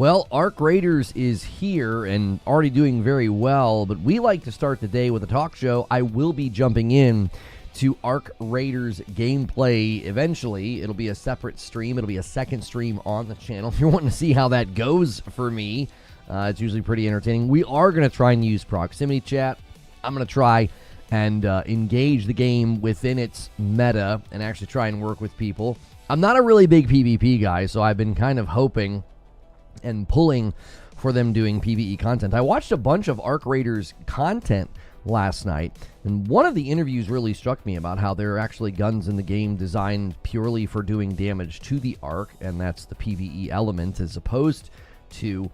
Well, Arc Raiders is here and already doing very well, but we like to start the day with a talk show. I will be jumping in to Arc Raiders gameplay eventually. It'll be a separate stream. It'll be a second stream on the channel. If you're wanting to see how that goes for me, it's usually pretty entertaining. We are going to try and use proximity chat. I'm going to try and engage the game within its meta and actually try and work with people. I'm not a really big PvP guy, so I've been kind of hoping and pulling for them doing PvE content. I watched a bunch of Arc Raiders content last night, and one of the interviews really struck me about how there are actually guns in the game designed purely for doing damage to the Arc, and that's the PvE element, as opposed to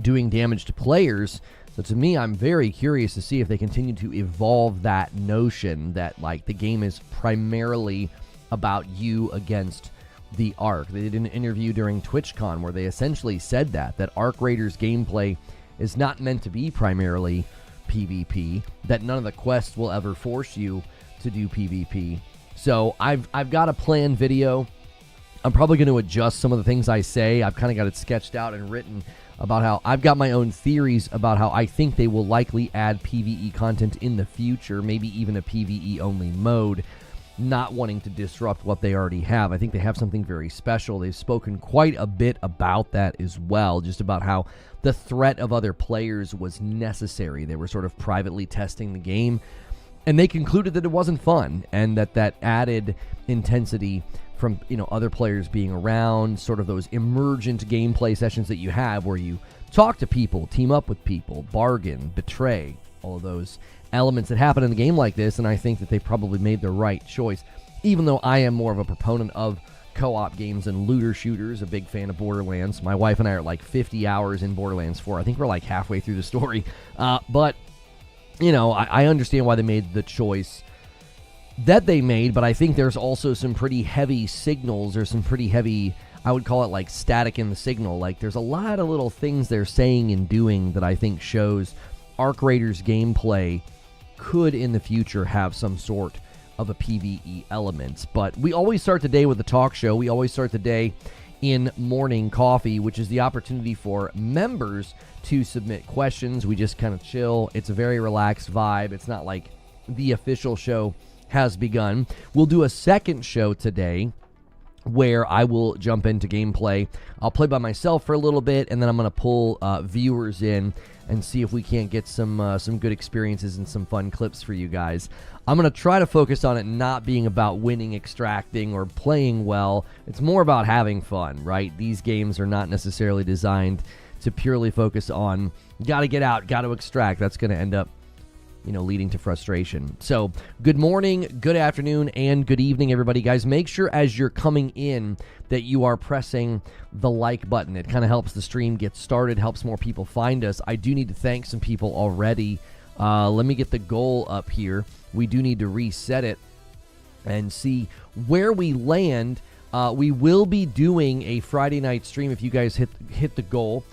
doing damage to players. So to me, I'm very curious to see if they continue to evolve that notion that, like, the game is primarily about you against the Arc. They did an interview during TwitchCon where they essentially said that Arc Raiders gameplay is not meant to be primarily PvP, that none of the quests will ever force you to do PvP. So I've got a planned video. I'm probably going to adjust some of the things I say. I've kind of got it sketched out and written about how I've got my own theories about how I think they will likely add PvE content in the future, maybe even a PvE only mode, not wanting to disrupt what they already have. I think they have something very special. They've spoken quite a bit about that as well, just about how the threat of other players was necessary. They were sort of privately testing the game, and they concluded that it wasn't fun, and that added intensity from, you know, other players being around, sort of those emergent gameplay sessions that you have where you talk to people, team up with people, bargain, betray, all of those elements that happen in a game like this. And I think that they probably made the right choice, even though I am more of a proponent of co-op games and looter shooters, a big fan of Borderlands. My wife and I are like 50 hours in Borderlands 4. I think we're like halfway through the story. But, you know, I understand why they made the choice that they made, but I think there's also some pretty heavy signals, or some pretty heavy, I would call it like static in the signal. Like, there's a lot of little things they're saying and doing that I think shows Arc Raiders gameplay could in the future have some sort of a PvE element. But we always start the day with a talk show. We always start the day in morning coffee, which is the opportunity for members to submit questions. We just kind of chill. It's a very relaxed vibe. It's not like the official show has begun. We'll do a second show today where I will jump into gameplay. I'll play by myself for a little bit, and then I'm going to pull viewers in and see if we can't get some good experiences and some fun clips for you guys. I'm going to try to focus on it not being about winning, extracting, or playing well. It's more about having fun, right? These games are not necessarily designed to purely focus on got to get out, got to extract. That's going to end up, you know, leading to frustration. So good morning, good afternoon, and good evening, everybody. Guys, make sure as you're coming in that you are pressing the like button. It kind of helps the stream get started, helps more people find us. I do need to thank some people already. Let me get the goal up here. We do need to reset it and see where we land. We will be doing a Friday night stream if you guys hit the goal.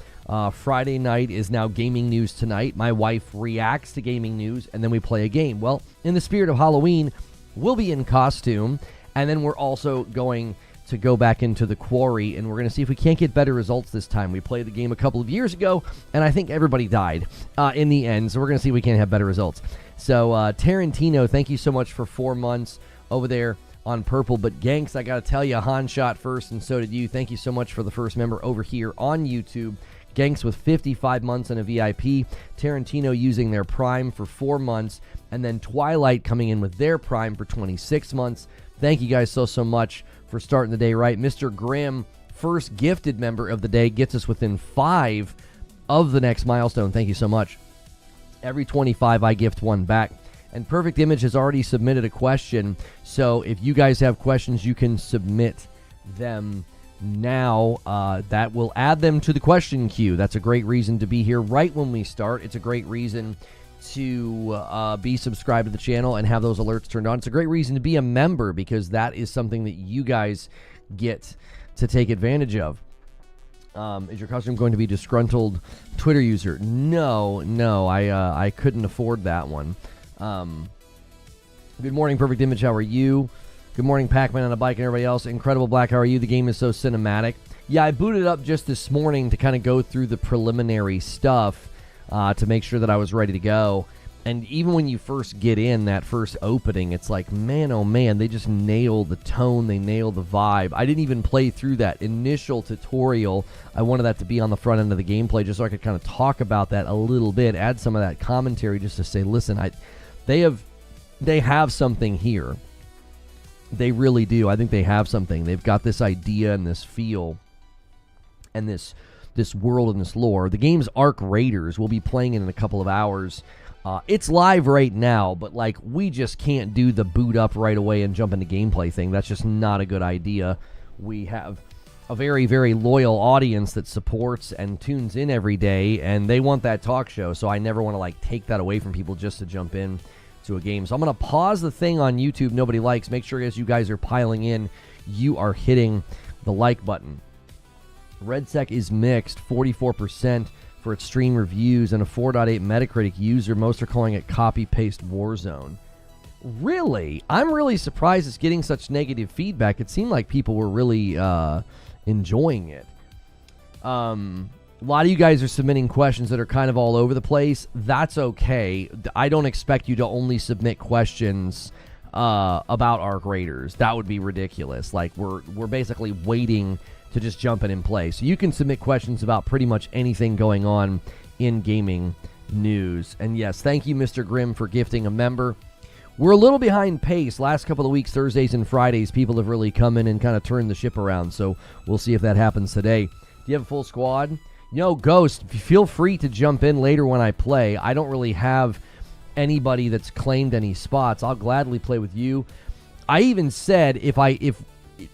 Friday night is now Gaming News Tonight. My wife reacts to gaming news, and then we play a game. Well, in the spirit of Halloween, we'll be in costume, and then we're also going to go back into the quarry, and we're going to see if we can't get better results this time. We played the game a couple of years ago, and I think everybody died in the end, so we're going to see if we can't have better results. So, Tarantino, thank you so much for 4 months over there on Purple. But Ganks, I got to tell you, Han shot first, and so did you. Thank you so much for the first member over here on YouTube. Ganks with 55 months and a VIP, Tarantino using their Prime for 4 months, and then Twilight coming in with their Prime for 26 months. Thank you guys so much for starting the day right. Mr. Grimm, first gifted member of the day, gets us within 5 of the next milestone. Thank you so much. Every 25, I gift one back. And Perfect Image has already submitted a question, so if you guys have questions, you can submit them now. That will add them to the question queue. That's a great reason to be here right when we start. It's a great reason to be subscribed to the channel and have those alerts turned on. It's a great reason to be a member, because that is something that you guys get to take advantage of. Is your costume going to be disgruntled Twitter user? No, I couldn't afford that one. Good morning, Perfect Image. How are you? Good morning, Pac-Man on a bike and everybody else. Incredible Black, how are you? The game is so cinematic. Yeah, I booted up just this morning to kind of go through the preliminary stuff to make sure that I was ready to go. And even when you first get in that first opening, it's like, man, oh man, they just nail the tone, they nail the vibe. I didn't even play through that initial tutorial. I wanted that to be on the front end of the gameplay just so I could kind of talk about that a little bit, add some of that commentary just to say, listen, they have something here. They really do. I think they have something. They've got this idea and this feel and this world and this lore. The game's Arc Raiders. We'll be playing it in a couple of hours. It's live right now, but like we just can't do the boot up right away and jump into gameplay thing. That's just not a good idea. We have a very, very loyal audience that supports and tunes in every day, and they want that talk show, so I never want to like take that away from people just to jump in to a game. So I'm going to pause the thing on YouTube nobody likes. Make sure as you guys are piling in, you are hitting the like button. RedSec is mixed, 44%. For its stream reviews and a 4.8 Metacritic user. Most are calling it copy-paste Warzone. Really? I'm really surprised it's getting such negative feedback. It seemed like people were really enjoying it. A lot of you guys are submitting questions that are kind of all over the place. That's okay. I don't expect you to only submit questions about Arc Raiders. That would be ridiculous. Like, we're basically waiting to just jump in and play. So you can submit questions about pretty much anything going on in gaming news. And yes, thank you, Mr. Grimm, for gifting a member. We're a little behind pace. Last couple of weeks, Thursdays and Fridays, people have really come in and kind of turned the ship around. So we'll see if that happens today. Do you have a full squad? Ghost, feel free to jump in later when I play. I don't really have anybody that's claimed any spots. I'll gladly play with you. I even said if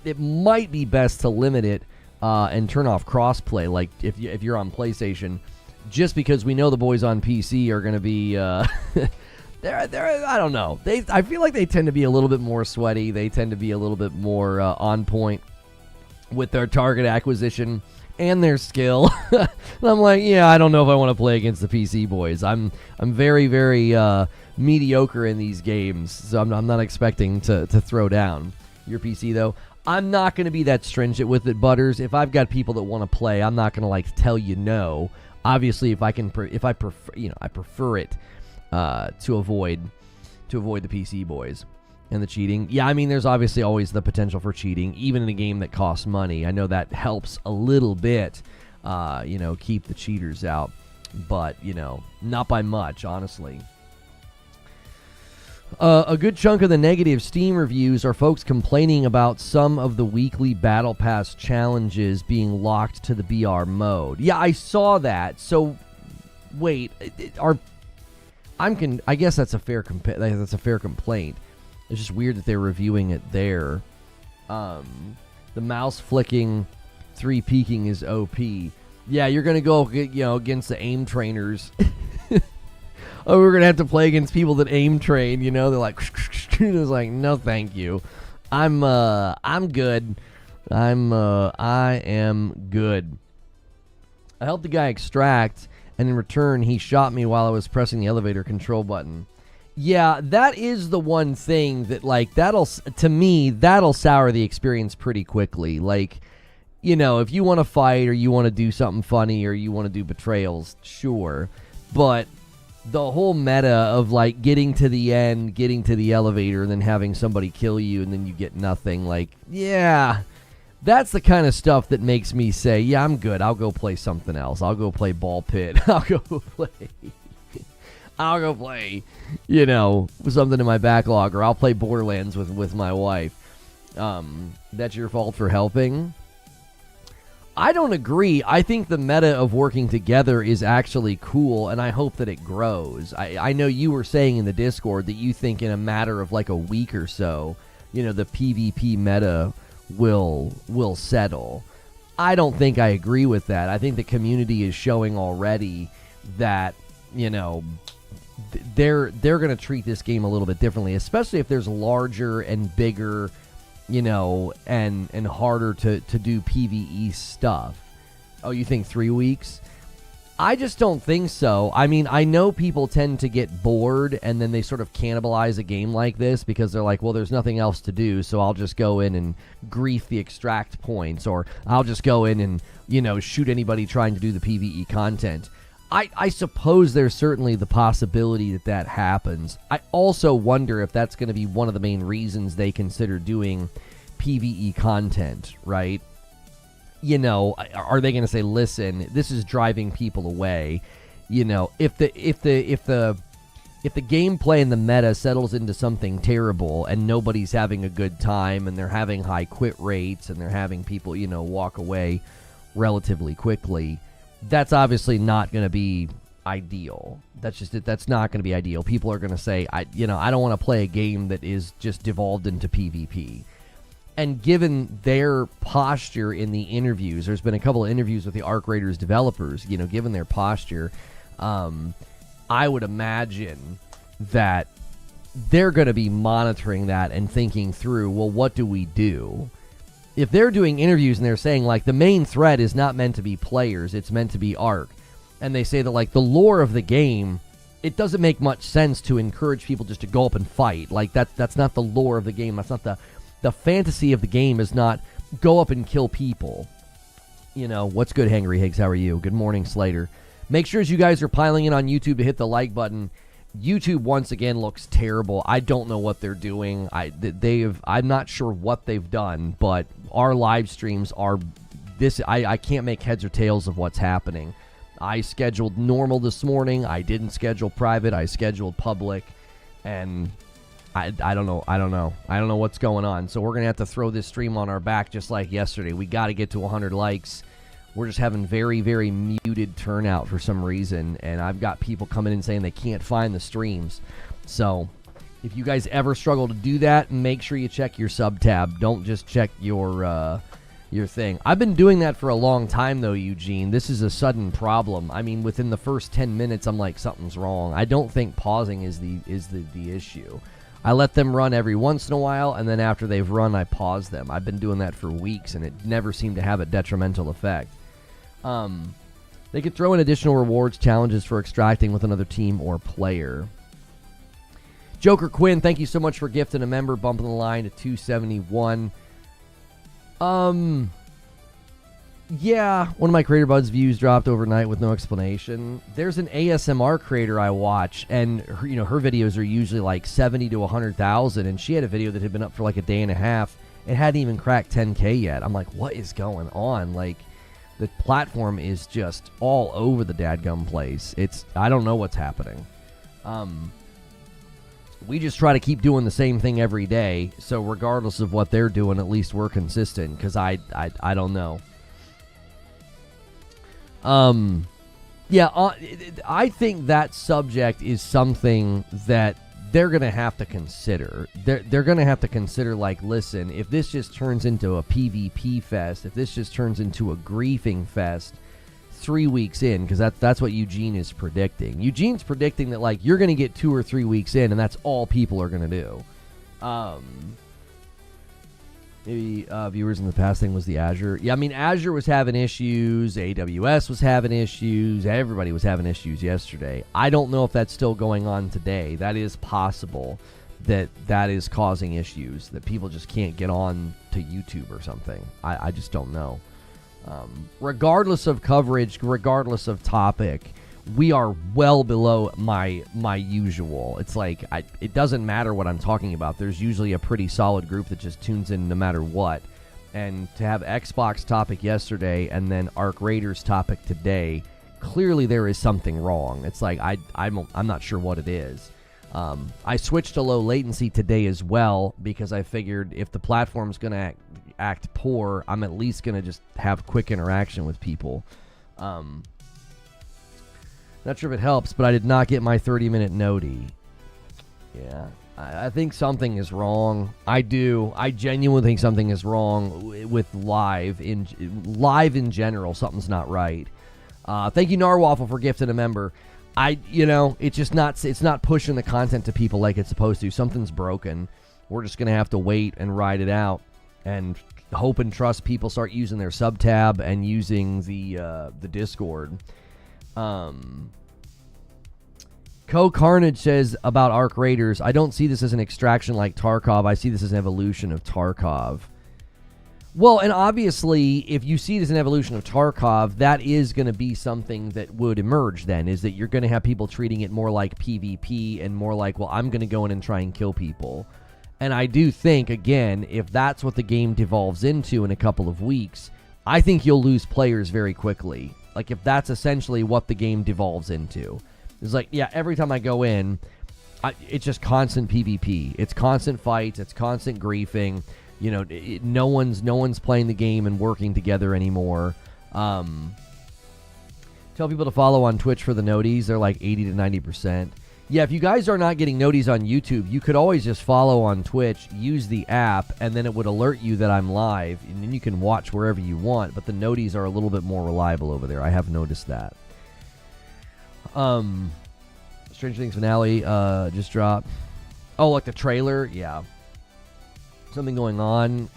it might be best to limit it and turn off crossplay, like if you're on PlayStation, just because we know the boys on PC are going to be they're I don't know. I feel like they tend to be a little bit more sweaty. They tend to be a little bit more on point with their target acquisition and their skill. And I'm like, yeah, I don't know if I want to play against the PC boys. I'm very, very mediocre in these games, so I'm not expecting to throw down your PC though. I'm not going to be that stringent with it, Butters. If I've got people that want to play, I'm not going to like tell you no. Obviously, if I prefer it to avoid the PC boys and the cheating. Yeah, I mean, there's obviously always the potential for cheating, even in a game that costs money. I know that helps a little bit, keep the cheaters out, but not by much, honestly. A good chunk of the negative Steam reviews are folks complaining about some of the weekly Battle Pass challenges being locked to the BR mode. Yeah, I saw that. So, wait, I guess that's a fair complaint. It's just weird that they're reviewing it there. The mouse flicking, 3 peeking is OP. Yeah, you're gonna go against the aim trainers. Oh, we're gonna have to play against people that aim train. They're like, it's like, no, thank you. I'm good. I am good. I helped the guy extract, and in return, he shot me while I was pressing the elevator control button. Yeah, that is the one thing that, like, that'll sour the experience pretty quickly. Like, if you want to fight or you want to do something funny or you want to do betrayals, sure, but the whole meta of like getting to the end, getting to the elevator, and then having somebody kill you and then you get nothing, like, yeah, that's the kind of stuff that makes me say, yeah, I'm good. I'll go play something else. I'll go play Ball Pit. I'll go play, something in my backlog, or I'll play Borderlands with my wife. That's your fault for helping? I don't agree. I think the meta of working together is actually cool, and I hope that it grows. I know you were saying in the Discord that you think in a matter of like a week or so, the PvP meta will settle. I don't think I agree with that. I think the community is showing already that, they're going to treat this game a little bit differently, especially if there's larger and bigger and harder to do PvE stuff. Oh, you think 3 weeks? I just don't think so. I mean, I know people tend to get bored and then they sort of cannibalize a game like this because they're like, well, there's nothing else to do, so I'll just go in and grief the extract points, or I'll just go in and, shoot anybody trying to do the PvE content. I suppose there's certainly the possibility that happens. I also wonder if that's going to be one of the main reasons they consider doing PvE content, right? Are they going to say, listen, this is driving people away? If the gameplay and the meta settles into something terrible and nobody's having a good time and they're having high quit rates and they're having people, walk away relatively quickly, that's obviously not going to be ideal. That's not going to be ideal. People are going to say, I don't want to play a game that is just devolved into PvP. And given their posture in the interviews, there's been a couple of interviews with the Arc Raiders developers, given their posture, I would imagine that they're going to be monitoring that and thinking through, well, what do we do? If they're doing interviews and they're saying, like, the main threat is not meant to be players, it's meant to be Arc, and they say that, like, the lore of the game, it doesn't make much sense to encourage people just to go up and fight. Like, that's not the lore of the game. That's not the fantasy of the game is not go up and kill people. What's good, Hangry Higgs? How are you? Good morning, Slater. Make sure as you guys are piling in on YouTube to hit the like button. YouTube once again looks terrible. I don't know what they're doing. I'm not sure what they've done, but our live streams are this. I can't make heads or tails of what's happening. I scheduled normal this morning. I didn't schedule private. I scheduled public, and I don't know. I don't know what's going on. So we're going to have to throw this stream on our back just like yesterday. We got to get to 100 likes. We're just having very, very muted turnout for some reason. And I've got people coming in saying they can't find the streams. So if you guys ever struggle to do that, make sure you check your sub tab. Don't just check your thing. I've been doing that for a long time, though, Eugene. This is a sudden problem. I mean, within the first 10 minutes, I'm like, something's wrong. I don't think pausing is the issue. I let them run every once in a while, and then after they've run, I pause them. I've been doing that for weeks, and it never seemed to have a detrimental effect. They could throw in additional rewards challenges for extracting with another team or player. Joker Quinn, thank you so much for gifting a member, bumping the line to 271. Yeah, one of my Creator Buds views dropped overnight with no explanation. There's an ASMR creator I watch, and her videos are usually like 70 to 100,000, and she had a video that had been up for like a day and a half. It hadn't even cracked 10K yet. I'm like, what is going on? Like, the platform is just all over the dadgum place. I don't know what's happening. We just try to keep doing the same thing every day, so regardless of what they're doing, at least we're consistent, because I don't know. Yeah, I think that subject is something that they're going to have to consider. They're going to have to consider, like, listen, if this just turns into a PvP fest, if this just turns into a griefing fest 3 weeks in, because that's what Eugene is predicting. Eugene's predicting that, like, you're going to get 2 or 3 weeks in, and that's all people are going to do. Maybe viewers in the past thing was the Azure. Yeah, I mean, Azure was having issues. AWS was having issues. Everybody was having issues yesterday. I don't know if that's still going on today. That is possible that is causing issues, that people just can't get on to YouTube or something. I just don't know. Regardless of coverage, regardless of topic, we are well below my usual. It's like, it doesn't matter what I'm talking about. There's usually a pretty solid group that just tunes in no matter what. And to have Xbox topic yesterday and then Arc Raiders topic today, clearly there is something wrong. It's like, I'm not sure what it is. I switched to low latency today as well because I figured if the platform's going to act poor, I'm at least going to just have quick interaction with people. Not sure if it helps, but I did not get my 30-minute noti. Yeah, I think something is wrong. I do. I genuinely think something is wrong with live in general. Something's not right. Thank you, Narwaffle, for gifting a member. It's just not. It's not pushing the content to people like it's supposed to. Something's broken. We're just gonna have to wait and ride it out, and hope and trust people start using their sub tab and using the Discord. Carnage says about Arc Raiders, I don't see this as an extraction like Tarkov. I see this as an evolution of Tarkov. Well, and obviously, if you see it as an evolution of Tarkov, that is going to be something that would emerge then, is that you're going to have people treating it more like PvP and more like, well, I'm going to go in and try and kill people. And I do think, again, if that's what the game devolves into in a couple of weeks, I think you'll lose players very quickly. Like, if that's essentially what the game devolves into. It's like, yeah, every time I go in, it's just constant PvP. It's constant fights. It's constant griefing. You know, no one's playing the game and working together anymore. Tell people to follow on Twitch for the noties. They're like 80 to 90%. Yeah, if you guys are not getting noties on YouTube, you could always just follow on Twitch, use the app, and then it would alert you that I'm live, and then you can watch wherever you want, but the noties are a little bit more reliable over there. I have noticed that. Stranger Things finale just dropped. Oh, like the trailer? Yeah. Something going on.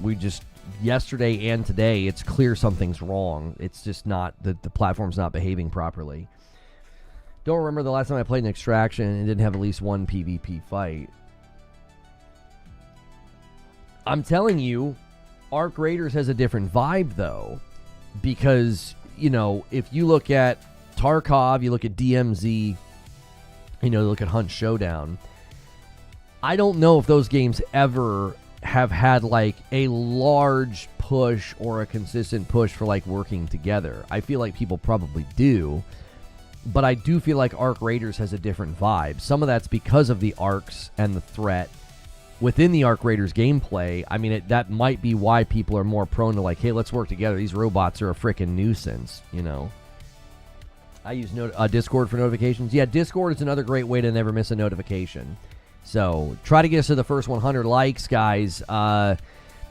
We just yesterday and today, it's clear something's wrong. It's just not, the platform's not behaving properly. Don't remember the last time I played an extraction and didn't have at least one PvP fight. I'm telling you, Arc Raiders has a different vibe, though. Because, you know, if you look at Tarkov, you look at DMZ, you know, look at Hunt Showdown, I don't know if those games ever have had, like, a large push or a consistent push for, like, working together. I feel like people probably do. But I do feel like Arc Raiders has a different vibe. Some of that's because of the arcs and the threat within the Arc Raiders gameplay. I mean, that might be why people are more prone to like, hey, let's work together. These robots are a freaking nuisance, you know. I use Discord for notifications. Yeah, Discord is another great way to never miss a notification. So try to get us to the first 100 likes, guys.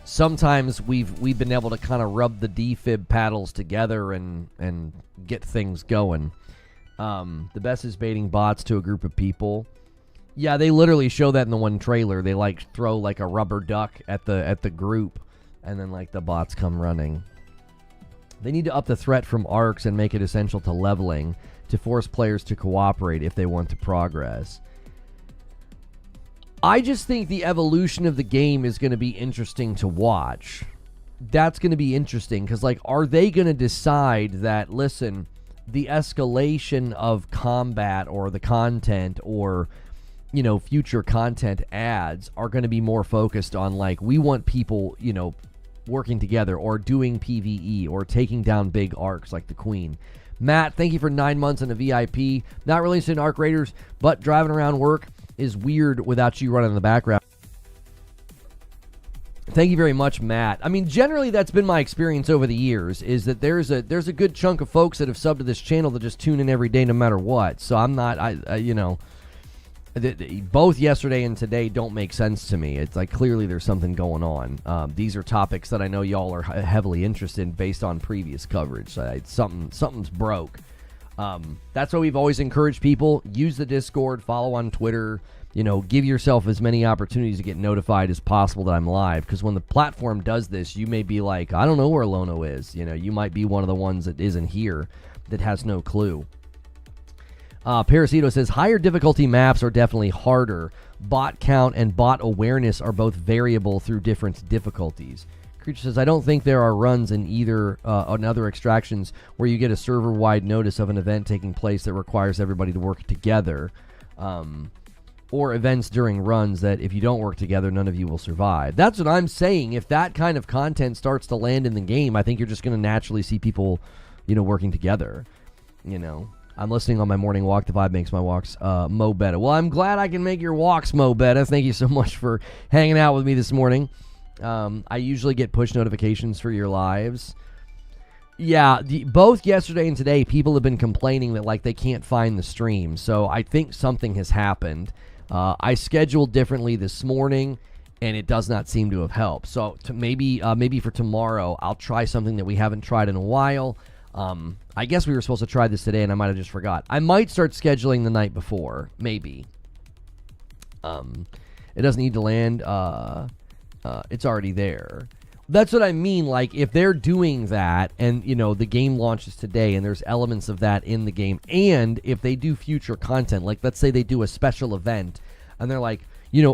Sometimes we've been able to kind of rub the defib paddles together and get things going. The best is baiting bots to a group of people. Yeah, they literally show that in the one trailer. They like throw like a rubber duck at the group, and then like the bots come running. They need to up the threat from arcs and make it essential to leveling to force players to cooperate if they want to progress. I just think the evolution of the game is going to be interesting to watch. That's going to be interesting because, like, are they going to decide that, listen, the escalation of combat or the content or, you know, future content adds are going to be more focused on, like, we want people, you know, working together or doing PvE or taking down big arcs like the Queen. Matt, thank you for 9 months in a VIP. Not really interested in Arc Raiders, but driving around work is weird without you running in the background. Thank you very much, Matt. I mean, generally that's been my experience over the years, is that there's a good chunk of folks that have subbed to this channel that just tune in every day no matter what. So I'm not, you know, both yesterday and today don't make sense to me. It's like clearly there's something going on. These are topics that I know y'all are heavily interested in based on previous coverage. Something's broke. That's why we've always encouraged people, use the Discord, follow on Twitter, you know, give yourself as many opportunities to get notified as possible that I'm live, because when the platform does this, you may be like, I don't know where Lono is. You know, you might be one of the ones that isn't here that has no clue. Parasito says, higher difficulty maps are definitely harder. Bot count and bot awareness are both variable through different difficulties. Creature says, I don't think there are runs in either on other extractions where you get a server-wide notice of an event taking place that requires everybody to work together. Or events during runs that if you don't work together, none of you will survive. That's what I'm saying. If that kind of content starts to land in the game, I think you're just going to naturally see people, you know, working together. You know, I'm listening on my morning walk. The vibe makes my walks mo better. Well, I'm glad I can make your walks mo better. Thank you so much for hanging out with me this morning. I usually get push notifications for your lives. Yeah, both yesterday and today, people have been complaining that, like, they can't find the stream. So I think something has happened. I scheduled differently this morning, and it does not seem to have helped. So maybe for tomorrow, I'll try something that we haven't tried in a while. I guess we were supposed to try this today, and I might have just forgot. I might start scheduling the night before, maybe. It doesn't need to land. It's already there. That's what I mean. Like, if they're doing that and, the game launches today and there's elements of that in the game, and if they do future content, like let's say they do a special event and they're like,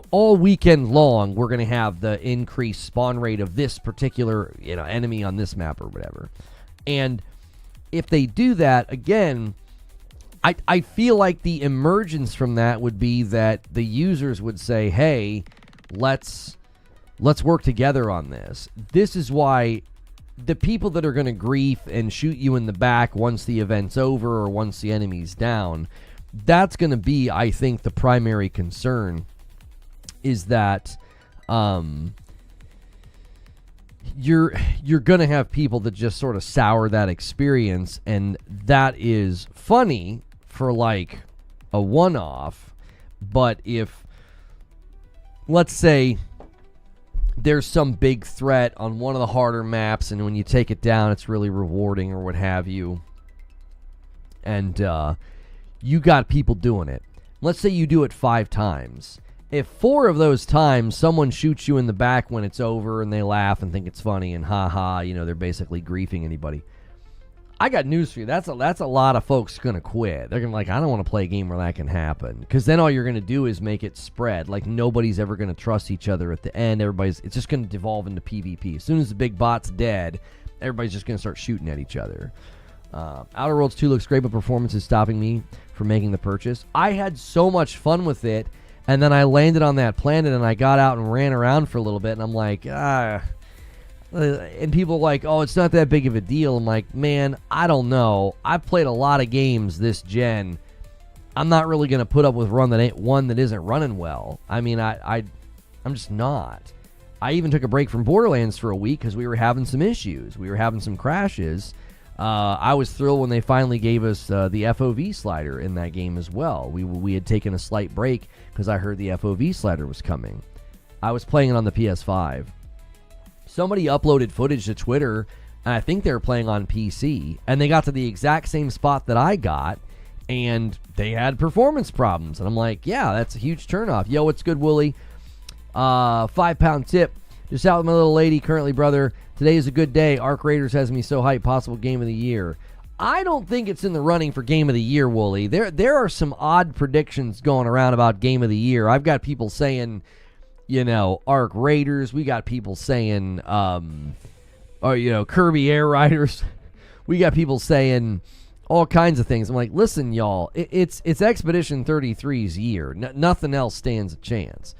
all weekend long, we're going to have the increased spawn rate of this particular, enemy on this map or whatever. And if they do that, again, I feel like the emergence from that would be that the users would say, hey, let's work together on this. This is why the people that are going to grief and shoot you in the back once the event's over or once the enemy's down, that's going to be, I think, the primary concern, is that you're going to have people that just sort of sour that experience, and that is funny for like a one-off. But if, let's say, there's some big threat on one of the harder maps, and when you take it down, it's really rewarding or what have you, and you got people doing it. Let's say you do it 5 times. If 4 of those times someone shoots you in the back when it's over and they laugh and think it's funny and ha-ha, they're basically griefing anybody, I got news for you. That's a lot of folks going to quit. They're going to be like, I don't want to play a game where that can happen. Because then all you're going to do is make it spread. Like, nobody's ever going to trust each other at the end. It's just going to devolve into PvP. As soon as the big bot's dead, everybody's just going to start shooting at each other. Outer Worlds 2 looks great, but performance is stopping me from making the purchase. I had so much fun with it, and then I landed on that planet, and I got out and ran around for a little bit, and I'm like, and people are like, oh, it's not that big of a deal. I'm like, man, I don't know. I've played a lot of games this gen. I'm not really going to put up with one that isn't running well. I mean, I'm just not. I even took a break from Borderlands for a week because we were having some issues. We were having some crashes. I was thrilled when they finally gave us the FOV slider in that game as well. We had taken a slight break because I heard the FOV slider was coming. I was playing it on the PS5. Somebody uploaded footage to Twitter, and I think they were playing on PC, and they got to the exact same spot that I got, and they had performance problems. And I'm like, yeah, that's a huge turnoff. Yo, what's good, Wooly? 5-pound tip. Just out with my little lady currently, brother. Today is a good day. Arc Raiders has me so hyped. Possible game of the year. I don't think it's in the running for game of the year, Wooly. There are some odd predictions going around about game of the year. I've got people saying, Arc Raiders. We got people saying, Kirby Air Riders. We got people saying all kinds of things. I'm like, listen, y'all, it's Expedition 33's year. Nothing else stands a chance.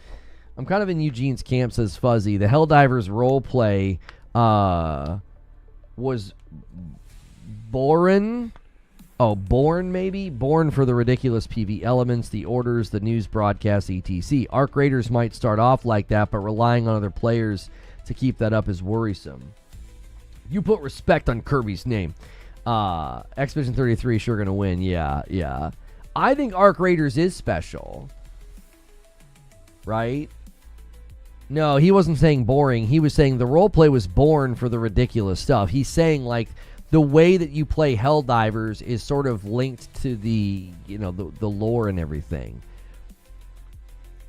I'm kind of in Eugene's camp, says Fuzzy. The Helldivers roleplay was born maybe? Born for the ridiculous PvE elements, the orders, the news broadcasts, etc. Arc Raiders might start off like that, but relying on other players to keep that up is worrisome. You put respect on Kirby's name. Expedition 33 sure going to win. Yeah. I think Arc Raiders is special. Right? No, he wasn't saying boring. He was saying the roleplay was born for the ridiculous stuff. He's saying, like, the way that you play Helldivers is sort of linked to the lore and everything.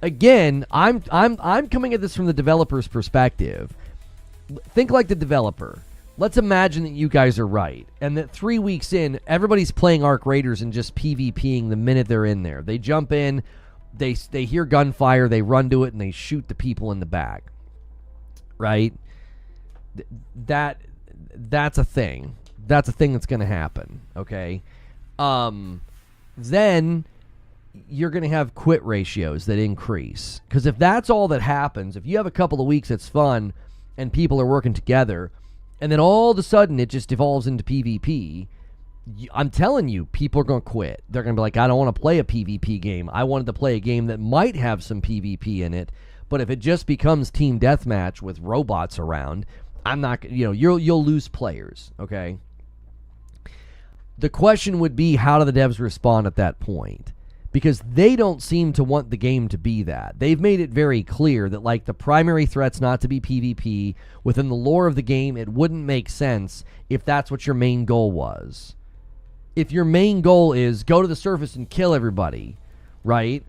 Again, I'm coming at this from the developer's perspective. Think like the developer. Let's imagine that you guys are right, and that 3 weeks in, everybody's playing Arc Raiders and just PvPing the minute they're in there. They jump in, they hear gunfire, they run to it, and they shoot the people in the back. Right? That's a thing. That's a thing that's going to happen, okay? Then you're going to have quit ratios that increase. Because if that's all that happens, if you have a couple of weeks that's fun and people are working together, and then all of a sudden it just evolves into PvP, I'm telling you, people are going to quit. They're going to be like, I don't want to play a PvP game. I wanted to play a game that might have some PvP in it, but if it just becomes team deathmatch with robots around, I'm not, you'll lose players, okay? The question would be, how do the devs respond at that point? Because they don't seem to want the game to be that. They've made it very clear that, like, the primary threat's not to be PvP. Within the lore of the game, it wouldn't make sense if that's what your main goal was. If your main goal is go to the surface and kill everybody, right?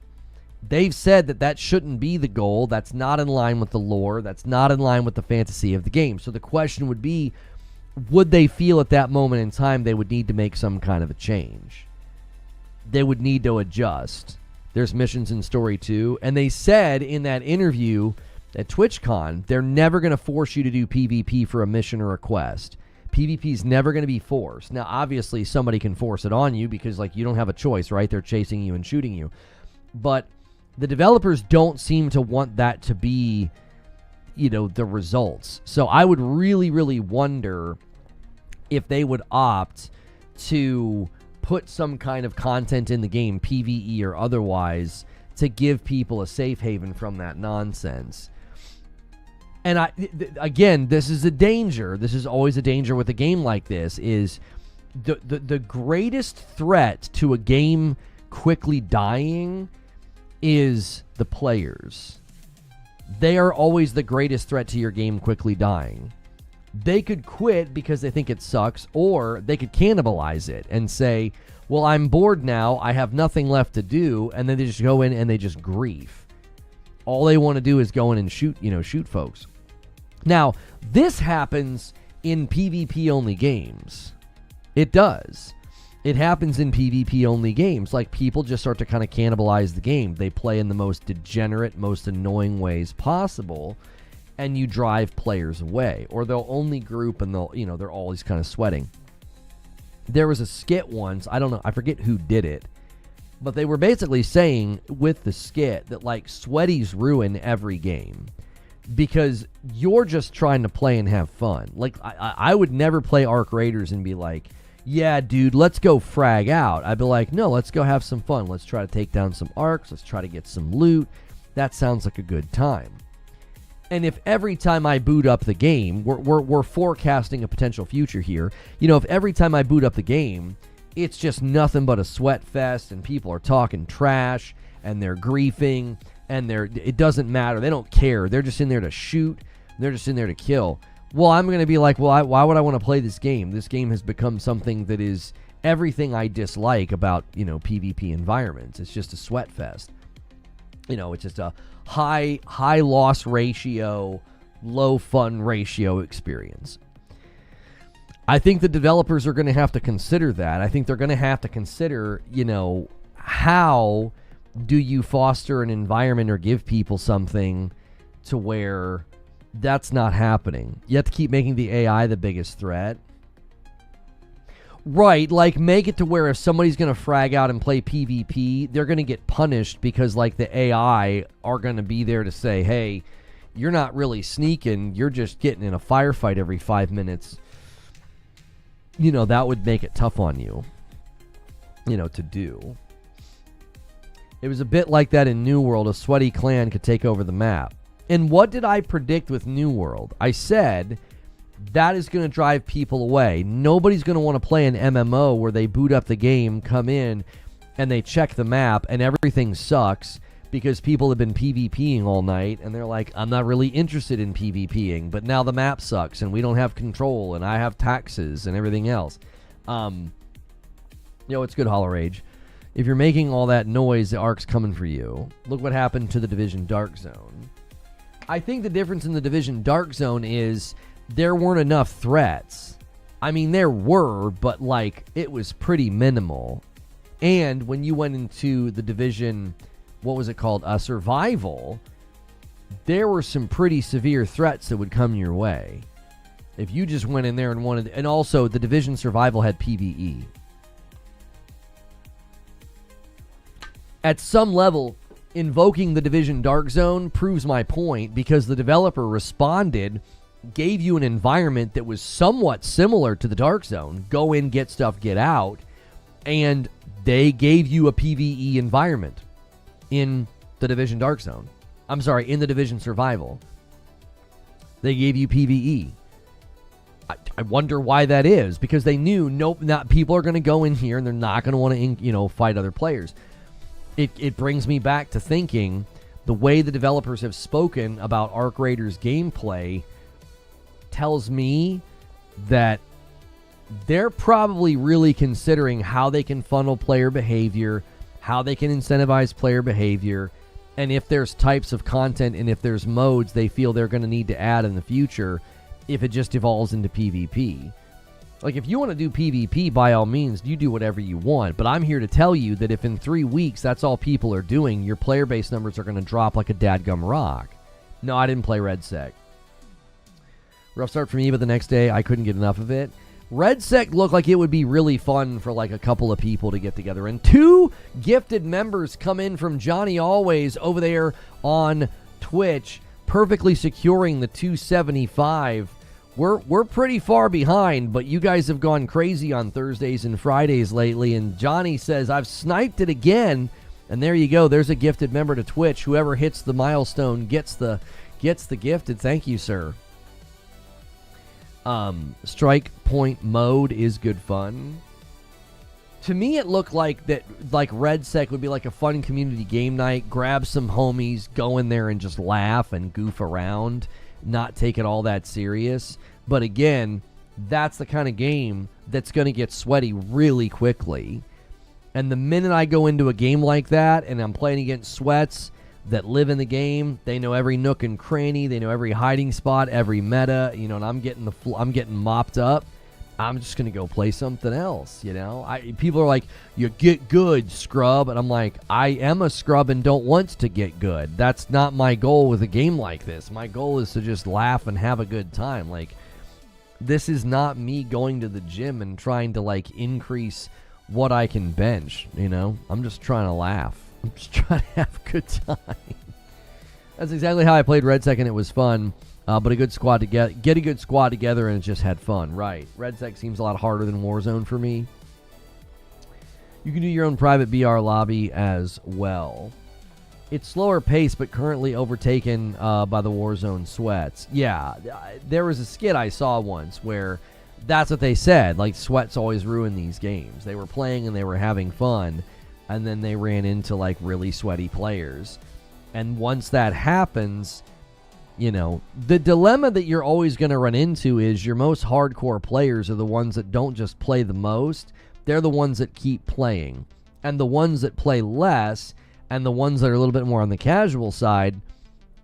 They've said that that shouldn't be the goal. That's not in line with the lore. That's not in line with the fantasy of the game. So the question would be, would they feel at that moment in time they would need to make some kind of a change? They would need to adjust. There's missions in story 2. And they said in that interview at TwitchCon, they're never going to force you to do PvP for a mission or a quest. PvP is never going to be forced. Now, obviously, somebody can force it on you because, like, you don't have a choice, right? They're chasing you and shooting you. But the developers don't seem to want that to be, you know, the results. So I would really, really wonder if they would opt to put some kind of content in the game, PvE or otherwise, to give people a safe haven from that nonsense. And again, this is a danger. This is always a danger with a game like this, is the greatest threat to a game quickly dying is the players. They are always the greatest threat to your game quickly dying. They could quit because they think it sucks, or they could cannibalize it and say, well, I'm bored now, I have nothing left to do, and then they just go in and they just grief. All they want to do is go in and shoot folks. Now, this happens in PvP only games. It does. It happens in PvP only games. Like, people just start to kind of cannibalize the game. They play in the most degenerate, most annoying ways possible, and you drive players away. Or they'll only group and they're always kind of sweating. There was a skit once, I don't know, I forget who did it, but they were basically saying with the skit that, like, sweaties ruin every game because you're just trying to play and have fun. Like, I would never play Arc Raiders and be like, yeah, dude, let's go frag out. I'd be like, no, let's go have some fun. Let's try to take down some arcs. Let's try to get some loot. That sounds like a good time. And if every time I boot up the game, we're forecasting a potential future here. You know, if every time I boot up the game, it's just nothing but a sweat fest and people are talking trash and they're griefing and it doesn't matter. They don't care. They're just in there to shoot. They're just in there to kill. Well, I'm going to be like, well, why would I want to play this game? This game has become something that is everything I dislike about, PvP environments. It's just a sweat fest. It's just a high loss ratio, low fun ratio experience. I think the developers are going to have to consider that. I think they're going to have to consider, how do you foster an environment or give people something to where that's not happening. You have to keep making the AI the biggest threat. Right, like, make it to where if somebody's going to frag out and play PvP, they're going to get punished because, like, the AI are going to be there to say, hey, you're not really sneaking, you're just getting in a firefight every 5 minutes. That would make it tough on you, to do. It was a bit like that in New World. A sweaty clan could take over the map. And what did I predict with New World? I said that is going to drive people away. Nobody's going to want to play an MMO where they boot up the game, come in, and they check the map, and everything sucks because people have been PvPing all night, and they're like, I'm not really interested in PvPing, but now the map sucks, and we don't have control, and I have taxes, and everything else. It's good, Hollow Rage. If you're making all that noise, the Arc's coming for you. Look what happened to the Division Dark Zone. I think the difference in the Division Dark Zone is there weren't enough threats. I mean, there were, but, like, it was pretty minimal. And when you went into the Division, what was it called? Survival, there were some pretty severe threats that would come your way. If you just went in there and wanted... And also, the Division Survival had PvE. At some level, invoking the Division Dark Zone proves my point because the developer responded, gave you an environment that was somewhat similar to the Dark Zone. Go in, get stuff, get out. And they gave you a PvE environment in the Division Dark Zone. I'm sorry, in the Division Survival. They gave you PvE. I wonder why that is. Because they knew, not people are going to go in here and they're not going to want to, fight other players. It brings me back to thinking the way the developers have spoken about Arc Raiders gameplay tells me that they're probably really considering how they can funnel player behavior, how they can incentivize player behavior, and if there's types of content and if there's modes they feel they're going to need to add in the future, if it just evolves into PvP. Like, if you want to do PvP, by all means, you do whatever you want. But I'm here to tell you that if in 3 weeks that's all people are doing, your player base numbers are going to drop like a dadgum rock. No, I didn't play RedSec. Rough start for me, but the next day I couldn't get enough of it. RedSec looked like it would be really fun for like a couple of people to get together. And 2 gifted members come in from Johnny Always over there on Twitch, perfectly securing the 275. We're pretty far behind, but you guys have gone crazy on Thursdays and Fridays lately. And Johnny says, I've sniped it again. And there you go. There's a gifted member to Twitch. Whoever hits the milestone gets the gifted. Thank you, sir. Strike point mode is good fun. To me, it looked like RedSec would be like a fun community game night. Grab some homies, go in there and just laugh and goof around, not take it all that serious. But again, that's the kind of game that's going to get sweaty really quickly. And the minute I go into a game like that and I'm playing against sweats that live in the game, they know every nook and cranny, they know every hiding spot, every meta, you know, and I'm getting mopped up. I'm just going to go play something else, you know. People are like, you get good, scrub. And I'm like, I am a scrub and don't want to get good. That's not my goal with a game like this. My goal is to just laugh and have a good time. Like, this is not me going to the gym and trying to, like, increase what I can bench, you know. I'm just trying to laugh. I'm just trying to have a good time. That's exactly how I played RedSec, and it was fun. But a good squad together, get a good squad together, and it just had fun. Right. RedSec seems a lot harder than Warzone for me. You can do your own private BR lobby as well. It's slower pace, but currently overtaken by the Warzone sweats. Yeah, there was a skit I saw once where that's what they said. Like, sweats always ruin these games. They were playing and they were having fun, and then they ran into, like, really sweaty players. And once that happens, you know, the dilemma that you're always going to run into is your most hardcore players are the ones that don't just play the most. They're the ones that keep playing. And the ones that play less and the ones that are a little bit more on the casual side,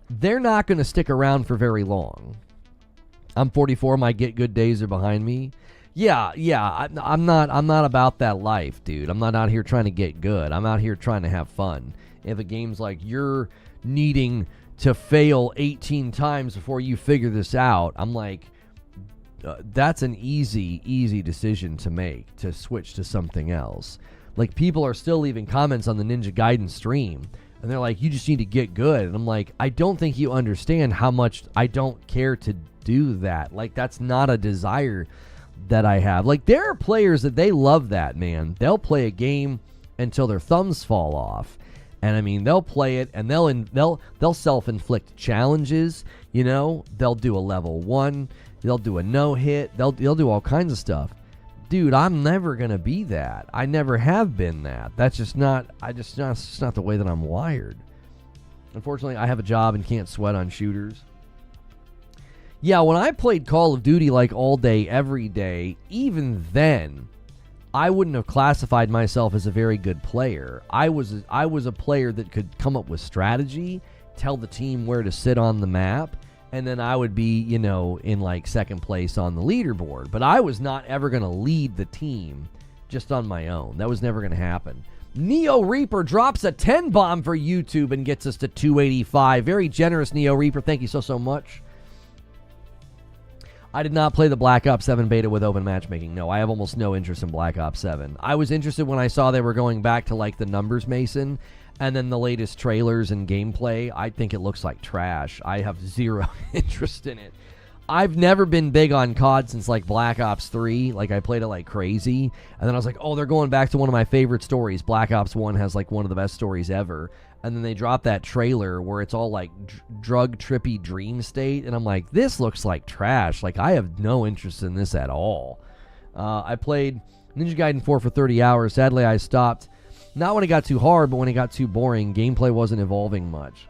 they're not going to stick around for very long. I'm 44. My get good days are behind me. Yeah. I'm not about that life, dude. I'm not out here trying to get good. I'm out here trying to have fun. If a game's like you're needing to fail 18 times before you figure this out, I'm like, that's an easy decision to make, to switch to something else. Like, people are still leaving comments on the Ninja Gaiden stream, and they're like, you just need to get good. And I'm like, I don't think you understand how much I don't care to do that. Like, that's not a desire that I have. Like, there are players that they love that, man. They'll play a game until their thumbs fall off. And I mean, they'll play it and they'll self-inflict challenges, you know. They'll do a level 1, they'll do a no-hit, they'll do all kinds of stuff. Dude, I'm never gonna be that. I never have been that. That's just not. It's just not the way that I'm wired. Unfortunately, I have a job and can't sweat on shooters. Yeah, when I played Call of Duty like all day, every day, even then, I wouldn't have classified myself as a very good player. I was a player that could come up with strategy, tell the team where to sit on the map, and then I would be, you know, in like second place on the leaderboard. But I was not ever going to lead the team just on my own. That was never going to happen. Neo Reaper drops a 10 bomb for YouTube and gets us to 285. Very generous, Neo Reaper. Thank you so much. I did not play the Black Ops 7 beta with open matchmaking. No, I have almost no interest in Black Ops 7. I was interested when I saw they were going back to like the Numbers Mason and then the latest trailers and gameplay. I think it looks like trash. I have zero interest in it. I've never been big on COD since like Black Ops 3. Like, I played it like crazy. And then I was like, oh, they're going back to one of my favorite stories. Black Ops 1 has like one of the best stories ever. And then they dropped that trailer where it's all like drug trippy dream state. And I'm like, this looks like trash. Like, I have no interest in this at all. I played Ninja Gaiden 4 for 30 hours. Sadly, I stopped. Not when it got too hard, but when it got too boring. Gameplay wasn't evolving much.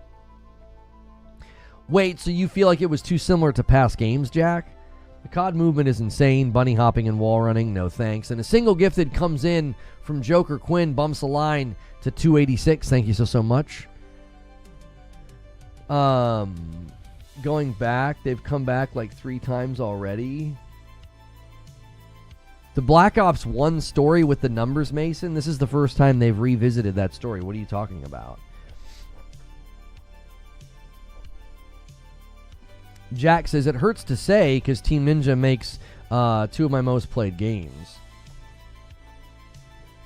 Wait, so you feel like it was too similar to past games, Jack? The COD movement is insane. Bunny hopping and wall running, no thanks. And a single gifted comes in from Joker Quinn, bumps the line to 286. Thank you so much. Going back, they've come back like 3 times already. The Black Ops 1 story with the numbers, Mason, this is the first time they've revisited that story. What are you talking about? Jack says, it hurts to say because Team Ninja makes 2 of my most played games.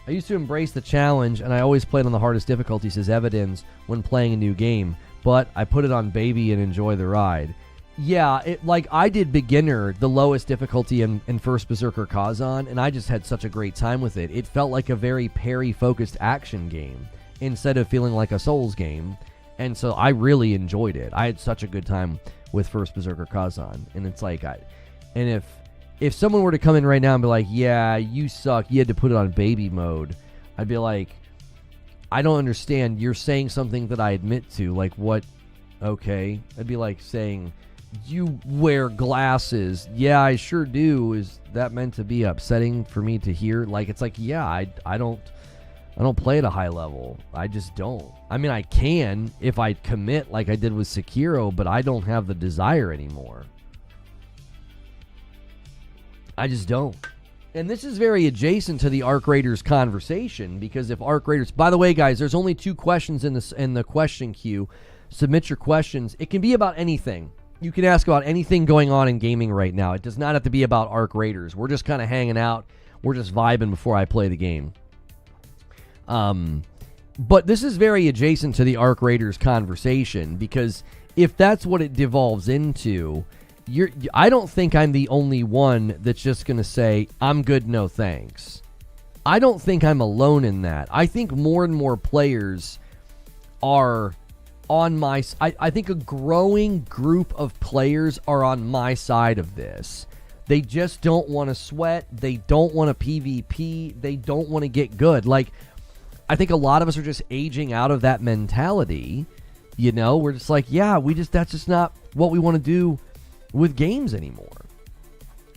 I used to embrace the challenge, and I always played on the hardest difficulty, says Evidence, when playing a new game. But I put it on baby and enjoy the ride. Yeah, like I did beginner, the lowest difficulty in First Berserker Kazan, and I just had such a great time with it. It felt like a very parry-focused action game instead of feeling like a Souls game. And so I really enjoyed it. I had such a good time with First Berserker Kazan. And it's like, and if someone were to come in right now and be like, yeah, you suck, you had to put it on baby mode, I'd be like, I don't understand. You're saying something that I admit to. Like, what? Okay. I'd be like saying, you wear glasses. Yeah, I sure do. Is that meant to be upsetting for me to hear? Like, it's like, yeah, I don't play at a high level. I just don't. I mean, I can if I commit like I did with Sekiro, but I don't have the desire anymore. I just don't. And this is very adjacent to the Arc Raiders conversation, because if Arc Raiders... By the way, guys, there's only 2 questions in the question queue. Submit your questions. It can be about anything. You can ask about anything going on in gaming right now. It does not have to be about Arc Raiders. We're just kind of hanging out. We're just vibing before I play the game. But this is very adjacent to the Arc Raiders conversation, because if that's what it devolves into... I don't think I'm the only one that's just going to say, I'm good, no thanks. I don't think I'm alone in that. I think more and more players are on my... I think a growing group of players are on my side of this. They just don't want to sweat. They don't want to PvP. They don't want to get good. Like, I think a lot of us are just aging out of that mentality. You know, we're just like, yeah, that's just not what we want to do with games anymore.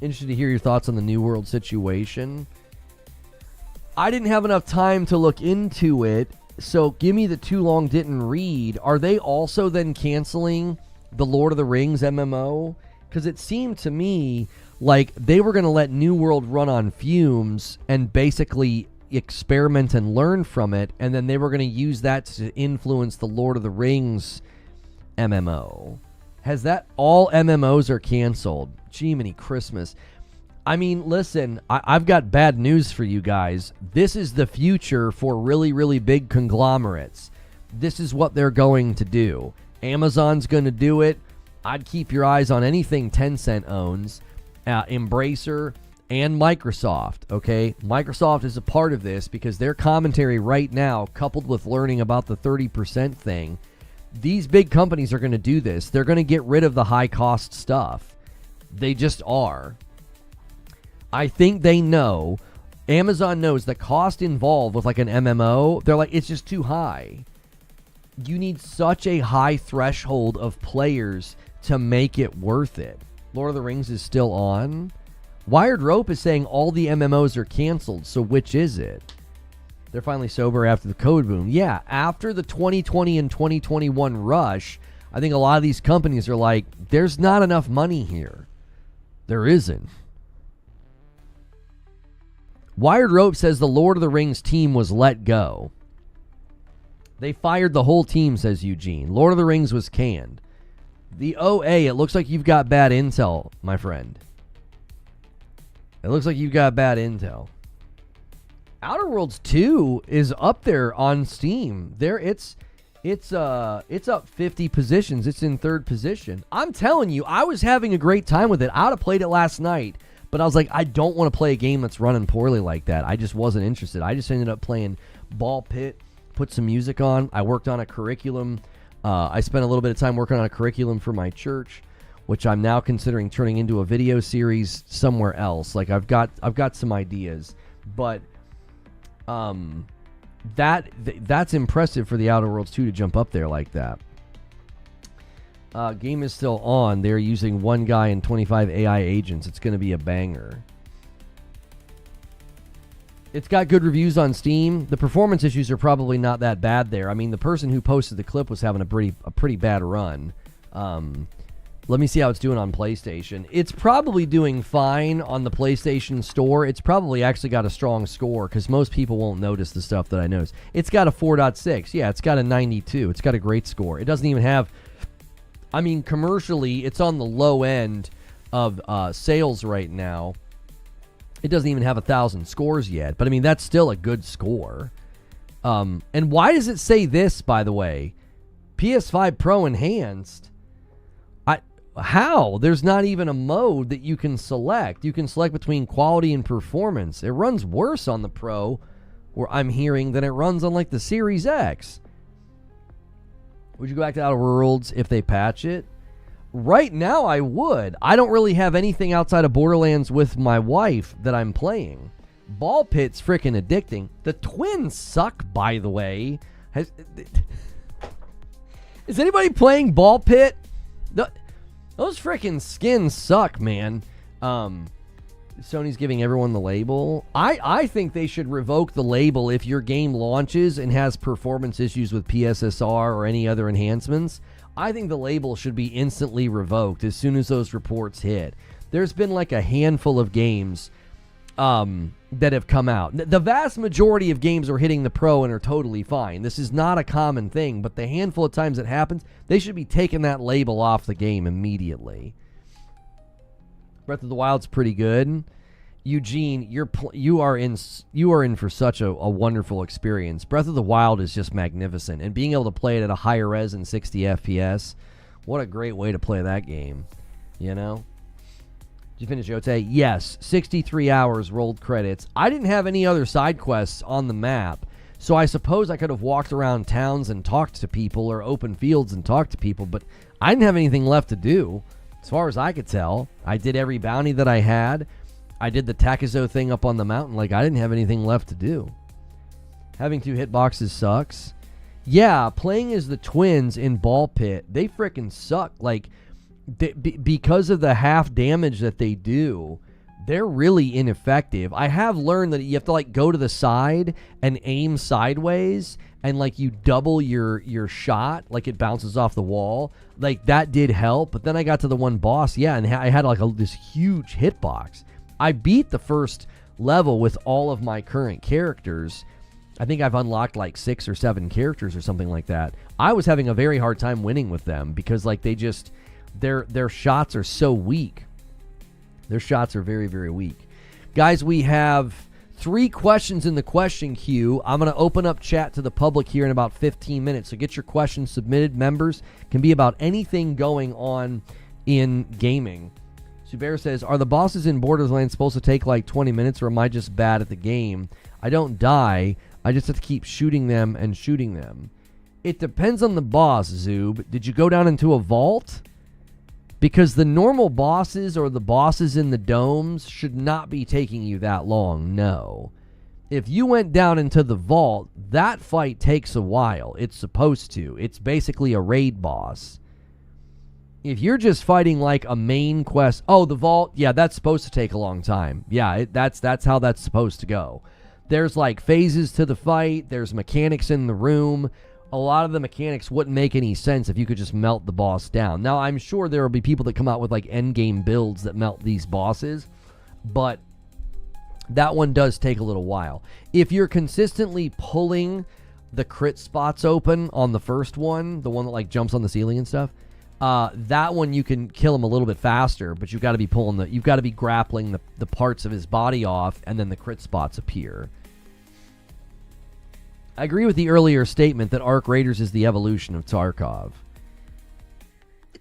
Interested to hear your thoughts on the New World situation. I didn't have enough time to look into it, so give me the too long didn't read. Are they also then canceling the Lord of the Rings MMO? Because it seemed to me like they were going to let New World run on fumes and basically experiment and learn from it, and then they were going to use that to influence the Lord of the Rings MMO. Has that... all MMOs are canceled? Jiminy Christmas. I mean, listen, I've got bad news for you guys. This is the future for really, really big conglomerates. This is what they're going to do. Amazon's going to do it. I'd keep your eyes on anything Tencent owns. Embracer and Microsoft, okay? Microsoft is a part of this because their commentary right now, coupled with learning about the 30% thing, these big companies are going to do this. They're going to get rid of the high-cost stuff. They just are. I think they know. Amazon knows the cost involved with like an MMO. They're like, it's just too high. You need such a high threshold of players to make it worth it. Lord of the Rings is still on. Wired Rope is saying all the MMOs are canceled, so which is it? They're finally sober after the code boom. Yeah, after the 2020 and 2021 rush, I think a lot of these companies are like, there's not enough money here. There isn't. Wired Rope says the Lord of the Rings team was let go. They fired the whole team, says Eugene. Lord of the Rings was canned. The OA, it looks like you've got bad intel, my friend. It looks like you've got bad intel. Outer Worlds 2 is up there on Steam. It's up 50 positions. It's in 3rd position. I'm telling you, I was having a great time with it. I would have played it last night, but I was like, I don't want to play a game that's running poorly like that. I just wasn't interested. I just ended up playing Ball Pit, put some music on. I worked on a curriculum. I spent a little bit of time working on a curriculum for my church, which I'm now considering turning into a video series somewhere else. Like I've got some ideas, but that's impressive for the Outer Worlds 2 to jump up there like that. Game is still on. They're using 1 guy and 25 AI agents. It's going to be a banger. It's got good reviews on Steam. The performance issues are probably not that bad there. I mean, the person who posted the clip was having a pretty bad run. Let me see how it's doing on PlayStation. It's probably doing fine on the PlayStation Store. It's probably actually got a strong score because most people won't notice the stuff that I notice. It's got a 4.6. Yeah, it's got a 92. It's got a great score. It doesn't even have... I mean, commercially, it's on the low end of sales right now. It doesn't even have 1,000 scores yet, but I mean, that's still a good score. And why does it say this, by the way? PS5 Pro Enhanced? How? There's not even a mode that you can select. You can select between quality and performance. It runs worse on the Pro, where I'm hearing, than it runs on like the Series X. Would you go back to Outer Worlds if they patch it? Right now, I would. I don't really have anything outside of Borderlands with my wife that I'm playing. Ball Pit's freaking addicting. The twins suck, by the way. Is anybody playing Ball Pit? Those freaking skins suck, man. Sony's giving everyone the label. I think they should revoke the label if your game launches and has performance issues with PSSR or any other enhancements. I think the label should be instantly revoked as soon as those reports hit. There's been like a handful of games that have come out. The vast majority of games are hitting the Pro and are totally fine. This is not a common thing, but the handful of times it happens, they should be taking that label off the game immediately. Breath of the Wild's pretty good. Eugene, you are in for such a wonderful experience. Breath of the Wild is just magnificent, and being able to play it at a higher res and 60 FPS, what a great way to play that game. You know? Did you finish Yote? Yes, 63 hours rolled credits. I didn't have any other side quests on the map, so I suppose I could have walked around towns and talked to people, or open fields and talked to people, but I didn't have anything left to do. As far as I could tell, I did every bounty that I had. I did the Takizo thing up on the mountain. Like, I didn't have anything left to do. Having 2 hitboxes sucks. Yeah, playing as the twins in Ball Pit, they frickin' suck. Like, because of the half damage that they do, they're really ineffective. I have learned that you have to, like, go to the side and aim sideways, and, like, you double your shot, like it bounces off the wall. Like, that did help. But then I got to the one boss, yeah, and I had, like, this huge hitbox. I beat the first level with all of my current characters. I think I've unlocked like 6 or 7 characters or something like that. I was having a very hard time winning with them because like they just, their shots are so weak. Their shots are very, very weak. Guys, we have 3 questions in the question queue. I'm going to open up chat to the public here in about 15 minutes. So get your questions submitted. Members, can be about anything going on in gaming. Subaru says, are the bosses in Borderlands supposed to take like 20 minutes, or am I just bad at the game? I don't die. I just have to keep shooting them and shooting them. It depends on the boss, Zoob. Did you go down into a vault? Because the normal bosses or the bosses in the domes should not be taking you that long, no. If you went down into the vault, that fight takes a while. It's supposed to. It's basically a raid boss. If you're just fighting like a main quest, oh, the vault, yeah, that's supposed to take a long time. Yeah, that's how that's supposed to go. There's like phases to the fight. There's mechanics in the room. A lot of the mechanics wouldn't make any sense if you could just melt the boss down. Now, I'm sure there will be people that come out with like endgame builds that melt these bosses, but that one does take a little while. If you're consistently pulling the crit spots open on the first one, the one that like jumps on the ceiling and stuff, that one you can kill him a little bit faster, but you've got to be you've got to be grappling the parts of his body off, and then the crit spots appear. I agree with the earlier statement that Arc Raiders is the evolution of Tarkov.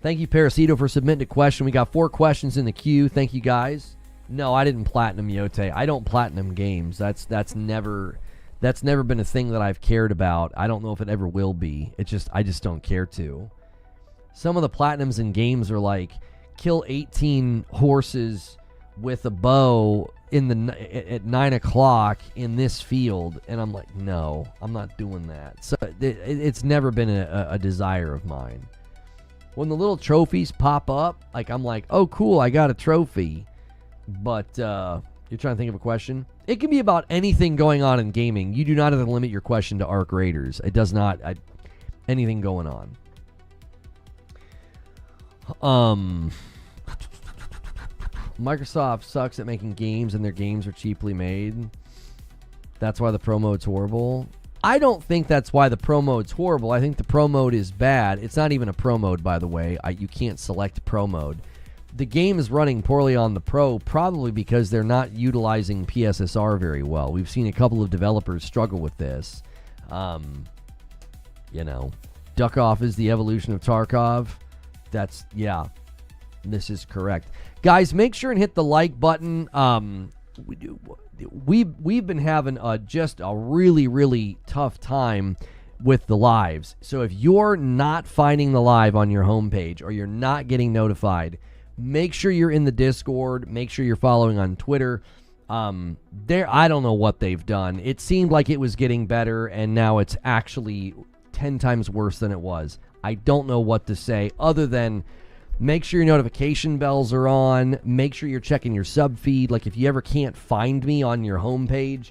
Thank you, Parasito, for submitting a question. We got 4 questions in the queue. Thank you, guys. No, I didn't platinum Yote. I don't platinum games. That's never been a thing that I've cared about. I don't know if it ever will be. I just don't care to. Some of the platinums in games are like kill 18 horses with a bow at 9 o'clock in this field, and I'm like, no, I'm not doing that. So it's never been a desire of mine. When the little trophies pop up, like I'm like, oh cool, I got a trophy, but You're trying to think of a question? It can be about anything going on in gaming. You do not have to limit your question to Arc Raiders. It does not. Anything going on. Microsoft sucks at making games, and their games are cheaply made. That's why the Pro mode's horrible. I don't think that's why the Pro mode's horrible. I think the Pro mode is bad. It's not even a Pro mode, by the way. You can't select Pro mode. The game is running poorly on the Pro, probably because they're not utilizing PSSR very well. We've seen a couple of developers struggle with this. Duck Off is the evolution of Tarkov. This is correct. Guys, make sure and hit the like button. We've been having just a really, really tough time with the lives. So if you're not finding the live on your homepage or you're not getting notified, make sure you're in the Discord. Make sure you're following on Twitter. I don't know what they've done. It seemed like it was getting better, and now it's actually 10 times worse than it was. I don't know what to say other than make sure your notification bells are on. Make sure you're checking your sub feed. Like, if you ever can't find me on your homepage,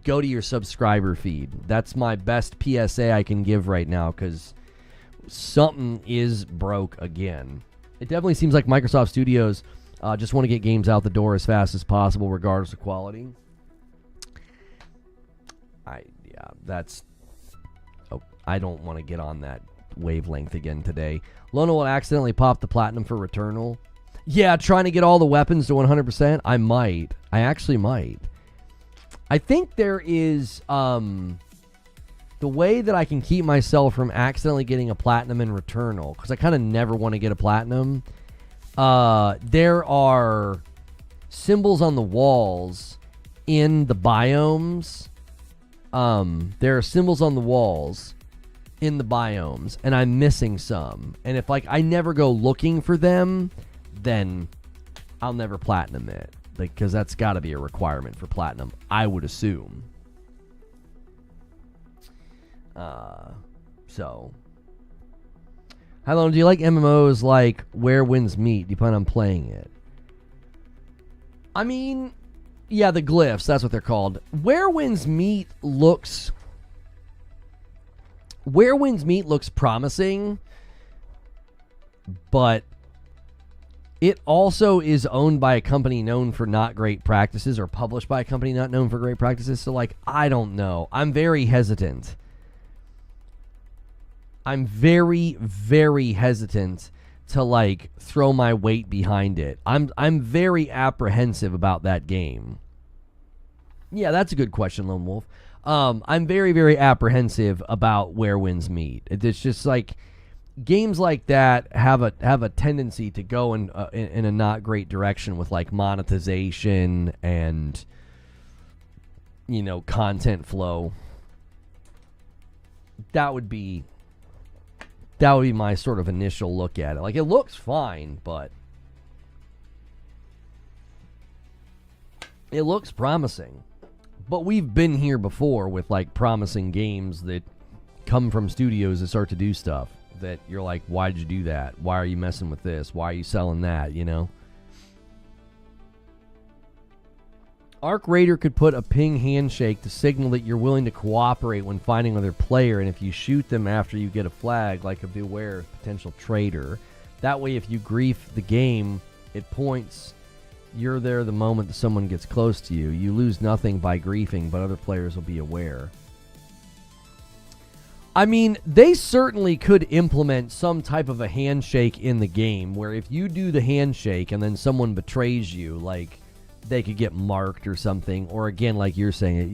go to your subscriber feed. That's my best PSA I can give right now, because something is broke again. It definitely seems like Microsoft Studios just want to get games out the door as fast as possible, regardless of quality. I don't want to get on that wavelength again today. Lona will accidentally pop the platinum for Returnal. Yeah, trying to get all the weapons to 100%. I might. I actually might. I think there is the way that I can keep myself from accidentally getting a platinum in Returnal, because I kind of never want to get a platinum. There are symbols on the walls in the biomes. There are symbols on the walls in the biomes, and I'm missing some. And if I never go looking for them, then I'll never platinum it, because that's got to be a requirement for platinum, I would assume. So, how long do you like MMOs like Where Winds Meet? Do you plan on playing it? I mean, yeah, the glyphs, that's what they're called. Where Winds Meet looks promising, but it also is owned by a company known for not great practices, or published by a company not known for great practices. So, I don't know. I'm very hesitant. I'm very, very hesitant to, throw my weight behind it. I'm very apprehensive about that game. Yeah, that's a good question, Lone Wolf. I'm very, very apprehensive about Where Winds Meet. It's just games like that have a tendency to go in a not great direction with monetization and content flow. That would be my sort of initial look at it. It looks fine, but it looks promising. But we've been here before with promising games that come from studios that start to do stuff that you're like, why did you do that? Why are you messing with this? Why are you selling that? Arc Raider could put a ping handshake to signal that you're willing to cooperate when finding another player, and if you shoot them after you get a flag, like a beware potential traitor. That way, if you grief the game, it points you're there the moment that someone gets close to you. You lose nothing by griefing, but other players will be aware. I mean, they certainly could implement some type of a handshake in the game, where if you do the handshake and then someone betrays you, they could get marked or something. Or again, like you're saying,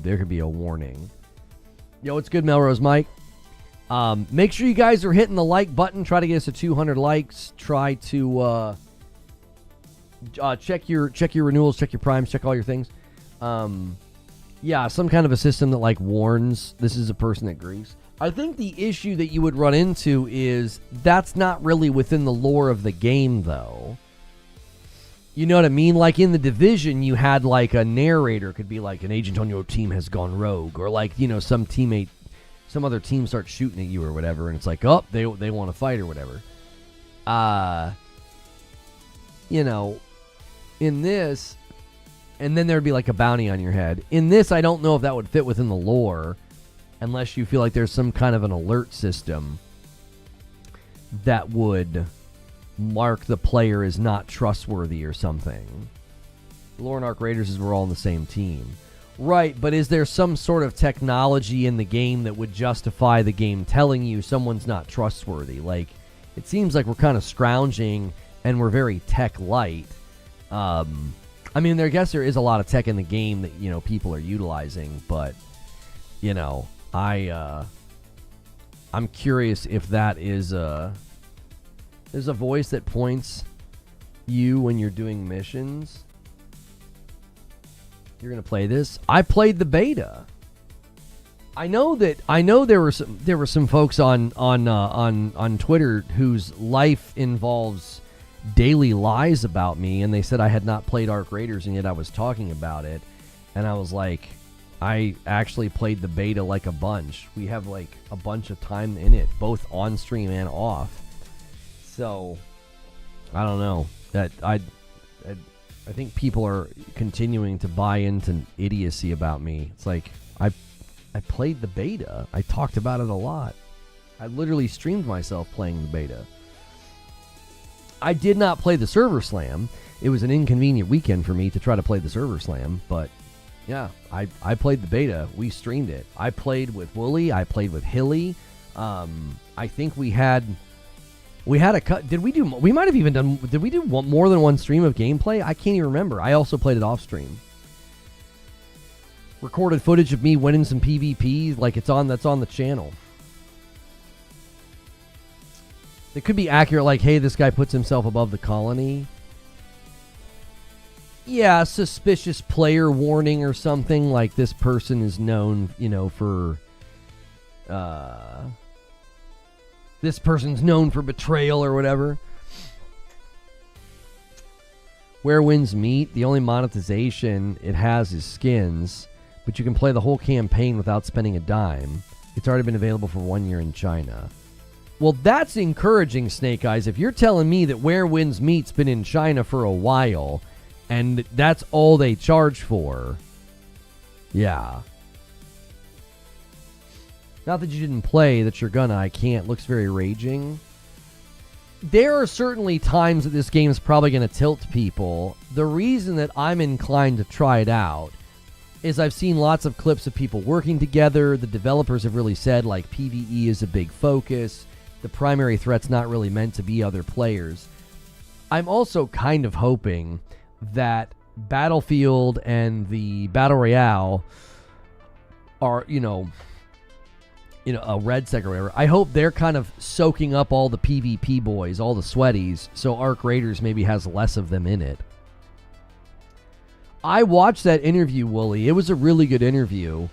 there could be a warning. Yo, it's good, Melrose Mike. Make sure you guys are hitting the like button. Try to get us to 200 likes. Try to check your renewals, check your primes, check all your things. Yeah, some kind of a system that warns this is a person that griefs. I think the issue that you would run into is that's not really within the lore of the game, though. You know what I mean? In The Division, you had a narrator, could be an agent on your team has gone rogue, or some other team starts shooting at you or whatever, and it's they want to fight or whatever. In this, And then there'd be like a bounty on your head. In this, I don't know if that would fit within the lore, unless you feel like there's some kind of an alert system that would mark the player as not trustworthy or something. Lore and Arc Raiders is we're all on the same team. Right, but is there some sort of technology in the game that would justify the game telling you someone's not trustworthy? Like, it seems like we're kind of scrounging and we're very tech light. I mean, I guess there is a lot of tech in the game that, you know, people are utilizing, but, you know, I'm curious if that is there's a voice that points you when you're doing missions. You're gonna play this? I played the beta. I know there were some folks on Twitter whose life involves daily lies about me, and they said I had not played Arc Raiders, and yet I was talking about it, and I was like, I actually played the beta like a bunch. We have like a bunch of time in it, both on stream and off. So I don't know. That I think people are continuing to buy into idiocy about me. It's like, I played the beta. I talked about it a lot. I literally streamed myself playing the beta. I did not play the server slam. It was an inconvenient weekend for me to try to play the server slam, but yeah, I played the beta. We streamed it. I played with Wooly. I played with Hilly. I think we had a cut. Did we do more than one stream of gameplay? I can't even remember. I also played it off stream. Recorded footage of me winning some PvP, like that's on the channel. It could be accurate, like, hey, this guy puts himself above the colony. Yeah, suspicious player warning or something, like this person is known, you know, for this person's known for betrayal or whatever. Where Winds Meet, the only monetization it has is skins, but you can play the whole campaign without spending a dime. It's already been available for 1 year in China. Well, that's encouraging, Snake Eyes. If you're telling me that Where Winds Meet's been in China for a while, and that's all they charge for, yeah. Not that you didn't play, that you're gonna, I can't. Looks very raging. There are certainly times that this game is probably going to tilt people. The reason that I'm inclined to try it out is I've seen lots of clips of people working together. The developers have really said, like, PvE is a big focus. The primary threat's not really meant to be other players. I'm also kind of hoping that Battlefield and the Battle Royale are, a Red Sec or whatever. I hope they're kind of soaking up all the PvP boys, all the sweaties, so Arc Raiders maybe has less of them in it. I watched that interview, Wooly. It was a really good interview.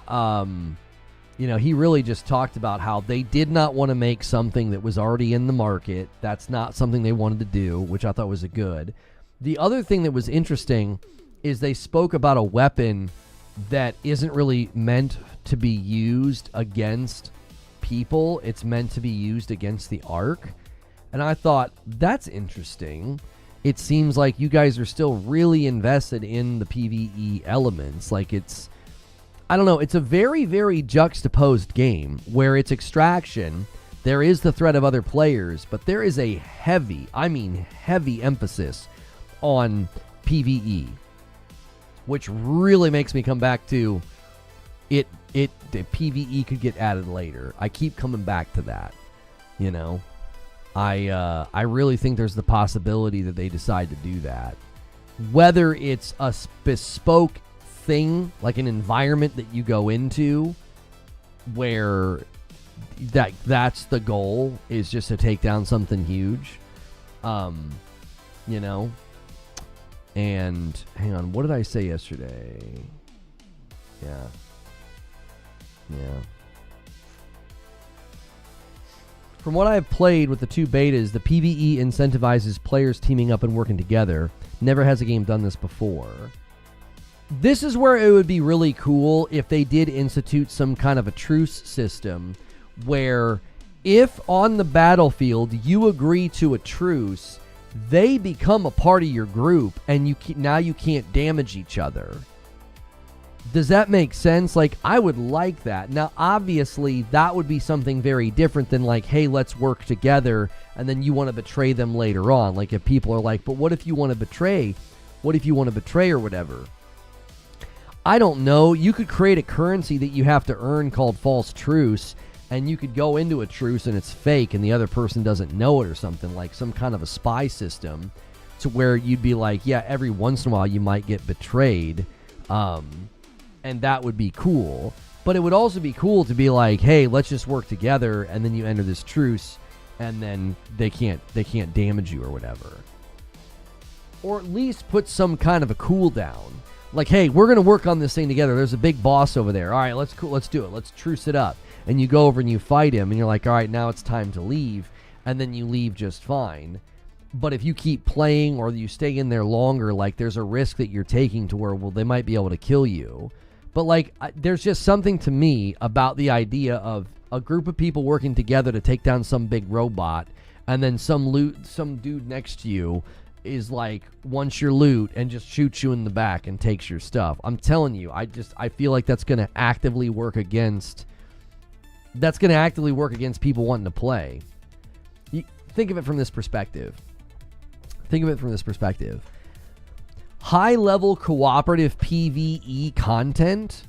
He really just talked about how they did not want to make something that was already in the market. That's not something they wanted to do, which I thought was a good. The other thing that was interesting is they spoke about a weapon that isn't really meant to be used against people. It's meant to be used against the Arc. And I thought, that's interesting. It seems like you guys are still really invested in the PvE elements. Like, I don't know, it's a very, very juxtaposed game where it's extraction. There is the threat of other players, but there is a heavy emphasis on PvE, which really makes me come back to the PvE could get added later. I keep coming back to that, I really think there's the possibility that they decide to do that. Whether it's a bespoke thing, like an environment that you go into where that's the goal, is just to take down something huge. And hang on, what did I say yesterday? Yeah. From what I've played with the two betas, the PvE incentivizes players teaming up and working together. Never has a game done this before. This is where it would be really cool if they did institute some kind of a truce system where if on the battlefield you agree to a truce they become a part of your group, and now you can't damage each other. Does that make sense? Like, I would like that. Now, obviously, that would be something very different than like, hey, let's work together, and then you want to betray them later on. Like, if people are like, but what if you want to betray? What if you want to betray or whatever? I don't know. You could create a currency that you have to earn called false truce, and you could go into a truce and it's fake and the other person doesn't know it or something, like some kind of a spy system to where you'd be like, yeah, every once in a while you might get betrayed. And that would be cool. But it would also be cool to be like, hey, let's just work together, and then you enter this truce, and then they can't damage you or whatever. Or at least put some kind of a cooldown. Like, hey, we're going to work on this thing together. There's a big boss over there. All right, let's do it. Let's truce it up. And you go over and you fight him, and you're like, all right, now it's time to leave. And then you leave just fine. But if you keep playing or you stay in there longer, like, there's a risk that you're taking to where, well, they might be able to kill you. But, like, there's just something to me about the idea of a group of people working together to take down some big robot, and then some dude next to you is like, wants your loot and just shoots you in the back and takes your stuff. I'm telling you, I feel like that's going to actively work against people wanting to play. Think of it from this perspective. High-level cooperative PvE content,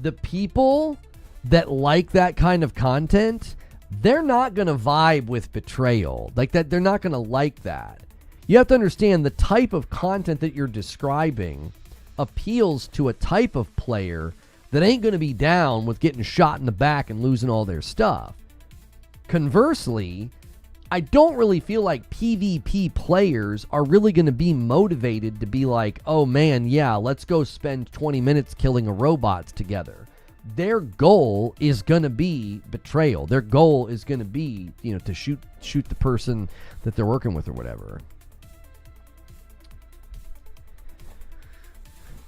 the people that like that kind of content, they're not going to vibe with betrayal. Like that, they're not going to like that. You have to understand the type of content that you're describing appeals to a type of player that ain't going to be down with getting shot in the back and losing all their stuff. Conversely, I don't really feel like PvP players are really going to be motivated to be like, oh man, yeah, let's go spend 20 minutes killing a robot together. Their goal is going to be betrayal. Their goal is going to be, to shoot the person that they're working with or whatever.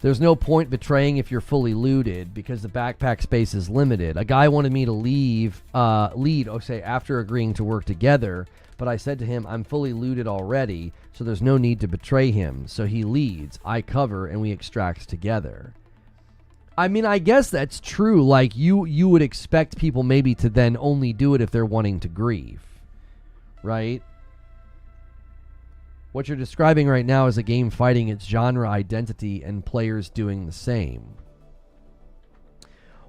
There's no point betraying if you're fully looted because the backpack space is limited. A guy wanted me to lead, after agreeing to work together, but I said to him, I'm fully looted already, so there's no need to betray him. So he leads, I cover, and we extract together. I mean, I guess that's true. Like, you would expect people maybe to then only do it if they're wanting to grieve, right? What you're describing right now is a game fighting its genre identity and players doing the same.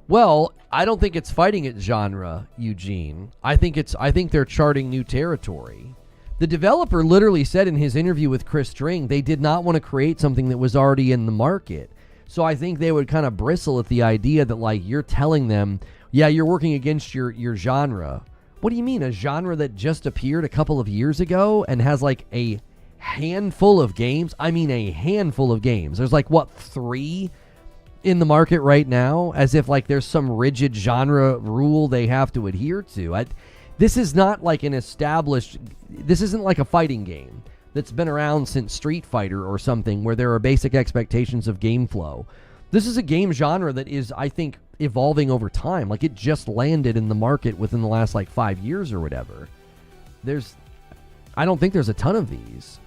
Well, I don't think it's fighting its genre, Eugene. I think they're charting new territory. The developer literally said in his interview with Chris String they did not want to create something that was already in the market. So I think they would kind of bristle at the idea that, like, you're telling them, yeah, you're working against your genre. What do you mean? A genre that just appeared a couple of years ago and has like a handful of games? I mean, a handful of games. There's like, what, 3 in the market right now? As if like there's some rigid genre rule they have to adhere to. This is not like this isn't like a fighting game that's been around since Street Fighter or something where there are basic expectations of game flow. This is a game genre that is, I think, evolving over time. Like, it just landed in the market within the last like 5 years or whatever. I don't think there's a ton of these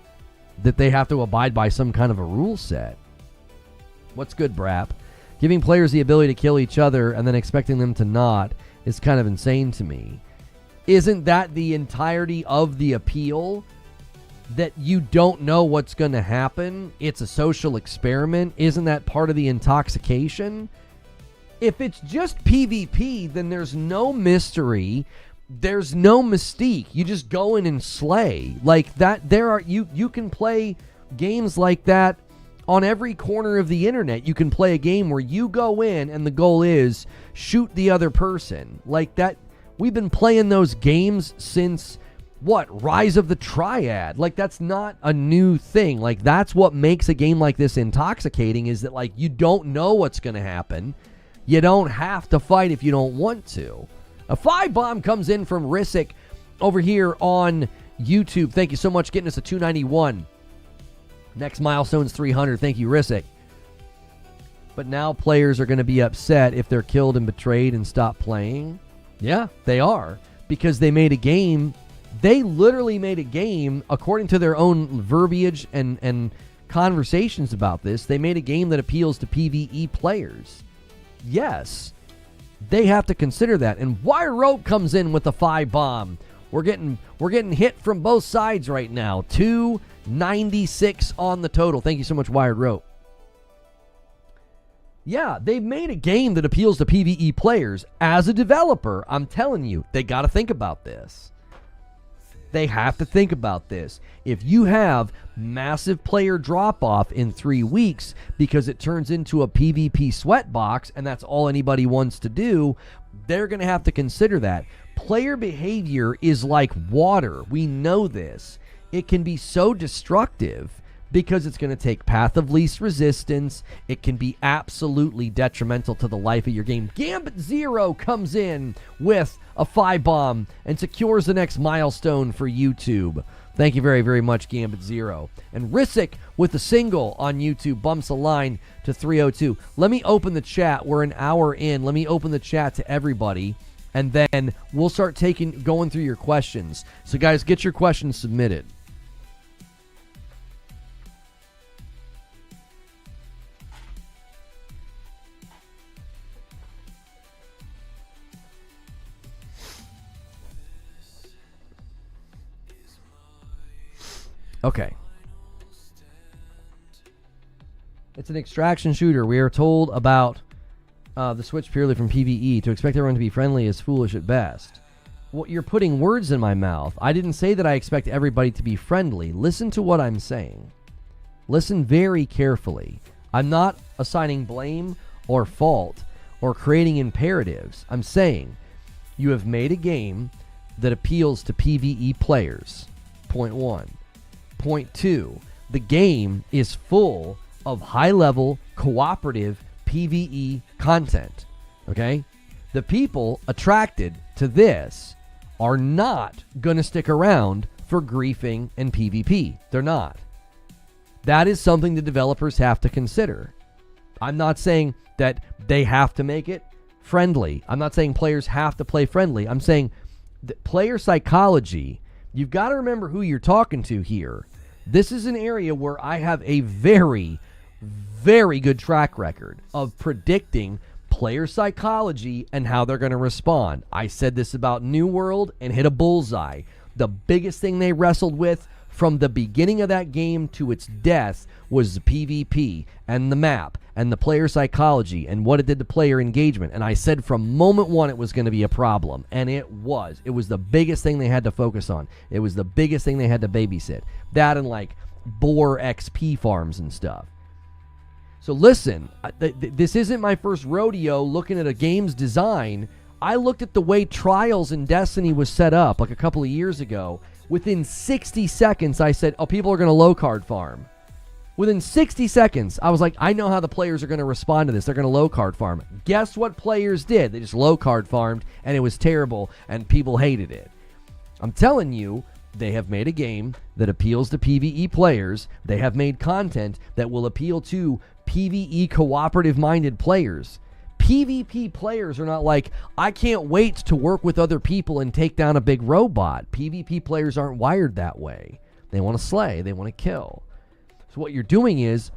that they have to abide by some kind of a rule set. What's good, Brap? Giving players the ability to kill each other and then expecting them to not is kind of insane to me. Isn't that the entirety of the appeal? That you don't know what's going to happen? It's a social experiment. Isn't that part of the intoxication? If it's just PvP, then there's no mystery. There's no mystique. You just go in and slay. Like that, you can play games like that on every corner of the internet. You can play a game where you go in and the goal is shoot the other person. Like that, we've been playing those games since Rise of the Triad. Like, that's not a new thing. Like, that's what makes a game like this intoxicating, is that, like, you don't know what's going to happen. You don't have to fight if you don't want to. A 5-bomb comes in from Rissick over here on YouTube. Thank you so much, getting us a 291. Next milestone's 300. Thank you, Rissick. But now players are going to be upset if they're killed and betrayed and stop playing. Yeah, they are. Because they made a game They literally made a game, according to their own verbiage and conversations about this, they made a game that appeals to PvE players. Yes, they have to consider that. And Wire Rope comes in with the 5 bomb. We're getting hit from both sides right now. 296 on the total. Thank you so much, Wired Rope. Yeah, they've made a game that appeals to PvE players. As a developer, I'm telling you, they got to think about this. They have to think about this. If you have massive player drop-off in 3 weeks because it turns into a PvP sweat box and that's all anybody wants to do, they're going to have to consider that. Player behavior is like water. We know this. It can be so destructive because it's going to take path of least resistance. It can be absolutely detrimental to the life of your game. Gambit Zero comes in with a 5 bomb and secures the next milestone for YouTube. Thank you very, very much, Gambit Zero. And Risick with a single on YouTube bumps the line to 302. Let me open the chat. We're an hour in. Let me open the chat to everybody, and then we'll start going through your questions. So, guys, get your questions submitted. Okay. It's an extraction shooter. We are told about the switch purely from PvE. To expect everyone to be friendly is foolish at best. Well, you're putting words in my mouth. I didn't say that I expect everybody to be friendly. Listen to what I'm saying. Listen very carefully. I'm not assigning blame or fault or creating imperatives. I'm saying you have made a game that appeals to PvE players. Point 1. Point 2, the game is full of high-level, cooperative PvE content, okay? The people attracted to this are not going to stick around for griefing and PvP. They're not. That is something the developers have to consider. I'm not saying that they have to make it friendly. I'm not saying players have to play friendly. I'm saying that player psychology, you've got to remember who you're talking to here. This is an area where I have a very, very good track record of predicting player psychology and how they're going to respond. I said this about New World and hit a bullseye. The biggest thing they wrestled with from the beginning of that game to its death was the PvP and the map and the player psychology and what it did to player engagement. And I said from moment one it was going to be a problem. And it was. It was the biggest thing they had to focus on. It was the biggest thing they had to babysit. That and like boar XP farms and stuff. So listen, this isn't my first rodeo looking at a game's design. I looked at the way Trials in Destiny was set up like a couple of years ago. Within 60 seconds, I said, oh, people are going to low card farm. Within 60 seconds, I was like, I know how the players are going to respond to this. They're going to low card farm. Guess what players did? They just low card farmed, and it was terrible, and people hated it. I'm telling you, they have made a game that appeals to PvE players. They have made content that will appeal to PvE cooperative-minded players. PvP players are not like, I can't wait to work with other people and take down a big robot. PvP players aren't wired that way. They want to slay. They want to kill. So what you're doing is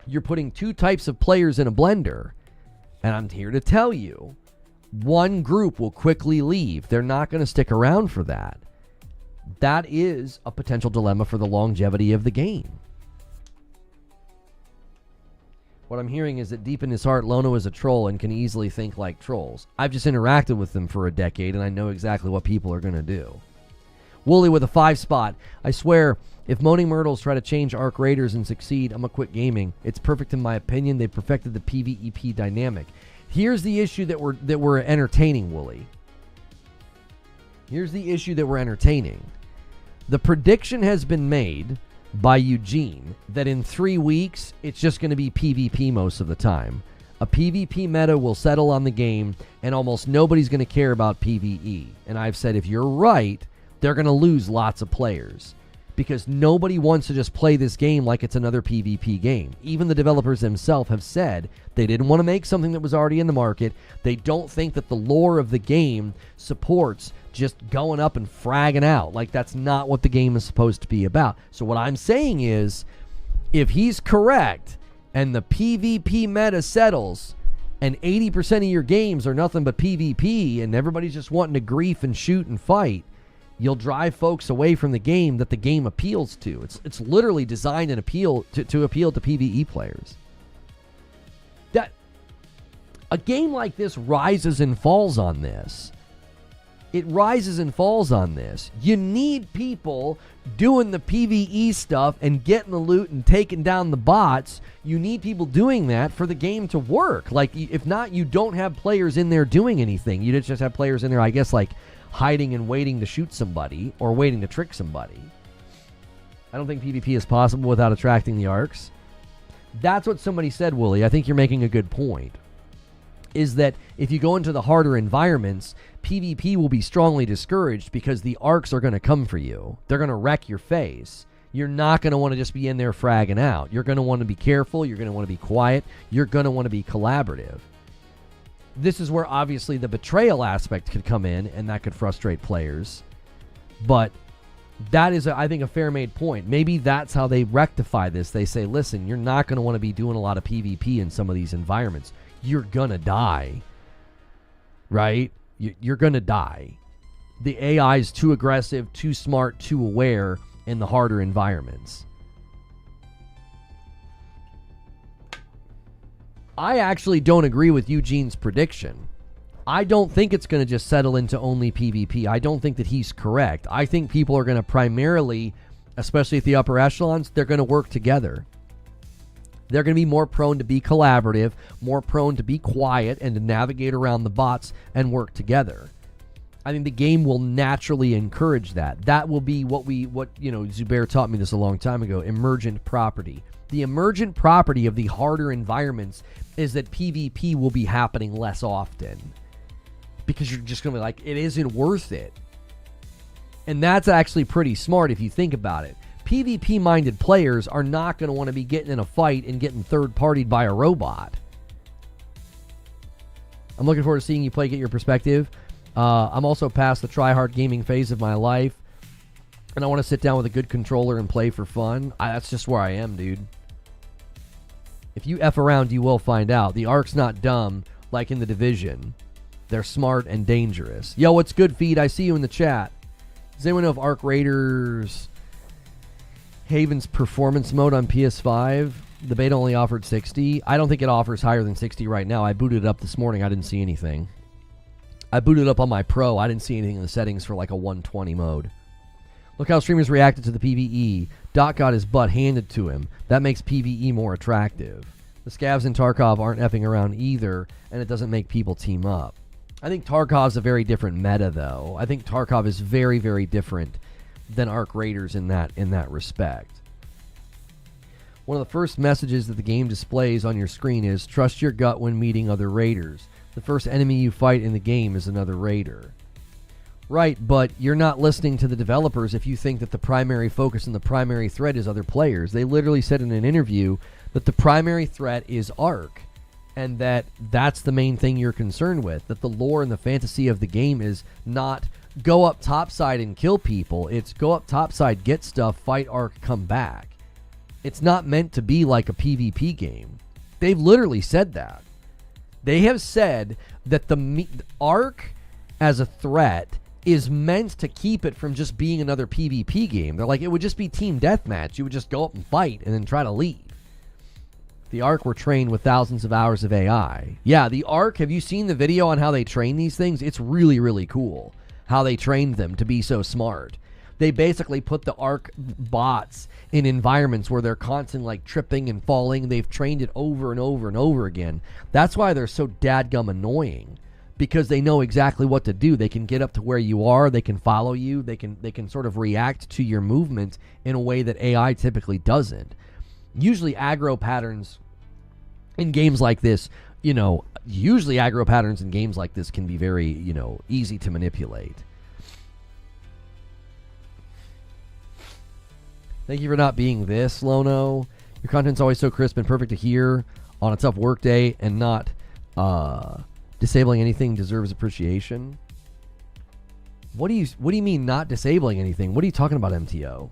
you're putting two types of players in a blender. And I'm here to tell you, one group will quickly leave. They're not going to stick around for that. That is a potential dilemma for the longevity of the game. What I'm hearing is that deep in his heart, Lono is a troll and can easily think like trolls. I've just interacted with them for a decade, and I know exactly what people are going to do. Wooly with a 5 spot. I swear, if Moaning Myrtles try to change Arc Raiders and succeed, I'm going to quit gaming. It's perfect in my opinion. They perfected the PvEP dynamic. Here's the issue that we're entertaining, Wooly. Here's the issue that we're entertaining. The prediction has been made by Eugene that in 3 weeks, it's just going to be PvP most of the time. A PvP meta will settle on the game, and almost nobody's going to care about PvE. And I've said if you're right, they're going to lose lots of players. because nobody wants to just play this game like it's another PvP game. Even the developers themselves have said they didn't want to make something that was already in the market. They don't think that the lore of the game supports just going up and fragging out. Like, that's not what the game is supposed to be about. So what I'm saying is, if he's correct and the PvP meta settles and 80% of your games are nothing but PvP and everybody's just wanting to grief and shoot and fight, you'll drive folks away from the game that the game appeals to. It's literally designed and appeal to appeal to PvE players. That a game like this rises and falls on this. It rises and falls on this. You need people doing the PvE stuff and getting the loot and taking down the bots. You need people doing that for the game to work. Like, if not, you don't have players in there doing anything. You just have players in there, I guess, like hiding and waiting to shoot somebody or waiting to trick somebody. I don't think PvP is possible without attracting the arcs. That's what somebody said, Wooly. I think you're making a good point. Is that if you go into the harder environments, PvP will be strongly discouraged because the arcs are going to come for you. They're going to wreck your face. You're not going to want to just be in there fragging out. You're going to want to be careful. You're going to want to be quiet. You're going to want to be collaborative. This is where obviously the betrayal aspect could come in, and that could frustrate players. But that is, I think, a fair made point. Maybe that's how they rectify this. They say, listen, you're not going to want to be doing a lot of PvP in some of these environments. You're going to die, right? You're going to die. The AI is too aggressive, too smart, too aware in the harder environments. I actually don't agree with Eugene's prediction. I don't think it's going to just settle into only PvP. I don't think that he's correct. I think people are going to primarily, especially at the upper echelons, they're going to work together. They're going to be more prone to be collaborative, more prone to be quiet and to navigate around the bots and work together. I think the game will naturally encourage that. That will be what Zubair taught me this a long time ago, emergent property. The emergent property of the harder environments is that PvP will be happening less often because you're just going to be like, it isn't worth it. And that's actually pretty smart if you think about it. PvP-minded players are not going to want to be getting in a fight and getting third-partied by a robot. I'm looking forward to seeing you play, get your perspective. I'm also past the try-hard gaming phase of my life, and I want to sit down with a good controller and play for fun. That's just where I am, dude. If you F around, you will find out. The Arc's not dumb like in The Division. They're smart and dangerous. Yo, what's good, Feed? I see you in the chat. Does anyone know if Arc Raiders Haven's performance mode on PS5, the beta only offered 60. I don't think it offers higher than 60 right now. I booted it up this morning. I didn't see anything. I booted it up on my Pro. I didn't see anything in the settings for like a 120 mode. Look how streamers reacted to the PvE. Doc got his butt handed to him. That makes PvE more attractive. The Scavs and Tarkov aren't effing around either, and it doesn't make people team up. I think Tarkov's a very different meta, though. I think Tarkov is very, very different than Arc Raiders in that respect. One of the first messages that the game displays on your screen is, trust your gut when meeting other raiders. The first enemy you fight in the game is another raider. Right, but you're not listening to the developers if you think that the primary focus and the primary threat is other players. They literally said in an interview that the primary threat is Arc, and that's the main thing you're concerned with, that the lore and the fantasy of the game is not go up topside and kill people. It's go up topside, get stuff, fight Arc, come back. It's not meant to be like a PvP game. They've literally said that. They have said that the Arc as a threat is meant to keep it from just being another PvP game. They're like, it would just be team deathmatch. You would just go up and fight and then try to leave. The Arc were trained with thousands of hours of AI. Yeah, the Arc, have you seen the video on how they train these things? It's really, really cool how they trained them to be so smart. They basically put the Arc bots in environments where they're constantly like tripping and falling. They've trained it over and over and over again. That's why they're so dadgum annoying, because they know exactly what to do. They can get up to where you are. They can follow you. They can sort of react to your movement in a way that AI typically doesn't. Usually aggro patterns in games like this, usually aggro patterns in games like this can be very, easy to manipulate. Thank you for not being this, Lono. Your content's always so crisp and perfect to hear on a tough work day, and not disabling anything deserves appreciation. What do you mean not disabling anything? What are you talking about, MTO?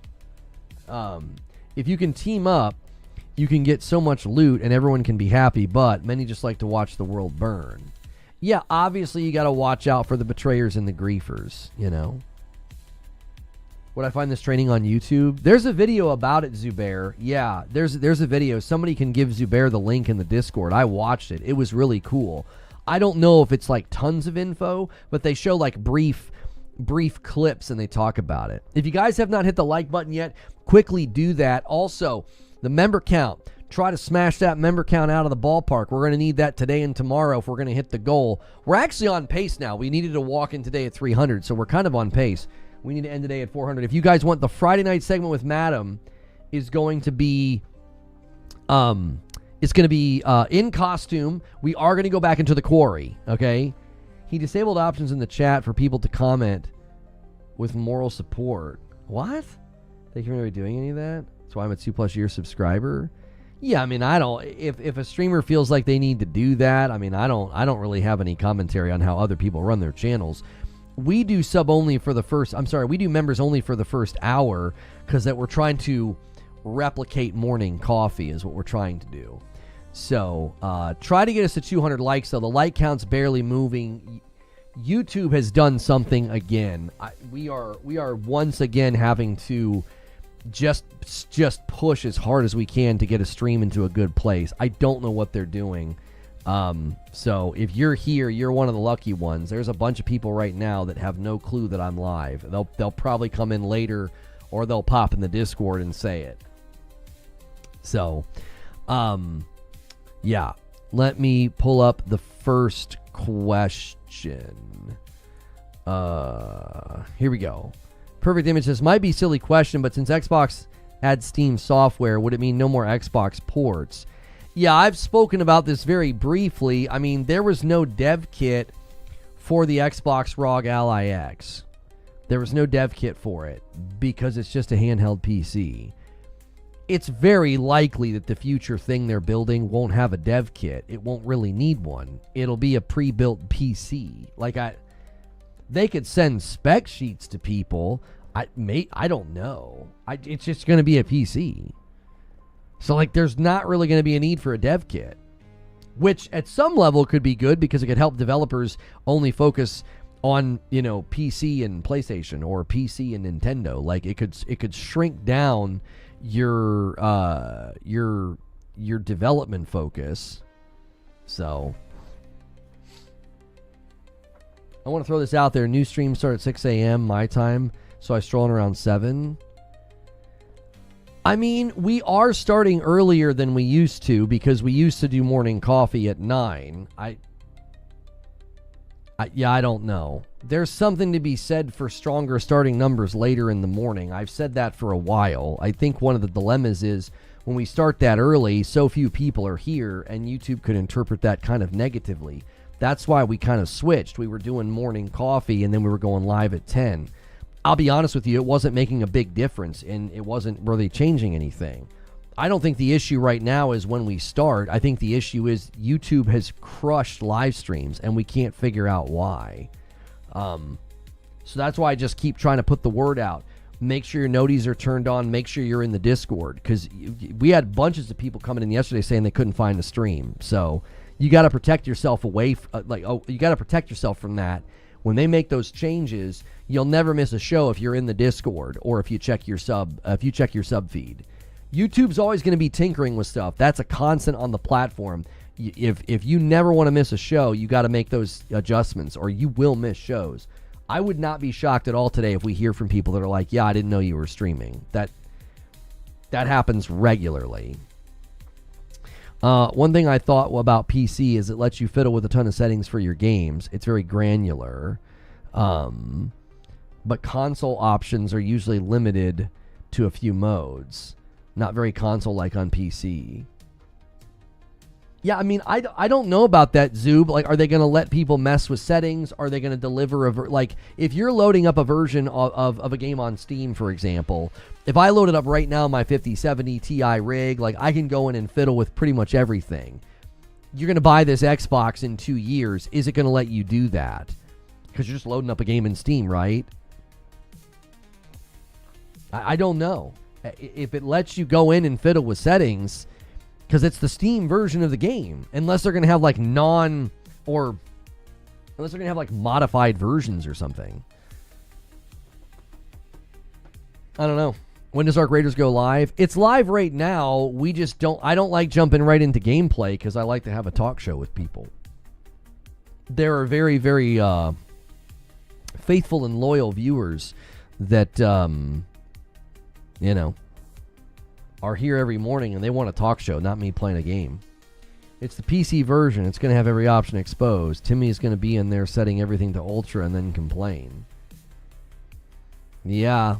If you can team up, you can get so much loot and everyone can be happy, but many just like to watch the world burn. Yeah, obviously you got to watch out for the betrayers and the griefers, you know. Would I find this training on YouTube? There's a video about it, Zubair. Yeah, there's a video. Somebody can give Zubair the link in the Discord. I watched it. It was really cool. I don't know if it's like tons of info, but they show like brief clips and they talk about it. If you guys have not hit the like button yet, quickly do that. Also, the member count. Try to smash that member count out of the ballpark. We're going to need that today and tomorrow if we're going to hit the goal. We're actually on pace now. We needed to walk in today at 300, so we're kind of on pace. We need to end today at 400. If you guys want, the Friday night segment with Madam is going to be in costume. We are going to go back into the quarry, okay? He disabled options in the chat for people to comment with moral support. What? Thank you for doing any of that. That's why I'm a 2+ year subscriber. Yeah, I mean, I don't. If a streamer feels like they need to do that, I mean, I don't really have any commentary on how other people run their channels. We do we do members only for the first hour because that we're trying to replicate morning coffee is what we're trying to do. So try to get us to 200 likes, though. The like count's barely moving. YouTube has done something again. We are once again having to just push as hard as we can to get a stream into a good place. I don't know what they're doing. So if you're here, you're one of the lucky ones. There's a bunch of people right now that have no clue that I'm live. They'll probably come in later, or they'll pop in the Discord and say it. So, yeah. Let me pull up the first question. Here we go. Perfect Image says, might be a silly question, but since Xbox adds Steam software, would it mean no more Xbox ports? Yeah, I've spoken about this very briefly. I mean, there was no dev kit for the Xbox ROG Ally X. There was no dev kit for it because it's just a handheld PC. It's very likely that the future thing they're building won't have a dev kit. It won't really need one. It'll be a pre-built PC. They could send spec sheets to people. I don't know. It's just going to be a PC. So, there's not really going to be a need for a dev kit, which at some level could be good because it could help developers only focus on, PC and PlayStation or PC and Nintendo. It could shrink down your development focus. So, I want to throw this out there. New streams start at 6 a.m. my time, so I stroll in around 7. I mean, we are starting earlier than we used to because we used to do morning coffee at 9. I don't know. There's something to be said for stronger starting numbers later in the morning. I've said that for a while. I think one of the dilemmas is when we start that early, so few people are here, and YouTube could interpret that kind of negatively. That's why we kind of switched. We were doing morning coffee, and then we were going live at 10. I'll be honest with you, it wasn't making a big difference, and it wasn't really changing anything. I don't think the issue right now is when we start. I think the issue is YouTube has crushed live streams, and we can't figure out why. So that's why I just keep trying to put the word out. Make sure your noties are turned on. Make sure you're in the Discord, because we had bunches of people coming in yesterday saying they couldn't find a stream. So you got to protect yourself you got to protect yourself from that. When they make those changes, you'll never miss a show if you're in the Discord or if you check your sub feed. YouTube's always going to be tinkering with stuff. That's a constant on the platform. If you never want to miss a show, you got to make those adjustments or you will miss shows. I would not be shocked at all today if we hear from people that are like, yeah, I didn't know you were streaming. That happens regularly. One thing I thought about PC is it lets you fiddle with a ton of settings for your games. It's very granular. But console options are usually limited to a few modes. Not very console-like on PC. Yeah, I mean, I don't know about that, Zoob. Like, are they going to let people mess with settings? Are they going to deliver like, if you're loading up a version of a game on Steam, for example, if I load it up right now, my 5070 Ti rig, like, I can go in and fiddle with pretty much everything. You're going to buy this Xbox in 2 years. Is it going to let you do that? Because you're just loading up a game in Steam, right? I don't know. If it lets you go in and fiddle with settings, because it's the Steam version of the game, unless they're going to have like unless they're going to have like modified versions or something. I don't know. When does Arc Raiders go live? It's live right now. I don't like jumping right into gameplay because I like to have a talk show with people. There are very, very faithful and loyal viewers that, are here every morning and they want a talk show, not me playing a game. It's the PC version. It's going to have every option exposed. Timmy is going to be in there setting everything to ultra and then complain. Yeah.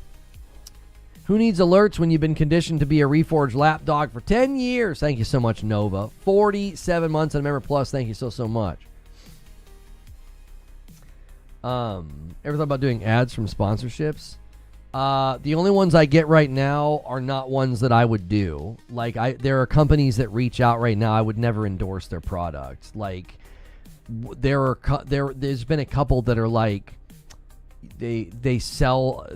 Who needs alerts when you've been conditioned to be a Reforge lapdog for 10 years? Thank you so much, Nova. 47 months on Member Plus. Thank you so much. Ever thought about doing ads from sponsorships? The only ones I get right now are not ones that I would do. Like, there are companies that reach out right now. I would never endorse their products. Like, there's been a couple that are like, they sell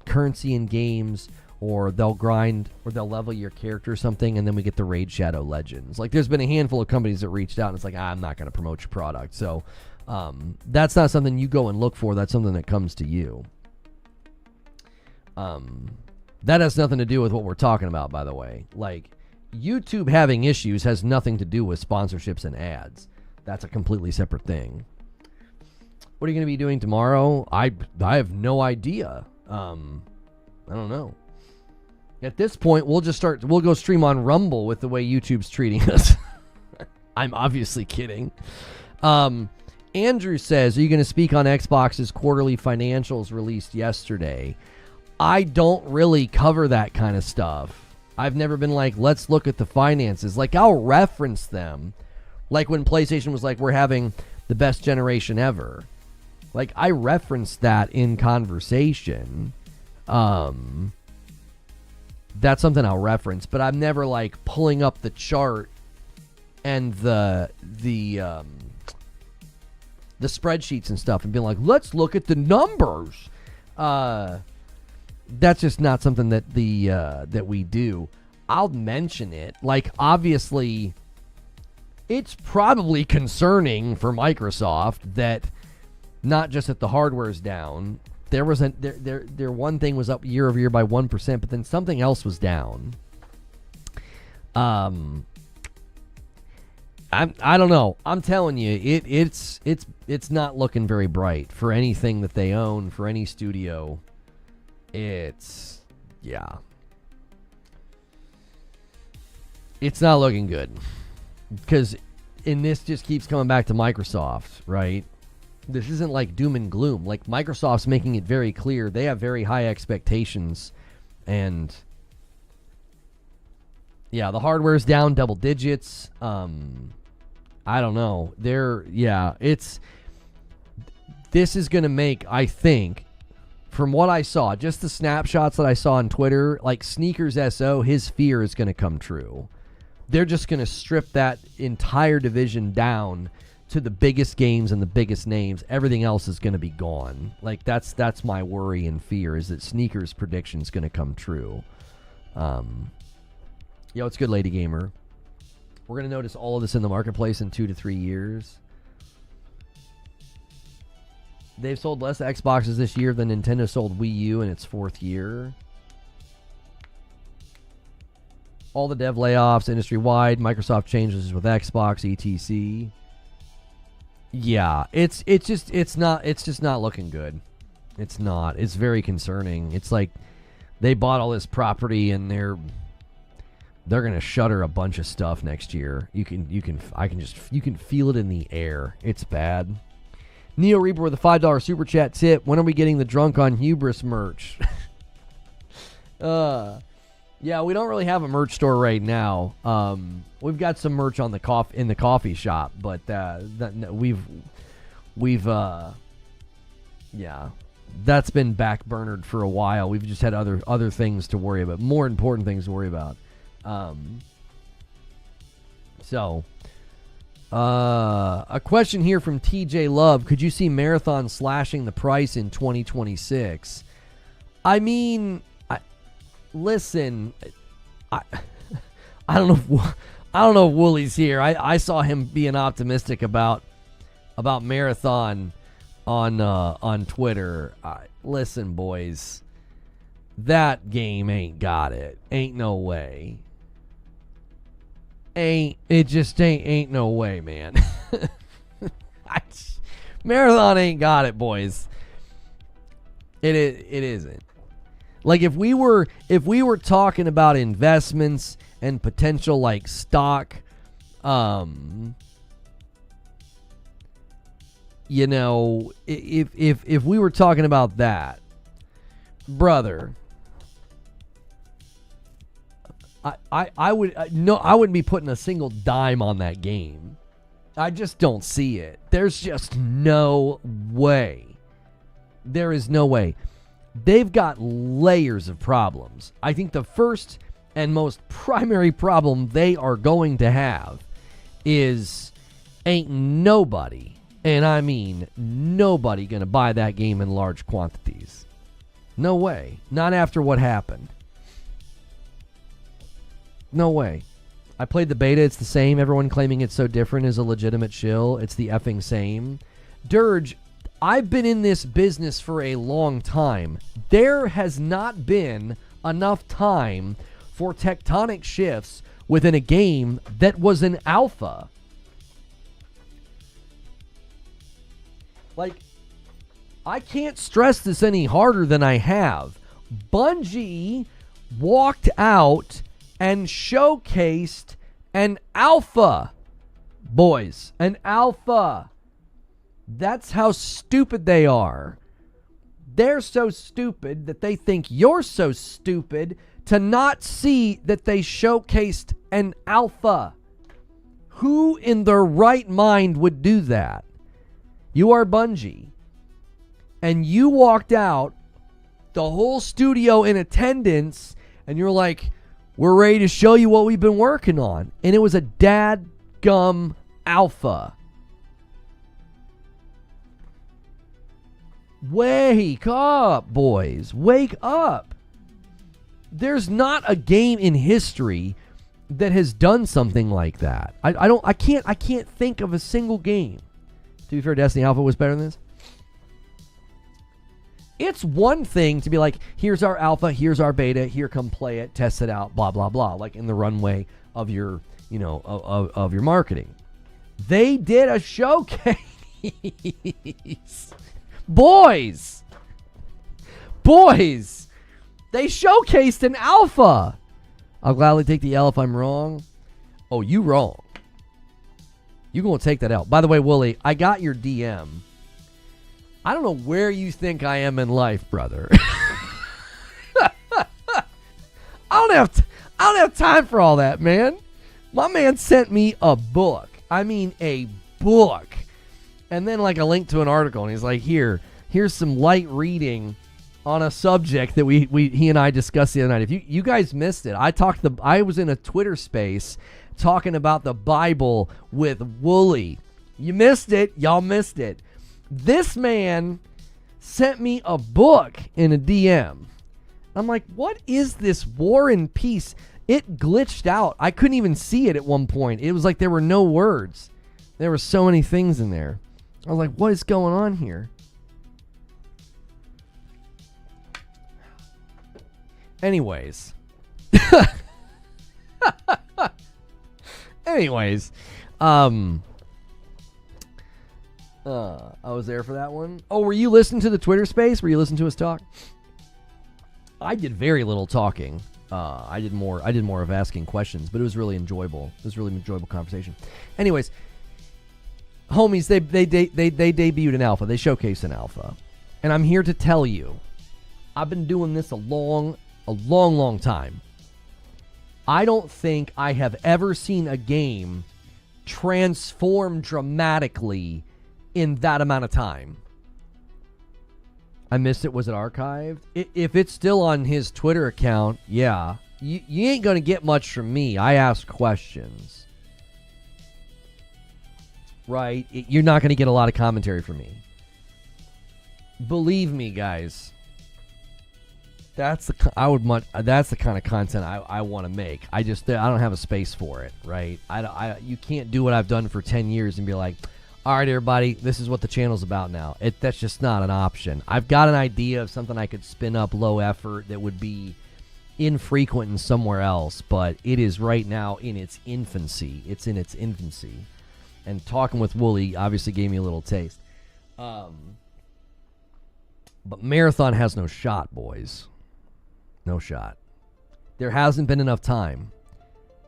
currency in games, or they'll grind, or they'll level your character or something, and then we get the Raid Shadow Legends. Like, there's been a handful of companies that reached out, and it's like, I'm not going to promote your product. So, that's not something you go and look for. That's something that comes to you. That has nothing to do with what we're talking about, by the way. Like, YouTube having issues has nothing to do with sponsorships and ads. That's a completely separate thing. What are you going to be doing tomorrow? I have no idea. I don't know. At this point, we'll go stream on Rumble with the way YouTube's treating us. I'm obviously kidding. Andrew says, are you going to speak on Xbox's quarterly financials released yesterday? I don't really cover that kind of stuff. I've never been like, let's look at the finances. Like, I'll reference them. Like when PlayStation was like, we're having the best generation ever. Like, I referenced that in conversation. That's something I'll reference. But I'm never like pulling up the chart and the spreadsheets and stuff and being like, let's look at the numbers. That's just not something that that we do. I'll mention it. Like, obviously, it's probably concerning for Microsoft that not just that the hardware's down. There was their one thing was up year over year by 1%, but then something else was down. I don't know. I'm telling you, it's not looking very bright for anything that they own, for any studio. It's not looking good, because this just keeps coming back to Microsoft, right? This isn't like doom and gloom. Like, Microsoft's making it very clear they have very high expectations, and yeah, the hardware's down double digits. I don't know. This is going to make, I think, from what I saw, just the snapshots that I saw on Twitter, like Sneakers SO, his fear is going to come true. They're just going to strip that entire division down to the biggest games and the biggest names. Everything else is going to be gone. Like, that's my worry and fear, is that Sneakers' prediction is going to come true. Yo, it's good, Lady Gamer. We're going to notice all of this in the marketplace in 2 to 3 years. They've sold less Xboxes this year than Nintendo sold Wii U in its 4th year. All the dev layoffs industry-wide. Microsoft changes with Xbox, etc. Yeah, it's just not looking good. It's not. It's very concerning. It's like they bought all this property and they're going to shutter a bunch of stuff next year. You can feel it in the air. It's bad. Neo Reaper with a $5 super chat tip. When are we getting the Drunk on Hubris merch? Yeah, we don't really have a merch store right now. We've got some merch on the in the coffee shop, but yeah, that's been backburnered for a while. We've just had other things to worry about, more important things to worry about. A question here from TJ Love: could you see Marathon slashing the price in 2026? I mean, listen, I don't know if Woolie's here. I saw him being optimistic about Marathon on Twitter. Listen, boys, that game ain't got it. Ain't no way. Ain't no way, man. Marathon ain't got it, boys. It isn't. Like, if we were talking about investments and potential, like, stock, you know, if we were talking about that, brother, I wouldn't be putting a single dime on that game. I just don't see it. There's just no way. There is no way. They've got layers of problems. I think the first and most primary problem they are going to have is ain't nobody, and I mean nobody, going to buy that game in large quantities. No way. Not after what happened. No way. I played the beta. It's the same. Everyone claiming it's so different is a legitimate shill. It's the effing same. Dirge, I've been in this business for a long time. There has not been enough time for tectonic shifts within a game that was an alpha. Like, I can't stress this any harder than I have. Bungie walked out and showcased an alpha. Boys, an alpha. That's how stupid they are. They're so stupid that they think you're so stupid to not see that they showcased an alpha. Who in their right mind would do that? You are Bungie. And you walked out, the whole studio in attendance, and you're like, we're ready to show you what we've been working on. And it was a dadgum alpha. Wake up, boys. Wake up. There's not a game in history that has done something like that. I can't think of a single game. To be fair, Destiny Alpha was better than this. It's one thing to be like, here's our alpha, here's our beta, here, come play it, test it out, blah, blah, blah, like in the runway of your, you know, of your marketing. They did a showcase. Boys, they showcased an alpha. I'll gladly take the L if I'm wrong. Oh, you wrong. You gonna take that L. By the way, Wooly, I got your DM. I don't know where you think I am in life, brother. I don't have time for all that, man. My man sent me a book. I mean, a book. And then like a link to an article, and he's like, here's some light reading on a subject that he and I discussed the other night. If you guys missed it, I was in a Twitter space talking about the Bible with Wooly. You missed it. Y'all missed it. This man sent me a book in a DM. I'm like, what is this War and Peace? It glitched out. I couldn't even see it at one point. It was like there were no words. There were so many things in there. I was like, what is going on here? Anyways. I was there for that one. Oh, were you listening to the Twitter space? Were you listening to us talk? I did very little talking. I did more of asking questions, but it was really enjoyable. It was a really enjoyable conversation. Anyways, homies, they debuted an alpha. They showcased an alpha. And I'm here to tell you, I've been doing this a long time. I don't think I have ever seen a game transform dramatically in that amount of time. I missed it. Was it archived? If it's still on his Twitter account, yeah. You ain't going to get much from me. I ask questions. Right? You're not going to get a lot of commentary from me. Believe me, guys. That's the kind of content I want to make. I don't have a space for it, right? You can't do what I've done for 10 years and be like, all right, everybody, this is what the channel's about now. That's just not an option. I've got an idea of something I could spin up low effort that would be infrequent and somewhere else, but it is right now in its infancy. It's in its infancy. And talking with Wooly obviously gave me a little taste. But Marathon has no shot, boys. No shot. There hasn't been enough time.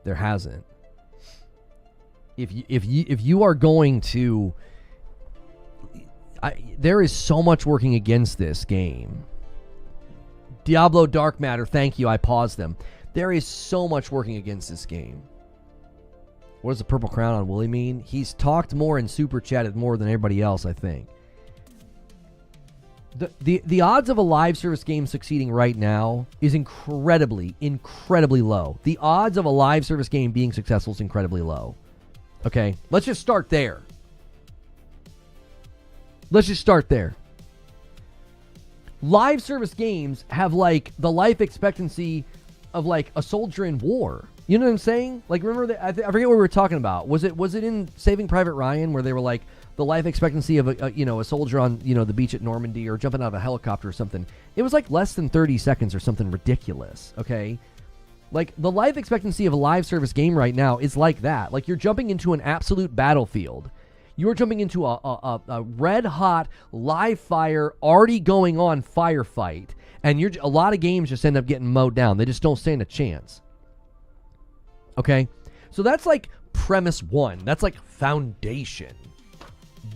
There hasn't. If you are going to, there is so much working against this game. Diablo Dark Matter, thank you. I paused them. There is so much working against this game. What does the purple crown on Wooly mean? He's talked more and super chatted more than everybody else, I think. The odds of a live service game succeeding right now is incredibly low. The odds of a live service game being successful is incredibly low. Okay, let's just start there. Live service games have like the life expectancy of like a soldier in war. You know what I'm saying? Like, remember I forget what we were talking about. Was it in Saving Private Ryan where they were like the life expectancy of a soldier on the beach at Normandy or jumping out of a helicopter or something? It was like less than 30 seconds or something ridiculous. Okay. Like, the life expectancy of a live service game right now is like that. Like, you're jumping into an absolute battlefield. You're jumping into a red-hot, live-fire, already going on firefight. And a lot of games just end up getting mowed down. They just don't stand a chance. Okay? So that's like premise one. That's like foundation.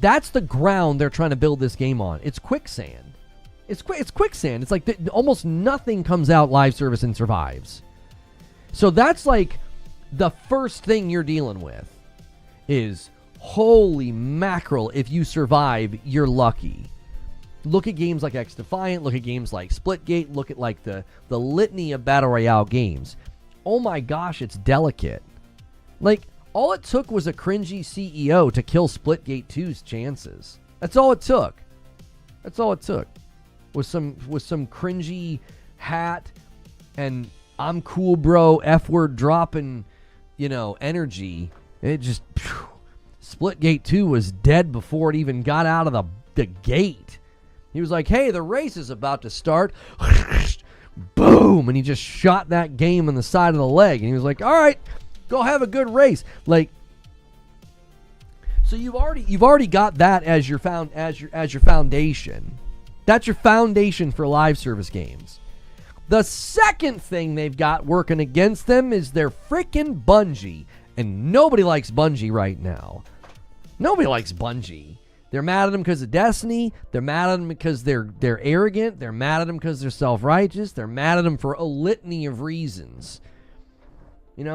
That's the ground they're trying to build this game on. It's quicksand. It's quicksand. It's like almost nothing comes out live service and survives. So that's like the first thing you're dealing with is, holy mackerel, if you survive, you're lucky. Look at games like X Defiant, look at games like Splitgate, look at like the litany of Battle Royale games. Oh my gosh, it's delicate. Like, all it took was a cringy CEO to kill Splitgate 2's chances. That's all it took. Was some cringy hat and I'm cool, bro, F-word dropping, energy. It just, Splitgate 2 was dead before it even got out of the gate. He was like, hey, the race is about to start. Boom! And he just shot that game on the side of the leg. And he was like, all right, go have a good race. Like, so you've already got that as your foundation. That's your foundation for live service games. The second thing they've got working against them is their freaking Bungie. And nobody likes Bungie right now. Nobody likes Bungie. They're mad at them because of Destiny. They're mad at them because they're arrogant. They're mad at them because they're self-righteous. They're mad at them for a litany of reasons. There's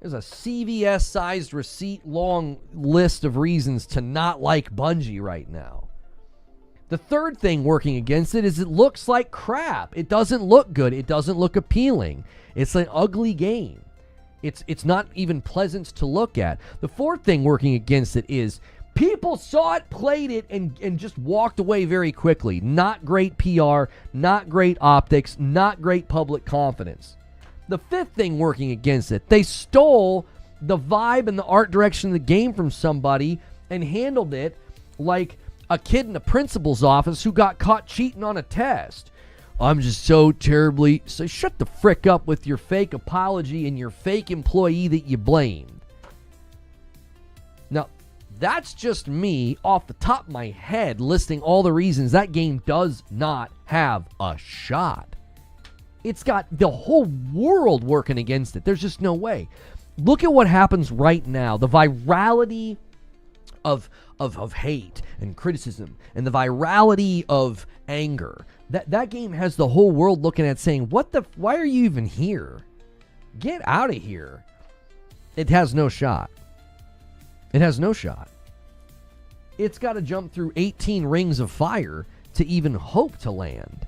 a CVS-sized receipt-long list of reasons to not like Bungie right now. The third thing working against it is it looks like crap. It doesn't look good. It doesn't look appealing. It's an ugly game. It's not even pleasant to look at. The fourth thing working against it is people saw it, played it, and just walked away very quickly. Not great PR, not great optics, not great public confidence. The fifth thing working against it, they stole the vibe and the art direction of the game from somebody and handled it like a kid in the principal's office who got caught cheating on a test. I'm just so terribly... So shut the frick up with your fake apology and your fake employee that you blamed. Now, that's just me off the top of my head listing all the reasons that game does not have a shot. It's got the whole world working against it. There's just no way. Look at what happens right now. The virality of hate and criticism and the virality of anger. That game has the whole world looking at saying, why are you even here? Get out of here. It has no shot. It has no shot. It's got to jump through 18 rings of fire to even hope to land.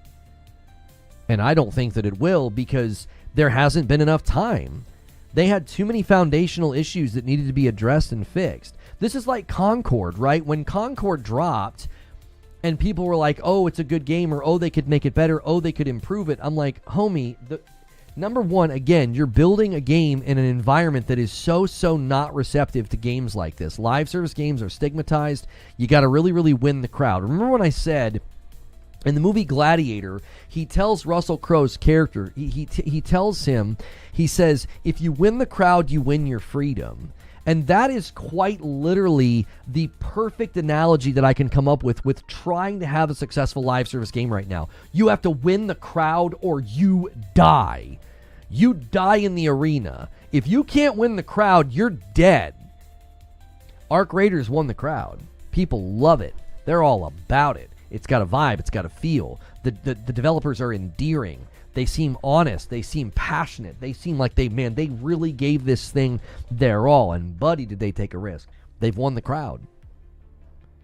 And I don't think that it will, because there hasn't been enough time. They had too many foundational issues that needed to be addressed and fixed. This is like Concord, right? When Concord dropped and people were like, oh, it's a good game, or oh, they could make it better, oh, they could improve it. I'm like, homie, number one, again, you're building a game in an environment that is so not receptive to games like this. Live service games are stigmatized. You got to really, really win the crowd. Remember when I said in the movie Gladiator, he tells Russell Crowe's character, he tells him, he says, if you win the crowd, you win your freedom. And that is quite literally the perfect analogy that I can come up with trying to have a successful live service game right now. You have to win the crowd or you die. You die in the arena. If you can't win the crowd, you're dead. Arc Raiders won the crowd. People love it. They're all about it. It's got a vibe. It's got a feel. The developers are endearing. They seem honest. They seem passionate. They seem like they really gave this thing their all. And buddy, did they take a risk. They've won the crowd.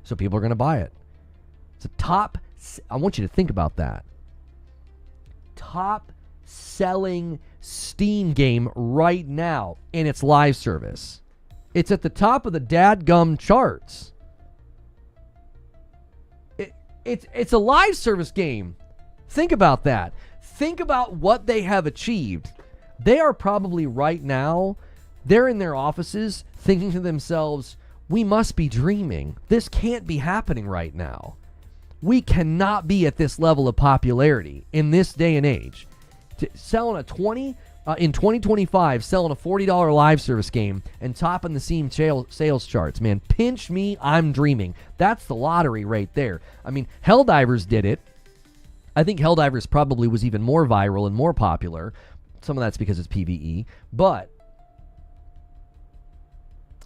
So people are going to buy it. It's a top, I want you to think about that. Top selling Steam game right now in its live service. It's at the top of the dadgum charts. It's a live service game. Think about that. Think about what they have achieved. They are probably right now, they're in their offices thinking to themselves, we must be dreaming. This can't be happening right now. We cannot be at this level of popularity in this day and age. Selling in 2025, selling a $40 live service game and topping the Steam sales charts, man. Pinch me, I'm dreaming. That's the lottery right there. I mean, Helldivers did it. I think Helldivers probably was even more viral and more popular. Some of that's because it's PvE. But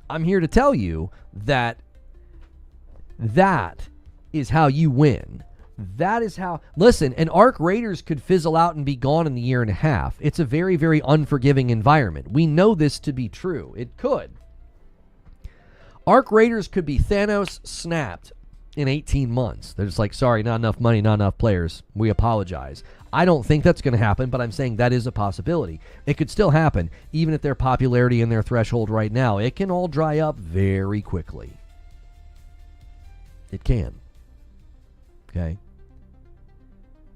I'm here to tell you that is how you win. That is how... Listen, an Arc Raiders could fizzle out and be gone in a year and a half. It's a very, very unforgiving environment. We know this to be true. It could. Arc Raiders could be Thanos snapped in 18 months. They're just like, sorry, not enough money, not enough players. We apologize. I don't think that's going to happen, but I'm saying that is a possibility. It could still happen, even at their popularity and their threshold right now. It can all dry up very quickly. It can. Okay?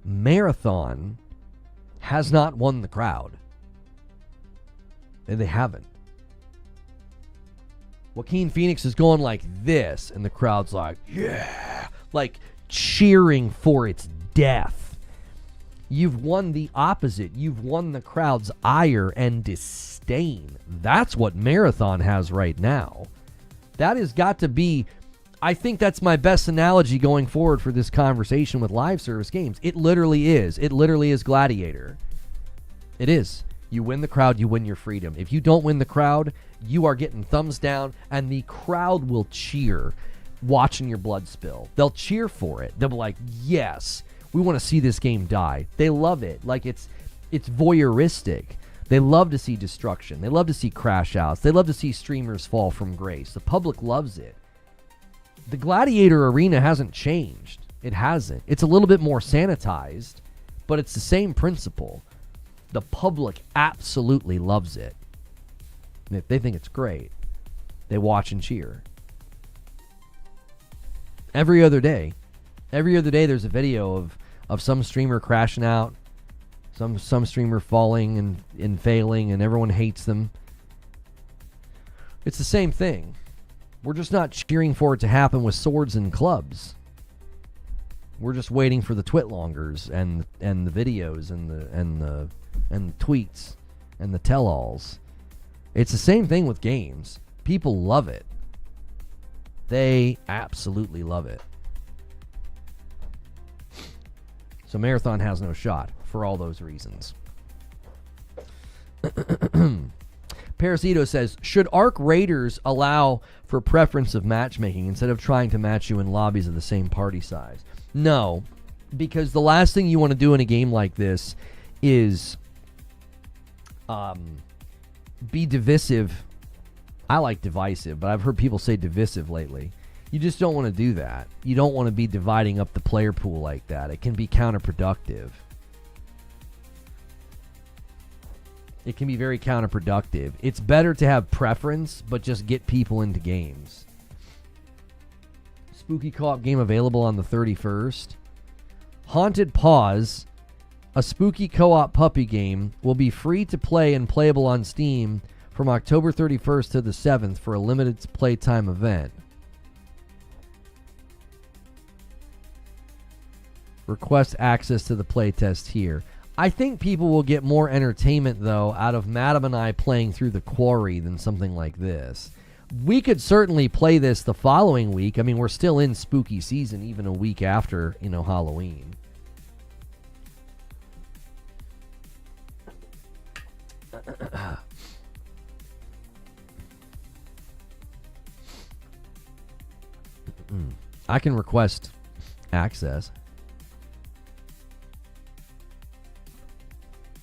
Marathon has not won the crowd. And they haven't. Joaquin Phoenix is going like this, and the crowd's like, yeah, like cheering for its death. You've won the opposite. You've won the crowd's ire and disdain. That's what Marathon has right now. That has got to be... I think that's my best analogy going forward for this conversation with live service games. It literally is. It literally is Gladiator. It is. You win the crowd, you win your freedom. If you don't win the crowd, you are getting thumbs down, and the crowd will cheer watching your blood spill. They'll cheer for it. They'll be like, yes, we want to see this game die. They love it. Like it's voyeuristic. They love to see destruction. They love to see crash outs. They love to see streamers fall from grace. The public loves it. The Gladiator arena hasn't changed. It hasn't. It's a little bit more sanitized, but it's the same principle. The public absolutely loves it. They think it's great. They watch and cheer. Every other day there's a video of some streamer crashing out, some streamer falling and failing, and everyone hates them. It's the same thing. We're just not cheering for it to happen with swords and clubs. We're just waiting for the twitlongers and the videos and the tweets and the tell-alls. It's the same thing with games. People love it. They absolutely love it. So Marathon has no shot for all those reasons. Parasito says, should Arc Raiders allow for preference of matchmaking instead of trying to match you in lobbies of the same party size? No, because the last thing you want to do in a game like this is be divisive. I like divisive, but I've heard people say divisive lately. You just don't want to do that. You don't want to be dividing up the player pool like that. It can be counterproductive. It can be very counterproductive. It's better to have preference, but just get people into games. Spooky co-op game available on the 31st. Haunted Paws, a spooky co-op puppy game, will be free to play and playable on Steam from October 31st to the 7th for a limited playtime event. Request access to the playtest here. I think people will get more entertainment, though, out of Madam and I playing through the Quarry than something like this. We could certainly play this the following week. I mean, we're still in spooky season, even a week after, Halloween. I can request access.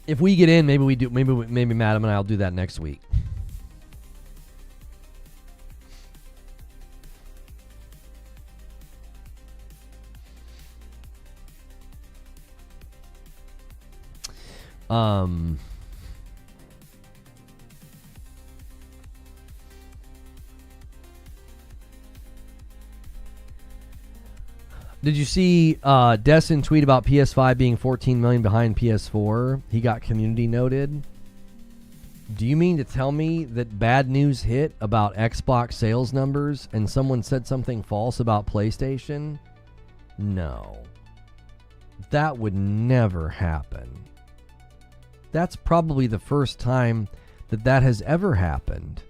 If we get in, maybe we do. Maybe Madam and I'll do that next week. Did you see Destin tweet about PS5 being 14 million behind PS4? He got community noted. Do you mean to tell me that bad news hit about Xbox sales numbers and someone said something false about PlayStation? No. That would never happen. That's probably the first time that has ever happened.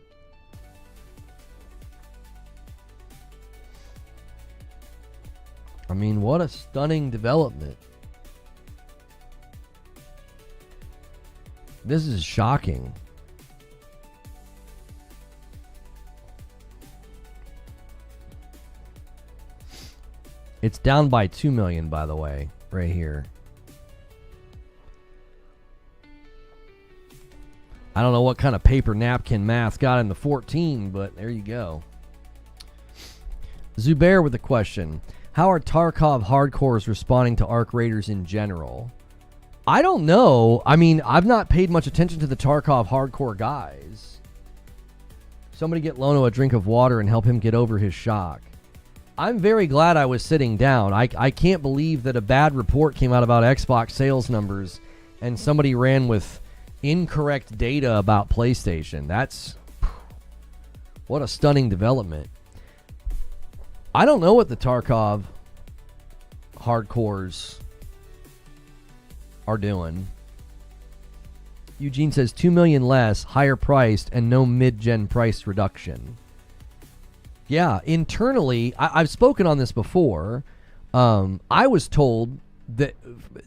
I mean, what a stunning development. This is shocking. It's down by 2 million, by the way, right here. I don't know what kind of paper napkin math got in the 14, but there you go. Zubair with a question. How are Tarkov hardcores responding to Arc Raiders in general? I don't know. I mean, I've not paid much attention to the Tarkov hardcore guys. Somebody get Lono a drink of water and help him get over his shock. I'm very glad I was sitting down. I can't believe that a bad report came out about Xbox sales numbers and somebody ran with incorrect data about PlayStation. What a stunning development. I don't know what the Tarkov hardcores are doing. Eugene says 2 million less, higher priced, and no mid-gen price reduction. Yeah, internally, I've spoken on this before. I was told that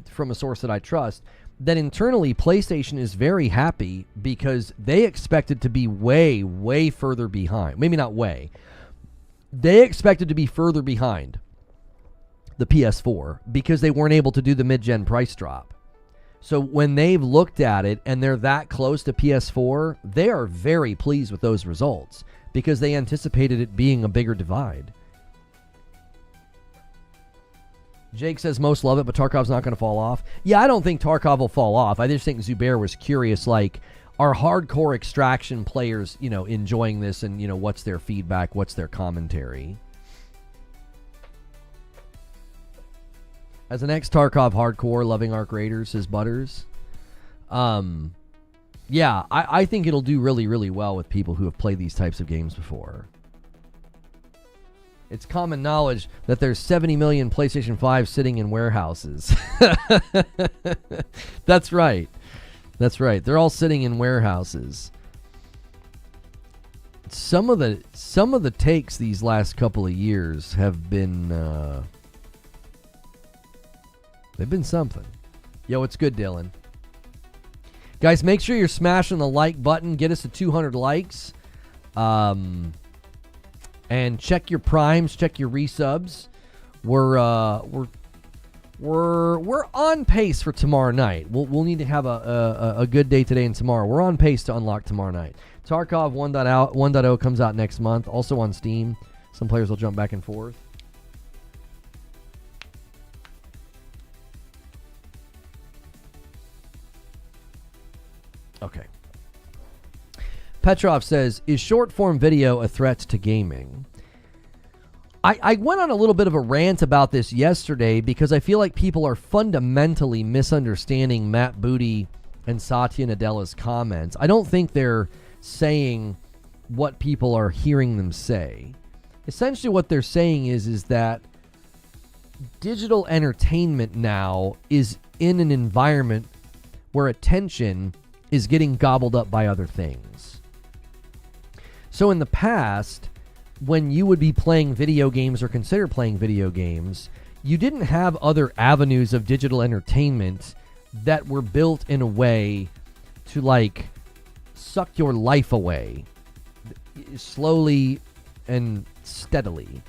from a source that I trust that internally PlayStation is very happy because they expected to be way, way further behind. Maybe not way. They expected to be further behind the PS4 because they weren't able to do the mid-gen price drop. So when they've looked at it and they're that close to PS4, they are very pleased with those results because they anticipated it being a bigger divide. Jake says most love it, but Tarkov's not going to fall off. Yeah, I don't think Tarkov will fall off. I just think Zubair was curious, like, are hardcore extraction players, enjoying this and, what's their feedback? What's their commentary? As an ex-Tarkov hardcore loving Arc Raiders, says Butters. Yeah, I think it'll do really, really well with people who have played these types of games before. It's common knowledge that there's 70 million PlayStation 5 sitting in warehouses. That's right. That's right. They're all sitting in warehouses. Some of the takes these last couple of years have been they've been something. Yo, it's good, Dylan. Guys, make sure you're smashing the like button. Get us to 200 likes. And check your primes, check your resubs. We're We're on pace for tomorrow night. We'll need to have a good day today and tomorrow. We're on pace to unlock tomorrow night. Tarkov 1.0 comes out next month, also on Steam. Some players will jump back and forth. Okay. Petrov says, is short-form video a threat to gaming? I went on a little bit of a rant about this yesterday because I feel like people are fundamentally misunderstanding Matt Booty and Satya Nadella's comments. I don't think they're saying what people are hearing them say. Essentially what they're saying is that digital entertainment now is in an environment where attention is getting gobbled up by other things. So in the past, when you would be playing video games or consider playing video games, you didn't have other avenues of digital entertainment that were built in a way to like suck your life away slowly and steadily.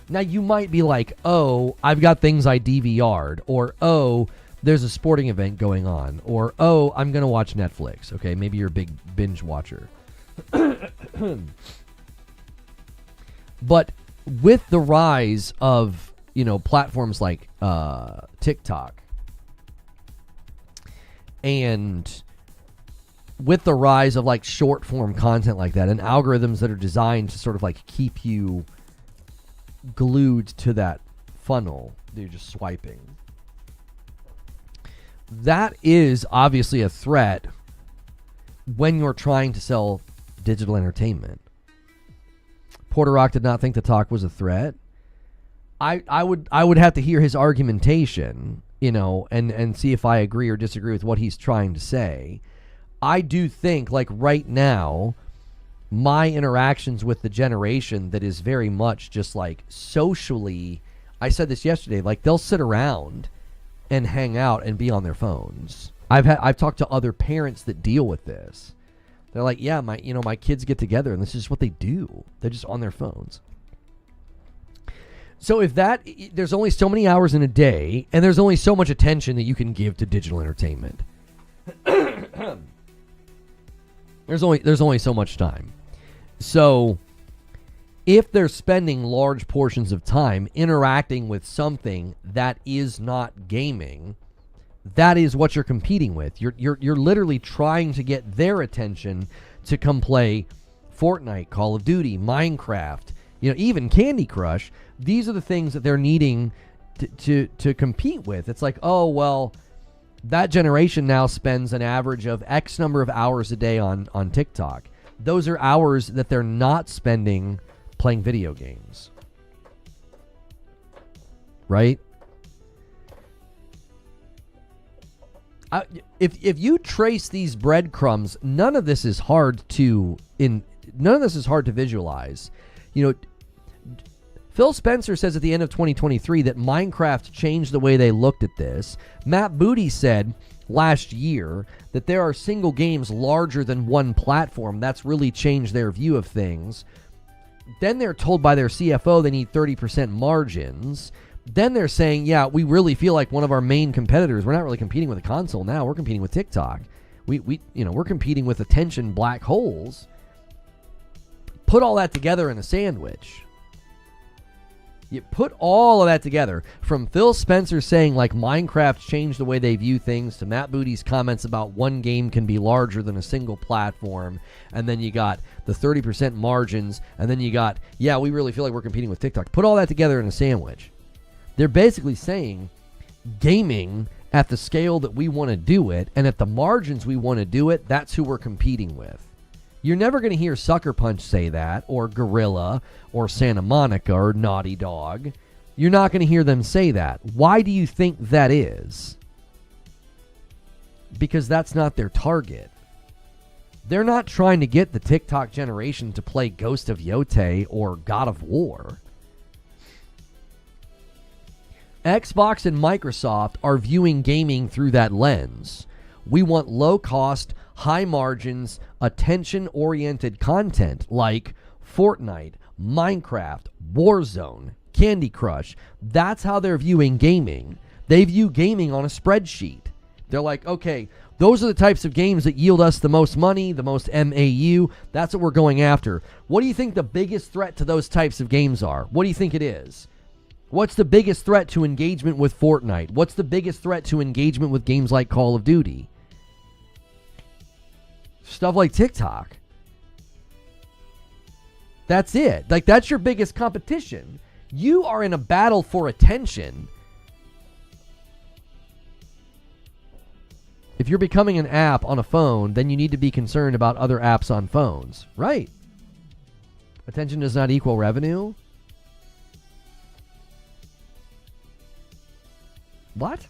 Now you might be like, oh, I've got things I DVR'd, or oh, there's a sporting event going on, or oh, I'm going to watch Netflix. Okay, maybe you're a big binge watcher. But with the rise of, platforms like TikTok, and with the rise of like short form content like that and algorithms that are designed to sort of like keep you glued to that funnel, you're just swiping. That is obviously a threat when you're trying to sell digital entertainment. Porter Rock did not think the talk was a threat. I would have to hear his argumentation, and see if I agree or disagree with what he's trying to say. I do think, like right now, my interactions with the generation that is very much just like socially, I said this yesterday, like they'll sit around and hang out and be on their phones. I've talked to other parents that deal with this. They're like, yeah, my kids get together and this is what they do. They're just on their phones. So there's only so many hours in a day, and there's only so much attention that you can give to digital entertainment. There's only so much time. So if they're spending large portions of time interacting with something that is not gaming, that is what you're competing with. You're literally trying to get their attention to come play Fortnite, Call of Duty, Minecraft, even Candy Crush. These are the things that they're needing to compete with. It's like, oh, well, that generation now spends an average of X number of hours a day on TikTok. Those are hours that they're not spending playing video games. Right? If you trace these breadcrumbs, none of this is hard to visualize. Phil Spencer says at the end of 2023 that Minecraft changed the way they looked at this. Matt Booty said last year that there are single games larger than one platform. That's really changed their view of things. Then they're told by their CFO they need 30% margins. Then they're saying, yeah, we really feel like one of our main competitors, we're not really competing with a console now, we're competing with TikTok. We're competing with attention black holes. Put all that together in a sandwich. You put all of that together, from Phil Spencer saying like Minecraft changed the way they view things, to Matt Booty's comments about one game can be larger than a single platform, and then you got the 30% margins, and then you got, yeah, we really feel like we're competing with TikTok. Put all that together in a sandwich. They're basically saying gaming at the scale that we want to do it and at the margins we want to do it, that's who we're competing with. You're never going to hear Sucker Punch say that, or Gorilla, or Santa Monica, or Naughty Dog. You're not going to hear them say that. Why do you think that is? Because that's not their target. They're not trying to get the TikTok generation to play Ghost of Yotei or God of War. Xbox and Microsoft are viewing gaming through that lens. We want low cost, high margins, attention-oriented content like Fortnite, Minecraft, Warzone, Candy Crush. That's how they're viewing gaming. They view gaming on a spreadsheet. They're like, okay, those are the types of games that yield us the most money, the most MAU. That's what we're going after. What do you think the biggest threat to those types of games are? What do you think it is? What's the biggest threat to engagement with Fortnite? What's the biggest threat to engagement with games like Call of Duty? Stuff like TikTok. That's it. Like, that's your biggest competition. You are in a battle for attention. If you're becoming an app on a phone, then you need to be concerned about other apps on phones. Right. Attention does not equal revenue. What?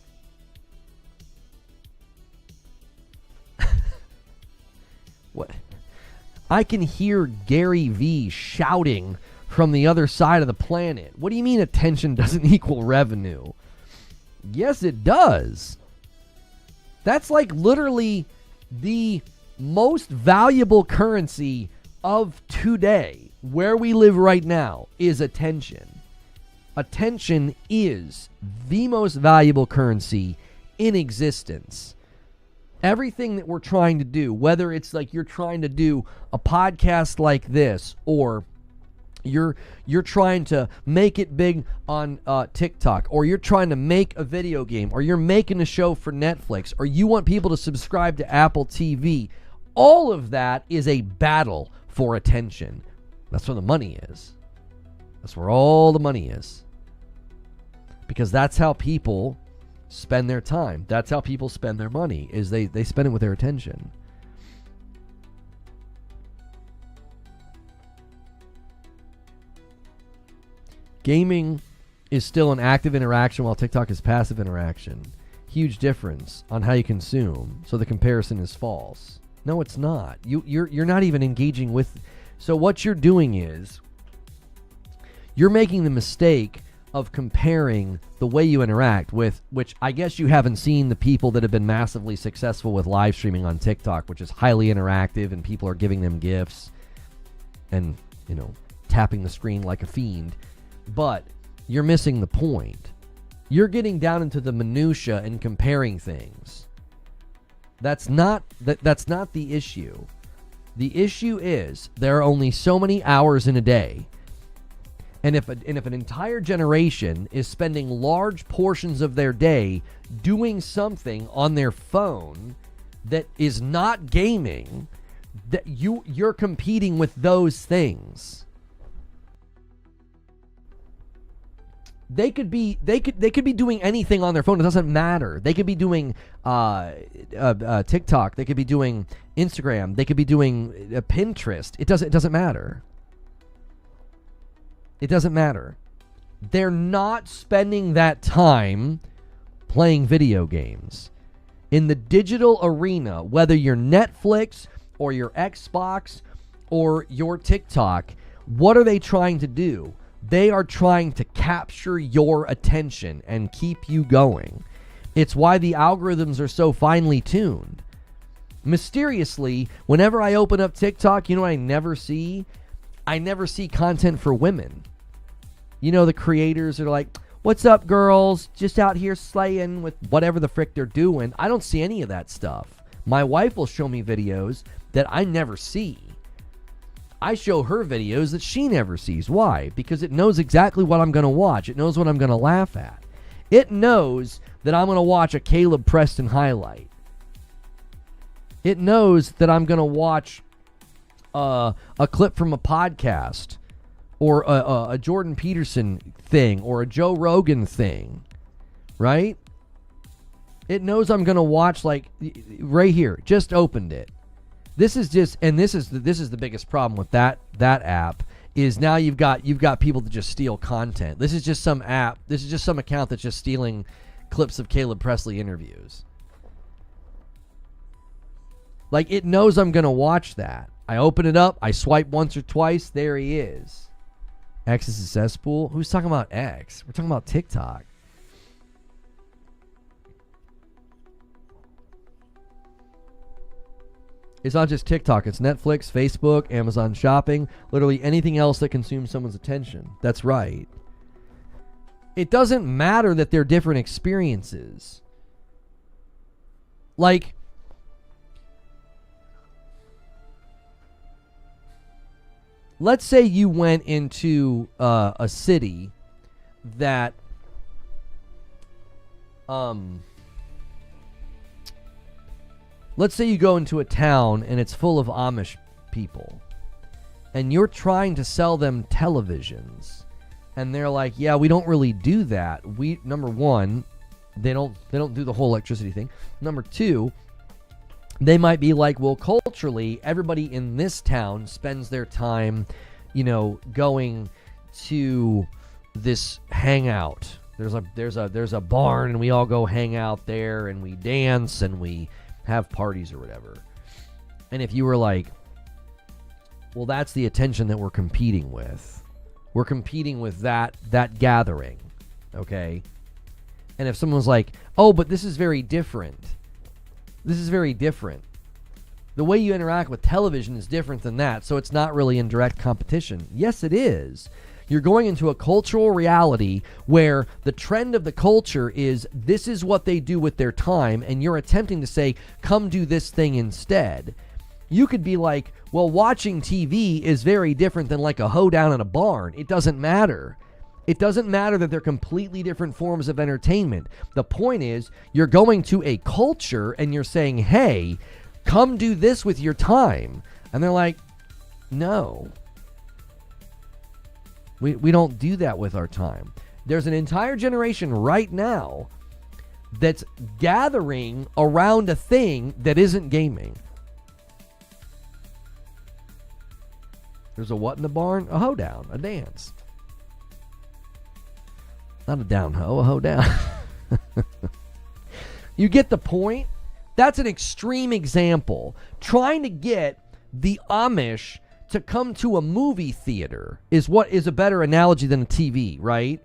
What? I can hear Gary V shouting from the other side of the planet. What do you mean attention doesn't equal revenue? Yes, it does. That's like literally the most valuable currency of today, where we live right now, is attention. Attention is the most valuable currency in existence. Everything that we're trying to do, whether it's like you're trying to do a podcast like this, or you're trying to make it big on TikTok, or you're trying to make a video game, or you're making a show for Netflix, or you want people to subscribe to Apple TV, all of that is a battle for attention. That's where the money is. That's where all the money is. Because that's how people spend their time. That's how people spend their money, is they spend it with their attention. Gaming is still an active interaction while TikTok is passive interaction. Huge difference on how you consume. So the comparison is false. No, it's not. You're not even engaging with. So what you're doing is you're making the mistake of comparing the way you interact with, which I guess you haven't seen the people that have been massively successful with live streaming on TikTok, which is highly interactive and people are giving them gifts and, tapping the screen like a fiend. But you're missing the point. You're getting down into the minutia and comparing things. That's not the issue. The issue is there are only so many hours in a day. And if an entire generation is spending large portions of their day doing something on their phone that is not gaming, that you're competing with those things. They could be doing anything on their phone. It doesn't matter. They could be doing TikTok. They could be doing Instagram. They could be doing Pinterest. It doesn't matter. It doesn't matter. They're not spending that time playing video games. In the digital arena, whether you're Netflix or your Xbox or your TikTok, what are they trying to do? They are trying to capture your attention and keep you going. It's why the algorithms are so finely tuned. Mysteriously, whenever I open up TikTok, you know what I never see? I never see content for women. The creators are like, what's up, girls? Just out here slaying with whatever the frick they're doing. I don't see any of that stuff. My wife will show me videos that I never see. I show her videos that she never sees. Why? Because it knows exactly what I'm going to watch. It knows what I'm going to laugh at. It knows that I'm going to watch a Caleb Preston highlight. It knows that I'm going to watch a clip from a podcast, or a Jordan Peterson thing, or a Joe Rogan thing, right? It knows I'm going to watch, like, right here. Just opened it. This is the biggest problem with that app, is now you've got people that just steal content. This is just some app. This is just some account that's just stealing clips of Caleb Presley interviews. Like, it knows I'm going to watch that. I open it up. I swipe once or twice. There he is. X is a cesspool. Who's talking about X? We're talking about TikTok. It's not just TikTok. It's Netflix, Facebook, Amazon Shopping, literally anything else that consumes someone's attention. That's right. It doesn't matter that they're different experiences. Like, let's say you went into a city that let's say you go into a town and it's full of Amish people, and you're trying to sell them televisions, and they're like, yeah, we don't really do that. We, number one, they don't do the whole electricity thing. Number two, they might be like, well, culturally, everybody in this town spends their time, going to this hangout. There's a barn, and we all go hang out there, and we dance, and we have parties or whatever. And if you were like, well, that's the attention that we're competing with. We're competing with that gathering, okay? And if someone was like, oh, but this is very different. This is very different. The way you interact with television is different than that, so it's not really in direct competition. Yes, it is. You're going into a cultural reality where the trend of the culture is this is what they do with their time, and you're attempting to say, come do this thing instead. You could be like, well, watching TV is very different than like a hoedown in a barn. It doesn't matter. It doesn't matter that they're completely different forms of entertainment. The point is, you're going to a culture and you're saying, hey, come do this with your time. And they're like, no. We don't do that with our time. There's an entire generation right now that's gathering around a thing that isn't gaming. There's a what in the barn? A hoedown, a dance. Not a down hoe, a hoedown. You get the point? That's an extreme example. Trying to get the Amish to come to a movie theater is what is a better analogy than a TV, right?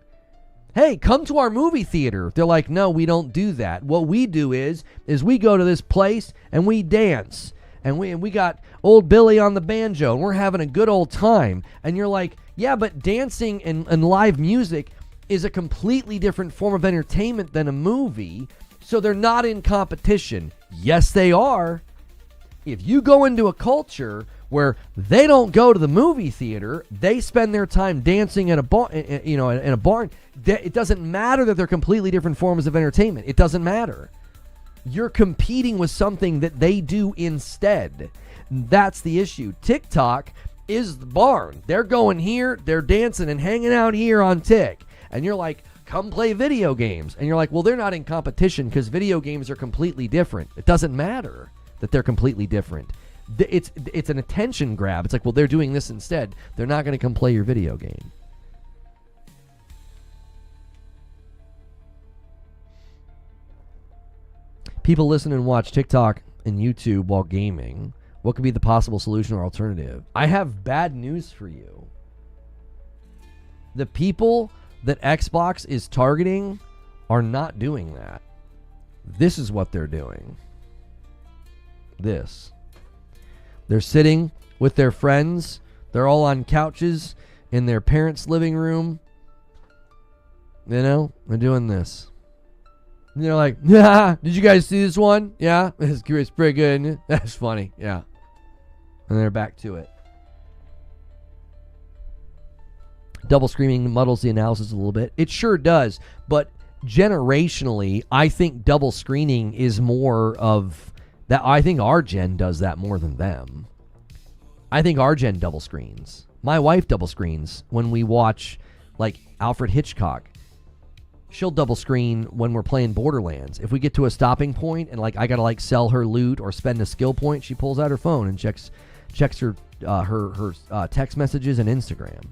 Hey, come to our movie theater. They're like, no, we don't do that. What we do is we go to this place and we dance. And we got old Billy on the banjo, and we're having a good old time. And you're like, yeah, but dancing and live music is a completely different form of entertainment than a movie, so they're not in competition. Yes, they are. If you go into a where they don't go to the movie theater, they spend their time dancing at a bar, in a barn. It doesn't matter that they're completely different forms of entertainment. It doesn't matter. You're competing with something that they do instead. That's the issue. TikTok is the barn. They're going here, they're dancing and hanging out here on Tik. And you're like, come play video games. And you're like, well, they're not in competition because video games are completely different. It doesn't matter that they're completely different. It's an attention grab. It's like, well, they're doing this instead. They're not going to come play your video game. People listen and watch TikTok and YouTube while gaming. What could be the possible solution or alternative? I have bad news for you. The people that Xbox is targeting are not doing that. This is what they're doing. This. They're sitting with their friends. They're all on couches in their parents' living room. They're doing this. And they're like, yeah, did you guys see this one? Yeah, it's pretty good, isn't it? That's funny, yeah. And they're back to it. Double screening muddles the analysis a little bit. It sure does, but generationally, I think double screening is more of that. I think our gen does that more than them. I think our gen double screens. My wife double screens when we watch like Alfred Hitchcock. She'll double screen when we're playing Borderlands. If we get to a stopping point and like I gotta like sell her loot or spend a skill point, she pulls out her phone and checks her text messages and Instagram.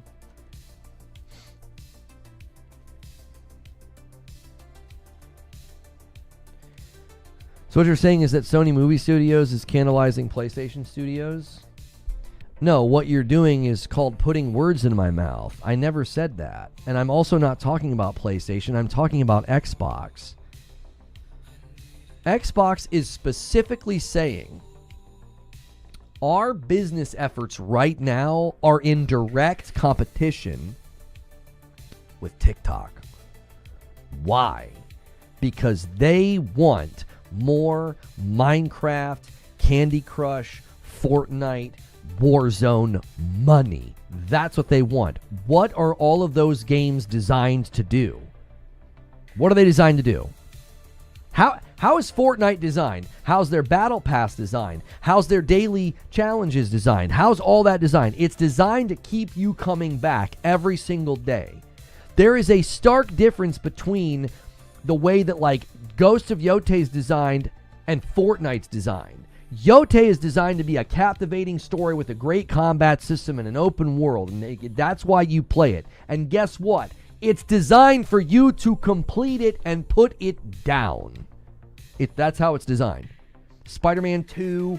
So what you're saying is that Sony Movie Studios is cannibalizing PlayStation Studios? No, what you're doing is called putting words in my mouth. I never said that. And I'm also not talking about PlayStation. I'm talking about Xbox. Xbox is specifically saying our business efforts right now are in direct competition with TikTok. Why? Because they want more Minecraft, Candy Crush, Fortnite, Warzone money. That's what they want. What are all of those games designed to do? What are they designed to do? How is Fortnite designed? How's their Battle Pass designed? How's their daily challenges designed? How's all that designed? It's designed to keep you coming back every single day. There is a stark difference between the way that like Ghost of Yote is designed and Fortnite's designed. Yote is designed to be a captivating story with a great combat system and an open world, and that's why you play it. And guess what? It's designed for you to complete it and put it down. That's how it's designed. Spider-Man 2,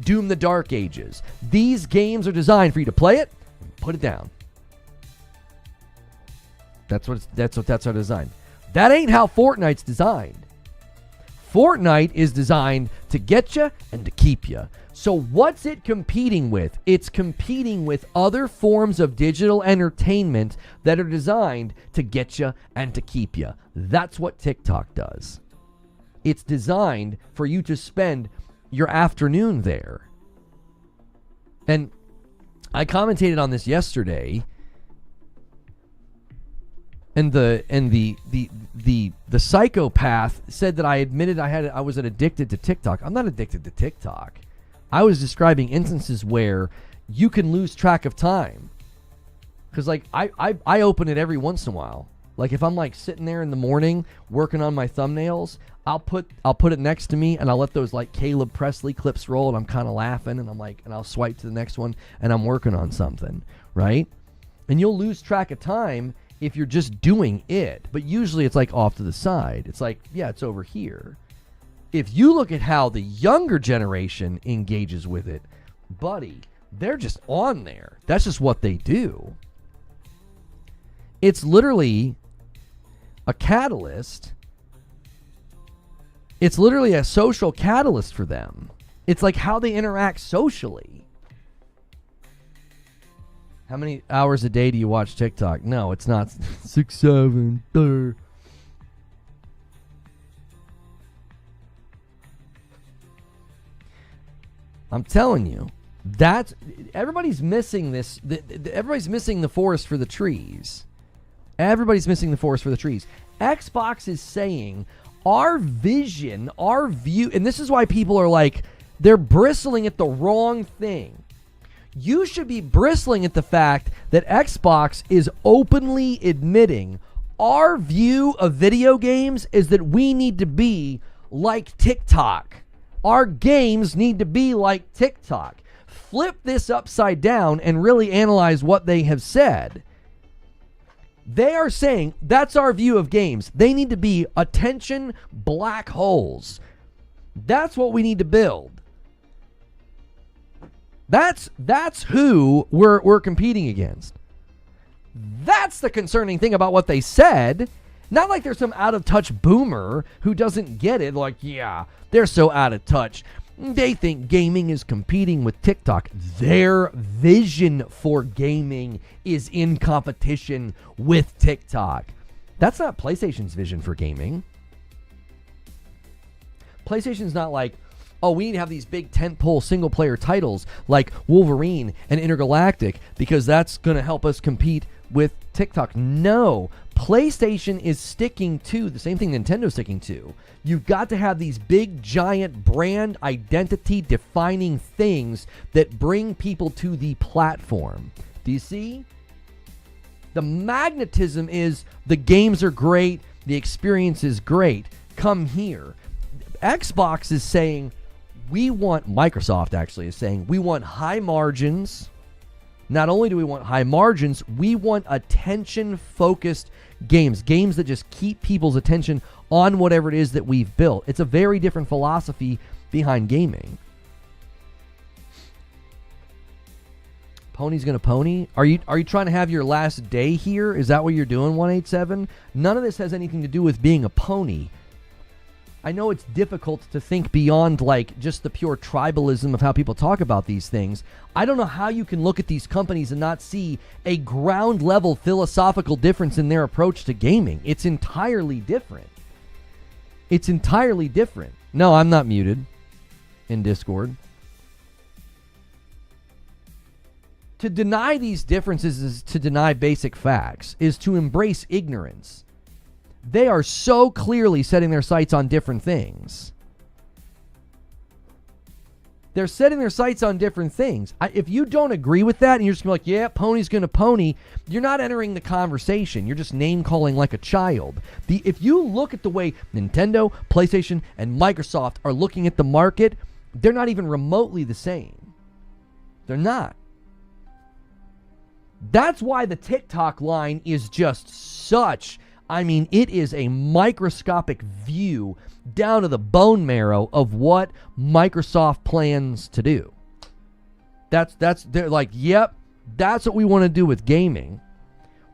Doom the Dark Ages. These games are designed for you to play it and put it down. That's our design. That ain't how Fortnite's designed. Fortnite is designed to get you and to keep you. So what's it competing with? It's competing with other forms of digital entertainment that are designed to get you and to keep you. That's what TikTok does. It's designed for you to spend your afternoon there. And I commentated on this yesterday. And the psychopath said that I admitted I was addicted to TikTok. I'm not addicted to TikTok. I was describing instances where you can lose track of time. Because like I open it every once in a while. Like if I'm like sitting there in the morning working on my thumbnails, I'll put it next to me and I'll let those like Caleb Presley clips roll and I'm kind of laughing and I'll swipe to the next one and I'm working on something, right? And you'll lose track of time if you're just doing it. But usually it's like off to the side. It's like, yeah, it's over here. If you look at how the younger generation engages with it, buddy, they're just on there. That's just what they do. It's literally a catalyst. It's literally a social catalyst for them. It's like how they interact socially. How many hours a day do you watch TikTok? No, it's not 6, 7, 3. I'm telling you, everybody's missing this. Everybody's missing the forest for the trees. Everybody's missing the forest for the trees. Xbox is saying our vision, our view, and this is why people are like, they're bristling at the wrong thing. You should be bristling at the fact that Xbox is openly admitting our view of video games is that we need to be like TikTok. Our games need to be like TikTok. Flip this upside down and really analyze what they have said. They are saying that's our view of games. They need to be attention black holes. That's what we need to build. That's who we're competing against. That's the concerning thing about what they said. Not like there's some out-of-touch boomer who doesn't get it. Like, yeah, they're so out of touch. They think gaming is competing with TikTok. Their vision for gaming is in competition with TikTok. That's not PlayStation's vision for gaming. PlayStation's not like, oh, we need to have these big tentpole single-player titles like Wolverine and Intergalactic because that's going to help us compete with TikTok. No, PlayStation is sticking to the same thing Nintendo's sticking to. You've got to have these big, giant brand identity defining things that bring people to the platform. Do you see? The magnetism is the games are great, the experience is great. Come here. Xbox is saying Microsoft actually is saying we want high margins. Not only do we want high margins, we want attention-focused games that just keep people's attention on whatever it is that we've built. It's a very different philosophy behind gaming. Pony's gonna pony? Are you trying to have your last day here? Is that what you're doing, 187? None of this has anything to do with being a pony. I know it's difficult to think beyond like just the pure tribalism of how people talk about these things. I don't know how you can look at these companies and not see a ground level philosophical difference in their approach to gaming. It's entirely different. It's entirely different. No, I'm not muted in Discord. To deny these differences is to deny basic facts, is to embrace ignorance. They are so clearly setting their sights on different things. They're setting their sights on different things. If you don't agree with that and you're just going to be like, yeah, pony's going to pony, you're not entering the conversation. You're just name-calling like a child. If you look at the way Nintendo, PlayStation, and Microsoft are looking at the market, they're not even remotely the same. They're not. That's why the TikTok line is just such... I mean, it is a microscopic view down to the bone marrow of what Microsoft plans to do. They're like, yep, that's what we want to do with gaming.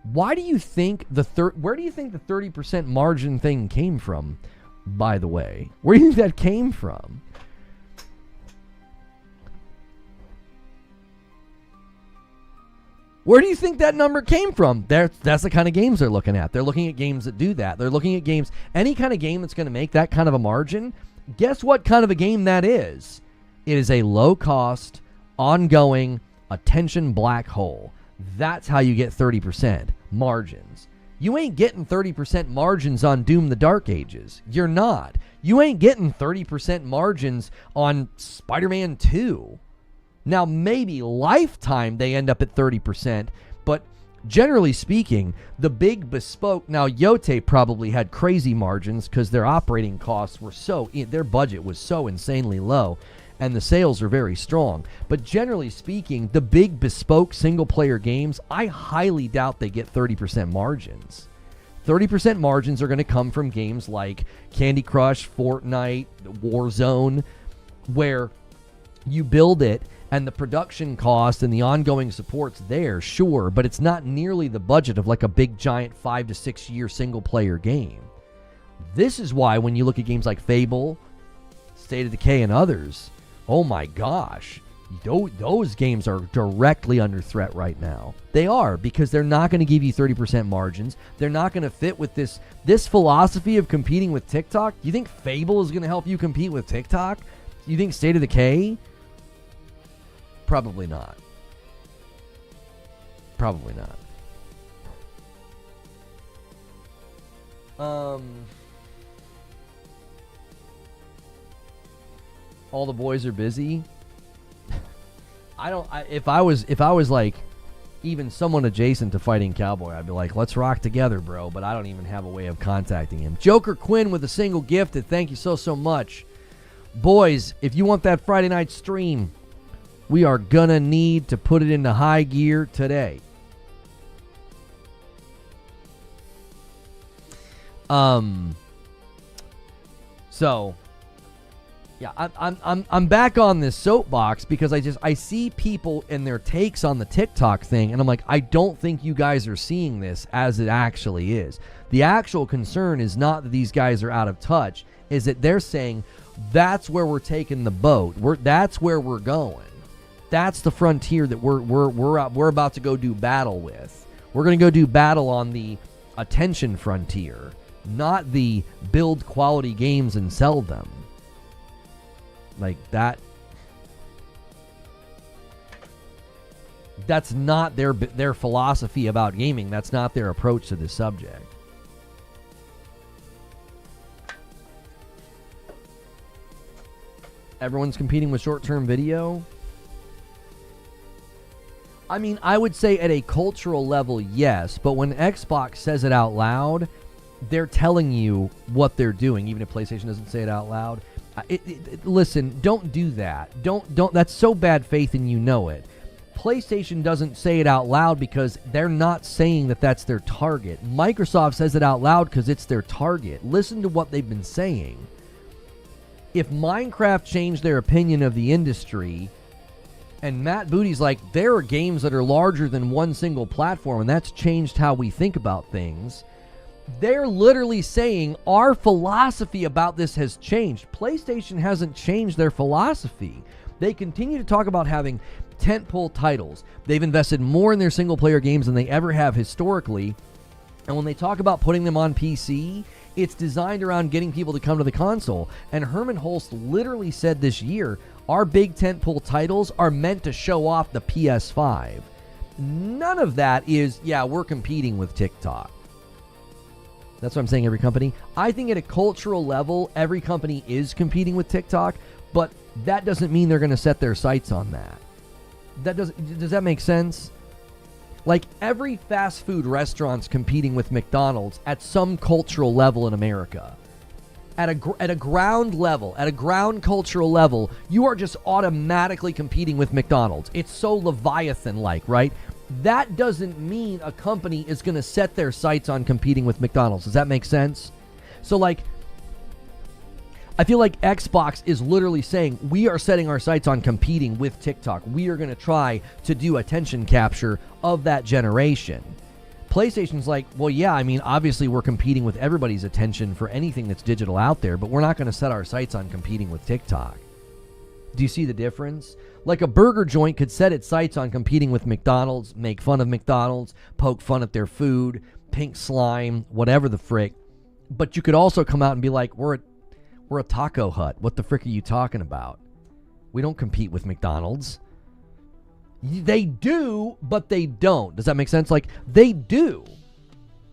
Why do you think where do you think the 30% margin thing came from, by the way? Where do you think that came from? Where do you think that number came from? That's the kind of games they're looking at. They're looking at games that do that. They're looking at games, any kind of game that's going to make that kind of a margin. Guess what kind of a game that is? It is a low-cost, ongoing, attention black hole. That's how you get 30% margins. You ain't getting 30% margins on Doom the Dark Ages. You're not. You ain't getting 30% margins on Spider-Man 2. Now, maybe lifetime they end up at 30%, but generally speaking, the big bespoke... Now, Yote probably had crazy margins because their operating costs were their budget was so insanely low, and the sales are very strong. But generally speaking, the big bespoke single-player games, I highly doubt they get 30% margins. 30% margins are going to come from games like Candy Crush, Fortnite, Warzone, where you build it, and the production cost and the ongoing support's there, sure, but it's not nearly the budget of like a big giant 5 to 6 year single player game. This is why when you look at games like Fable, State of Decay, and others, oh my gosh, those games are directly under threat right now. They are, because they're not going to give you 30% margins. They're not going to fit with this philosophy of competing with TikTok. You think Fable is going to help you compete with TikTok? You think State of Decay? Probably not. Probably not. All the boys are busy. If I was like even someone adjacent to Fighting Cowboy, I'd be like, let's rock together, bro. But I don't even have a way of contacting him. Joker Quinn with a single gifted. Thank you so much. Boys, if you want that Friday night stream, we are gonna need to put it into high gear today. So yeah, I'm back on this soapbox because I see people and their takes on the TikTok thing, and I'm like, I don't think you guys are seeing this as it actually is. The actual concern is not that these guys are out of touch, is that they're saying that's where we're taking the boat. That's where we're going. That's the frontier that we're about to go do battle with. We're going to go do battle on the attention frontier, not the build quality games and sell them. Like that. That's not their philosophy about gaming. That's not their approach to this subject. Everyone's competing with short-term video. I mean, I would say at a cultural level, yes, but when Xbox says it out loud, they're telling you what they're doing, even if PlayStation doesn't say it out loud. Listen, don't do that. Don't. That's so bad faith, and you know it. PlayStation doesn't say it out loud because they're not saying that that's their target. Microsoft says it out loud because it's their target. Listen to what they've been saying. If Minecraft changed their opinion of the industry, and Matt Booty's like, there are games that are larger than one single platform, and that's changed how we think about things, They're literally saying our philosophy about this has changed. PlayStation hasn't changed their philosophy. They continue to talk about having tentpole titles. They've invested more in their single-player games than they ever have historically. And when they talk about putting them on PC, it's designed around getting people to come to the console. And Herman Holst literally said this year, our big tentpole titles are meant to show off the PS5. None of that is, yeah, we're competing with TikTok. That's what I'm saying, every company. I think at a cultural level, every company is competing with TikTok, but that doesn't mean they're going to set their sights on that. Does that make sense? Like, every fast food restaurant's competing with McDonald's at some cultural level in America. At a ground level, at a ground cultural level, you are just automatically competing with McDonald's. It's so Leviathan-like, right? That doesn't mean a company is going to set their sights on competing with McDonald's. Does that make sense? So, like, I feel like Xbox is literally saying, we are setting our sights on competing with TikTok. We are going to try to do attention capture of that generation. PlayStation's like, well, yeah, I mean, obviously we're competing with everybody's attention for anything that's digital out there, but we're not going to set our sights on competing with TikTok. Do you see the difference? Like, a burger joint could set its sights on competing with McDonald's, make fun of McDonald's, poke fun at their food, pink slime, whatever the frick. But you could also come out and be like, we're a taco hut. What the frick are you talking about? We don't compete with McDonald's. They do, but they don't. Does that make sense? Like, they do.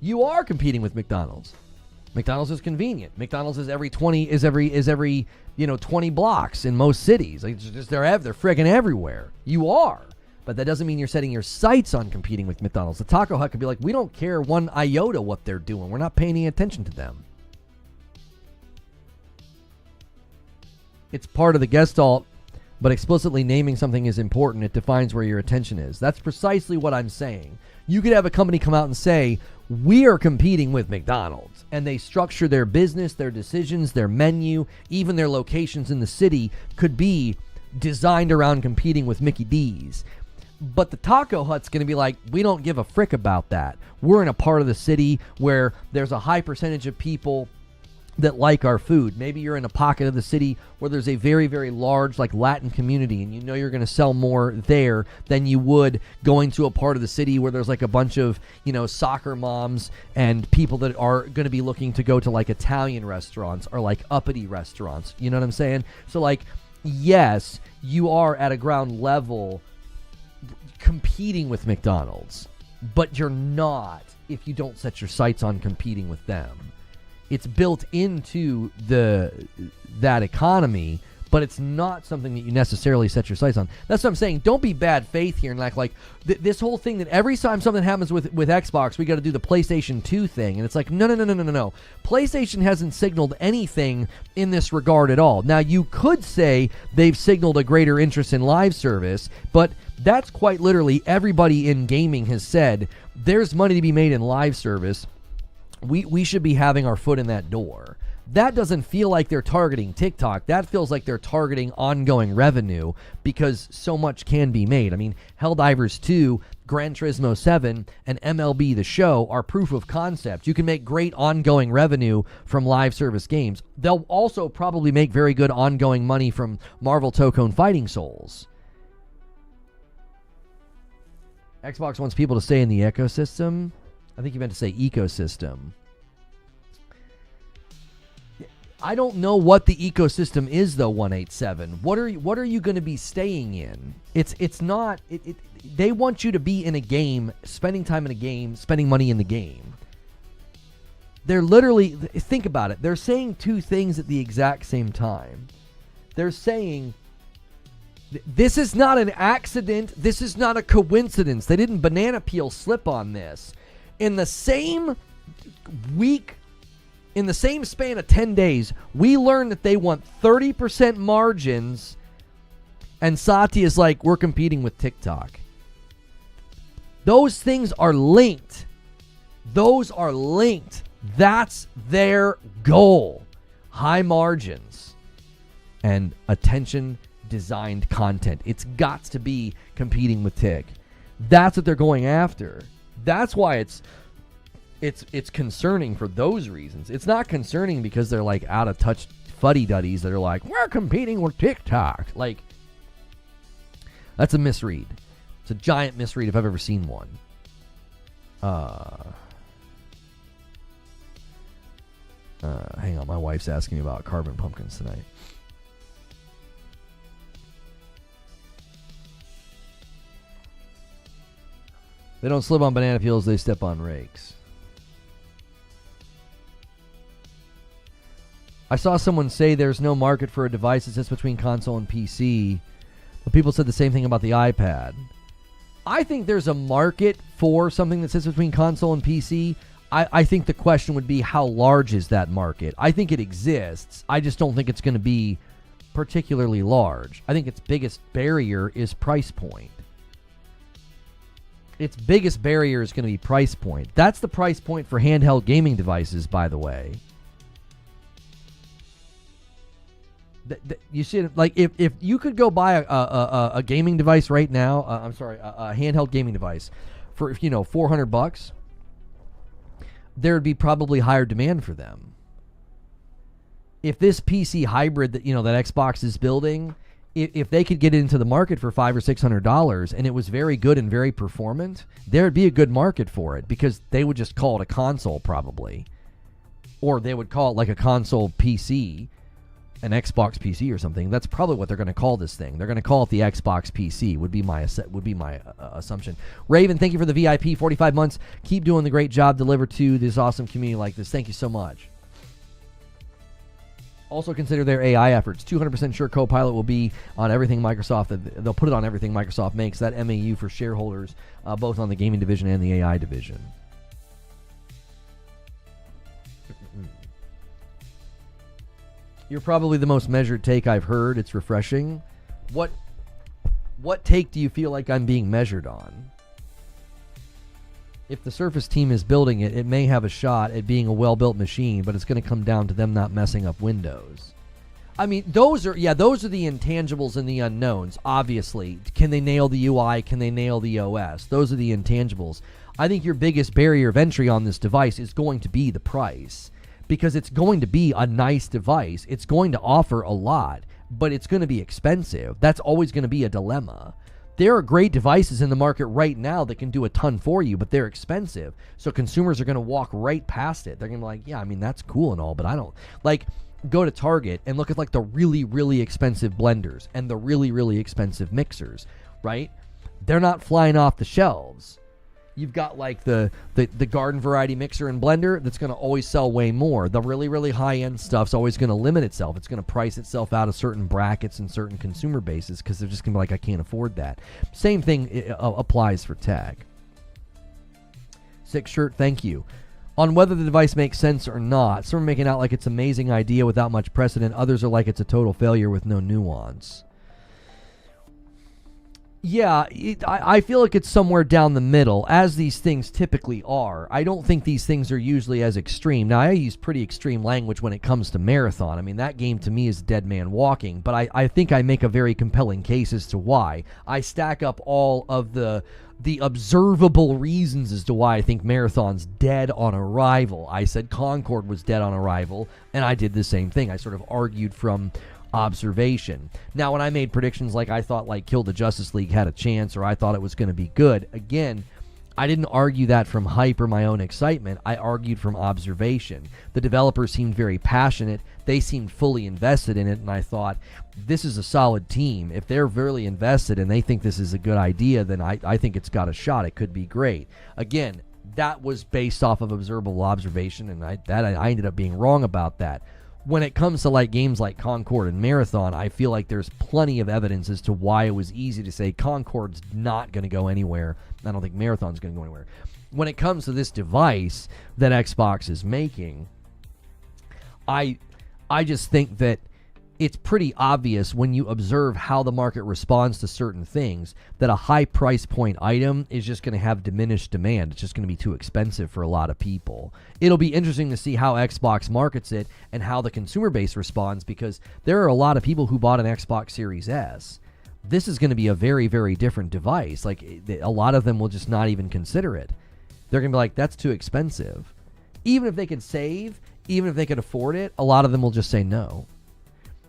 You are competing with McDonald's. McDonald's is convenient. McDonald's is every 20 blocks in most cities. Like, they're friggin' everywhere. You are. But that doesn't mean you're setting your sights on competing with McDonald's. The Taco Hut could be like, we don't care one iota what they're doing. We're not paying any attention to them. It's part of the Gestalt, but explicitly naming something is important. It defines where your attention is. That's precisely what I'm saying. You could have a company come out and say, we are competing with McDonald's, and they structure their business, their decisions, their menu, even their locations in the city could be designed around competing with Mickey D's. But the Taco Hut's going to be like, we don't give a frick about that. We're in a part of the city where there's a high percentage of people that like our food. Maybe you're in a pocket of the city where there's a very, very large, like, Latin community, and you know you're going to sell more there than you would going to a part of the city where there's like a bunch of, soccer moms and people that are going to be looking to go to like Italian restaurants or like uppity restaurants. You know what I'm saying? So, like, yes, you are at a ground level competing with McDonald's, but you're not if you don't set your sights on competing with them. It's built into that economy, but it's not something that you necessarily set your sights on. That's what I'm saying. Don't be bad faith here and act like this whole thing that every time something happens with Xbox, we got to do the PlayStation 2 thing. And it's like, no. PlayStation hasn't signaled anything in this regard at all. Now, you could say they've signaled a greater interest in live service, but that's quite literally everybody in gaming has said there's money to be made in live service. We should be having our foot in that door. That doesn't feel like they're targeting TikTok. That feels like they're targeting ongoing revenue because so much can be made. I mean, Helldivers 2, Gran Turismo 7, and MLB The Show are proof of concept. You can make great ongoing revenue from live service games. They'll also probably make very good ongoing money from Marvel Tokone Fighting Souls. Xbox wants people to stay in the ecosystem. I think you meant to say ecosystem. I don't know what the ecosystem is, though, 187. What are you going to be staying in? It's not. They want you to be in a game, spending time in a game, spending money in the game. They're literally, think about it. They're saying two things at the exact same time. They're saying, this is not an accident. This is not a coincidence. They didn't banana peel slip on this. In the same week, in the same span of 10 days, we learned that they want 30% margins, and Satya is like, we're competing with TikTok. Those things are linked. Those are linked. That's their goal. High margins and attention-designed content. It's got to be competing with Tik. That's what they're going after. That's why it's It's concerning for those reasons. It's not concerning because they're like out of touch fuddy-duddies that are like, we're competing with TikTok. Like, that's a misread. It's a giant misread if I've ever seen one. Hang on, my wife's asking me about carbon pumpkins tonight. They don't slip on banana peels, they step on rakes. I saw someone say there's no market for a device that sits between console and PC, but people said the same thing about the iPad. I think there's a market for something that sits between console and PC. I think the question would be, how large is that market? I think it exists. I just don't think it's going to be particularly large. I think its biggest barrier is price point. Its biggest barrier is going to be price point. That's the price point for handheld gaming devices, by the way. You see, like, if you could go buy a gaming device right now, a handheld gaming device for, $400, there would be probably higher demand for them. If this PC hybrid that Xbox is building, if they could get it into the market for $500 or $600 and it was very good and very performant, there would be a good market for it because they would just call it a console probably, or they would call it like a console PC. An Xbox PC or something. That's probably what they're going to call this thing. They're going to call it the Xbox PC. Would be my assumption. Raven, thank you for the VIP 45 months. Keep doing the great job delivered to this awesome community like this. Thank you so much. Also consider their AI efforts. 200% sure Copilot will be on everything Microsoft. They'll put it on everything Microsoft makes. That MAU for shareholders, both on the gaming division and the AI division. You're probably the most measured take I've heard. It's refreshing. What take do you feel like I'm being measured on? If the Surface team is building it, it may have a shot at being a well-built machine, but it's going to come down to them not messing up Windows. I mean, those are the intangibles and the unknowns, obviously. Can they nail the UI? Can they nail the OS? Those are the intangibles. I think your biggest barrier of entry on this device is going to be the price. Because it's going to be a nice device. It's going to offer a lot, but it's going to be expensive. That's always going to be a dilemma. There are great devices in the market right now that can do a ton for you, but they're expensive. So consumers are going to walk right past it. They're going to be like, yeah, I mean, that's cool and all, but I don't. Like, go to Target and look at like the really, really expensive blenders and the really, really expensive mixers, right? They're not flying off the shelves. You've got like the garden variety mixer and blender that's going to always sell way more. The really, really high-end stuff's always going to limit itself. It's going to price itself out of certain brackets and certain consumer bases because they're just going to be like, I can't afford that. Same thing applies for tech. Sick shirt, thank you. On whether the device makes sense or not, some are making out like it's an amazing idea without much precedent. Others are like it's a total failure with no nuance. Yeah, I feel like it's somewhere down the middle, as these things typically are. I don't think these things are usually as extreme. Now, I use pretty extreme language when it comes to Marathon. I mean, that game to me is dead man walking, but I think I make a very compelling case as to why. I stack up all of the observable reasons as to why I think Marathon's dead on arrival. I said Concord was dead on arrival, and I did the same thing. I sort of argued from observation. Now, when I made predictions like I thought like Kill the Justice League had a chance or I thought it was going to be good, again, I didn't argue that from hype or my own excitement. I argued from observation. The developers seemed very passionate. They seemed fully invested in it, and I thought, this is a solid team. If they're really invested and they think this is a good idea, then I think it's got a shot. It could be great. Again, that was based off of observable observation, and I ended up being wrong about that. When it comes to like games like Concord and Marathon, I feel like there's plenty of evidence as to why it was easy to say Concord's not going to go anywhere. I don't think Marathon's going to go anywhere. When it comes to this device that Xbox is making, I just think that it's pretty obvious when you observe how the market responds to certain things that a high price point item is just going to have diminished demand. It's just going to be too expensive for a lot of people. It'll be interesting to see how Xbox markets it and how the consumer base responds, because there are a lot of people who bought an Xbox Series S. This is going to be a very, very different device. Like, a lot of them will just not even consider it. They're going to be like, that's too expensive. Even if they could save, even if they could afford it, a lot of them will just say no.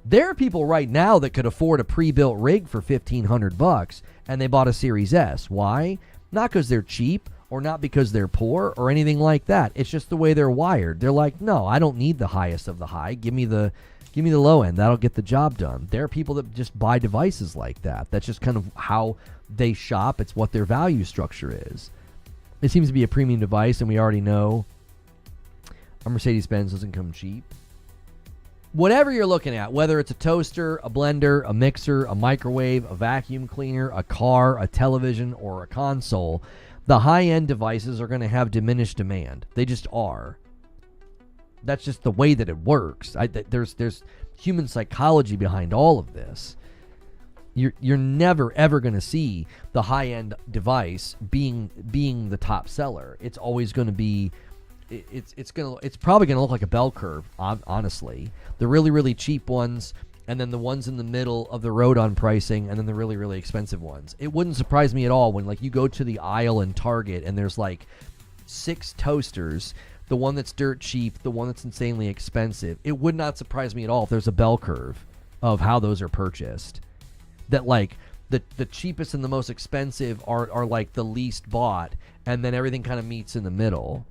There are people right now that could afford a pre-built rig for $1,500 and they bought a Series S. Why? Not because they're cheap or not because they're poor or anything like that. It's just the way they're wired. They're like, no, I don't need the highest of the high. Give me the low end. That'll get the job done. There are people that just buy devices like that. That's just kind of how they shop. It's what their value structure is. It seems to be a premium device, and we already know a Mercedes-Benz doesn't come cheap. Whatever you're looking at, whether it's a toaster, a blender, a mixer, a microwave, a vacuum cleaner, a car, a television, or a console, the high-end devices are going to have diminished demand. They just are. That's just the way that it works. There's human psychology behind all of this. You're never ever going to see the high-end device being the top seller. It's always going to be. It's probably going to look like a bell curve, honestly. The really, really cheap ones, and then the ones in the middle of the road on pricing, and then the really, really expensive ones. It wouldn't surprise me at all when, like, you go to the aisle in Target and there's like 6 toasters, the one that's dirt cheap, the one that's insanely expensive. It would not surprise me at all if there's a bell curve of how those are purchased. That, like, the cheapest and the most expensive are like the least bought, and then everything kind of meets in the middle.